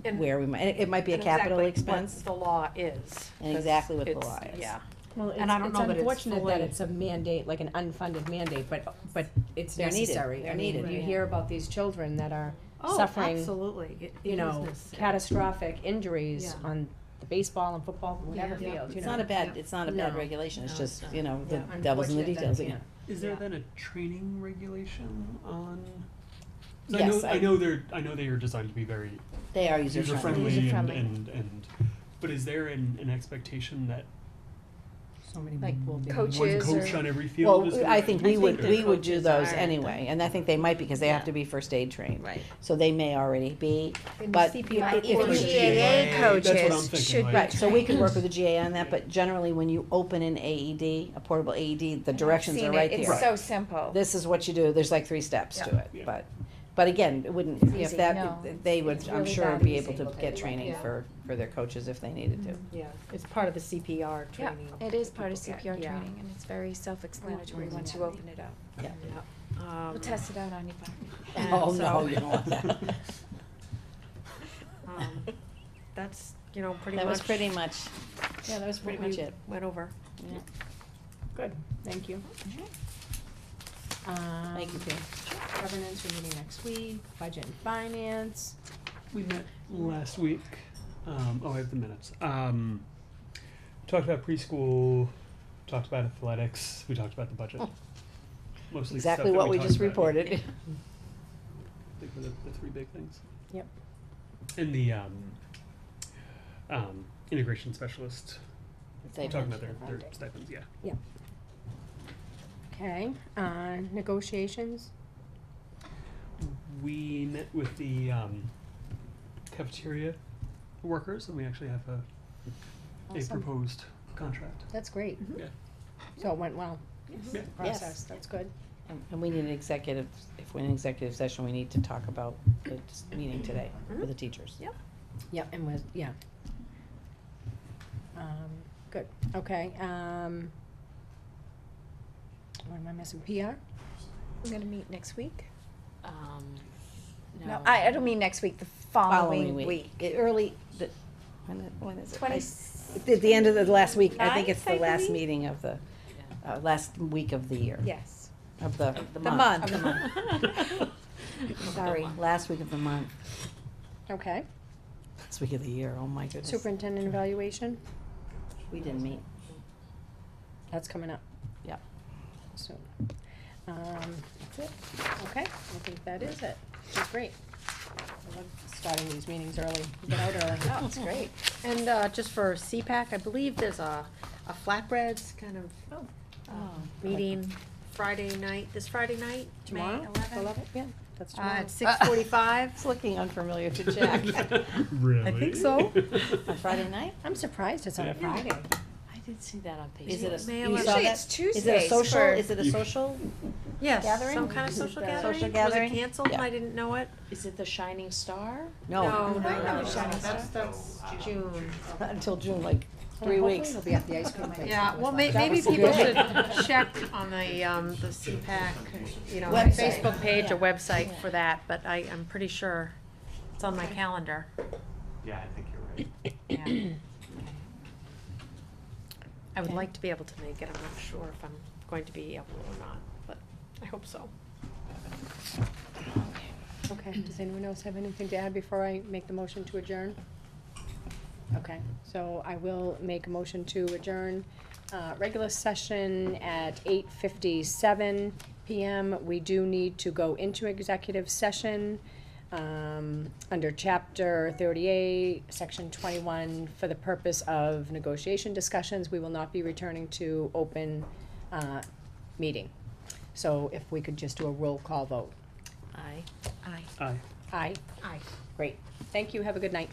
And- where we might, and it might be a And capital exactly what expense. the law is. And exactly what the It's- law is. Yeah. Well, And I don't know that it's unfortunate that fully- it's a mandate, like an unfunded mandate, but it's They're needed. necessary. They're I mean, needed. you hear about these children that are Oh, suffering, absolutely. It you is know, necessary. catastrophic injuries Yeah. on the baseball and football, whatever Yeah. field, you It's know. not a bad, it's not a bad No. regulation, it's No, just, it's you know, the Yeah. devil's in the Unfortunate details that, again. Is there Yeah. then a training regulation on? 'Cause Yes, I know they are designed to be very They are user user friendly. friendly User-friendly. and but is there an expectation that So many Like, will be. coaches one coach or- on every field is Well, gonna I think be we would, expected? we would do coaches those are. anyway, and I think they might because they have Yeah. to be first aid trained. Right. So they may already be, In but CPR if Even Or we- the GAA That's what I'm coaches thinking, should like- Right, so we could work with the GA on that, but generally when you open an AED, a portable AED, the directions are Seen right it. there. It's so simple. This is what you do, there's like 3 steps to it, Yeah. but again, it wouldn't, if Easy, that, no. they would, It's I'm really sure, that be easy. able to get training Yeah. for their coaches if they needed to. Yeah, it's part of the CPR Yeah, training. it is part of people get, CPR yeah. training, and it's very self-explanatory Mhm. once you open it up. Yeah. Yeah. We'll test it out on you, Barbie. Oh, no, so- you don't want that. That's, you know, pretty much. That was pretty much, Yeah, that was what pretty much we it. Went over. yeah. Good, thank you. Thank you, Pam. Governance, we're meeting next week, budget and finance. We met last week. I have the minutes. Talked about preschool. Talked about athletics. We talked about the budget. Mostly Exactly stuff that what we talked just about. reported. I think were the 3 big things. Yep. And the integration specialist. Stipend. Talking about their stipends, yeah. Okay, negotiations, We met with the cafeteria workers, and we actually have a Awesome. proposed contract. that's great. Yeah. So it went well, Yeah. process, that's good. And we need an executive, if we're in an executive session, we need to talk about the meeting today with the teachers. Yep. Yeah, and with, yeah. Good, okay, what am I missing, PR? We're gonna meet next week? No. No, I don't mean next week, the following week. Early, when is it? Twenty. At the end of the last week, I think it's Ninth, the I last believe? meeting of the, last week of the year. Yes. Of the The month. month. Of the month. Sorry, last week of the month, Okay, last week of the year, oh my goodness. superintendent evaluation, We didn't meet. that's coming up. Yep. Soon. That's it, okay, I think that is it, which is great. I love starting these meetings early, get out early. Oh, it's great. And just for CPAC, I believe there's a flatbreads kind of meeting Friday night, this Friday night, Tomorrow? May 11th. Yeah, that's tomorrow. At 6:45. It's looking unfamiliar to Jack. Really? I think so. On Friday night? I'm surprised it's on a Friday. I did see that on Facebook. Is it a, May you 11th. saw Usually that? it's Is it a Tuesdays social, for- is it a social? Yes, Gathering? some kind of social Social gathering. gathering? Was it canceled? Yeah. I didn't know it. Is it the Shining Star? No, No, that's June. until June, like Well, 3 hopefully weeks. it'll be at the ice cream place. Yeah, well, That maybe was people good. should check on the CPAC, you know, Website. Facebook page or website for that, but I'm pretty sure it's on my calendar. Yeah, I think you're right. Yeah. I would like to be able to make it. I'm not sure if I'm going to be able or not, but I hope so. Okay, does anyone else have anything to add before I make the motion to adjourn? Okay, so I will make a motion to adjourn, regular session at 8:57 PM. We do need to go into executive session, under chapter 38, section 21, for the purpose of negotiation discussions. We will not be returning to open, meeting. So if we could just do a roll call vote. Aye. Aye. Aye. Aye? Aye. Great. Thank you. Have a good night.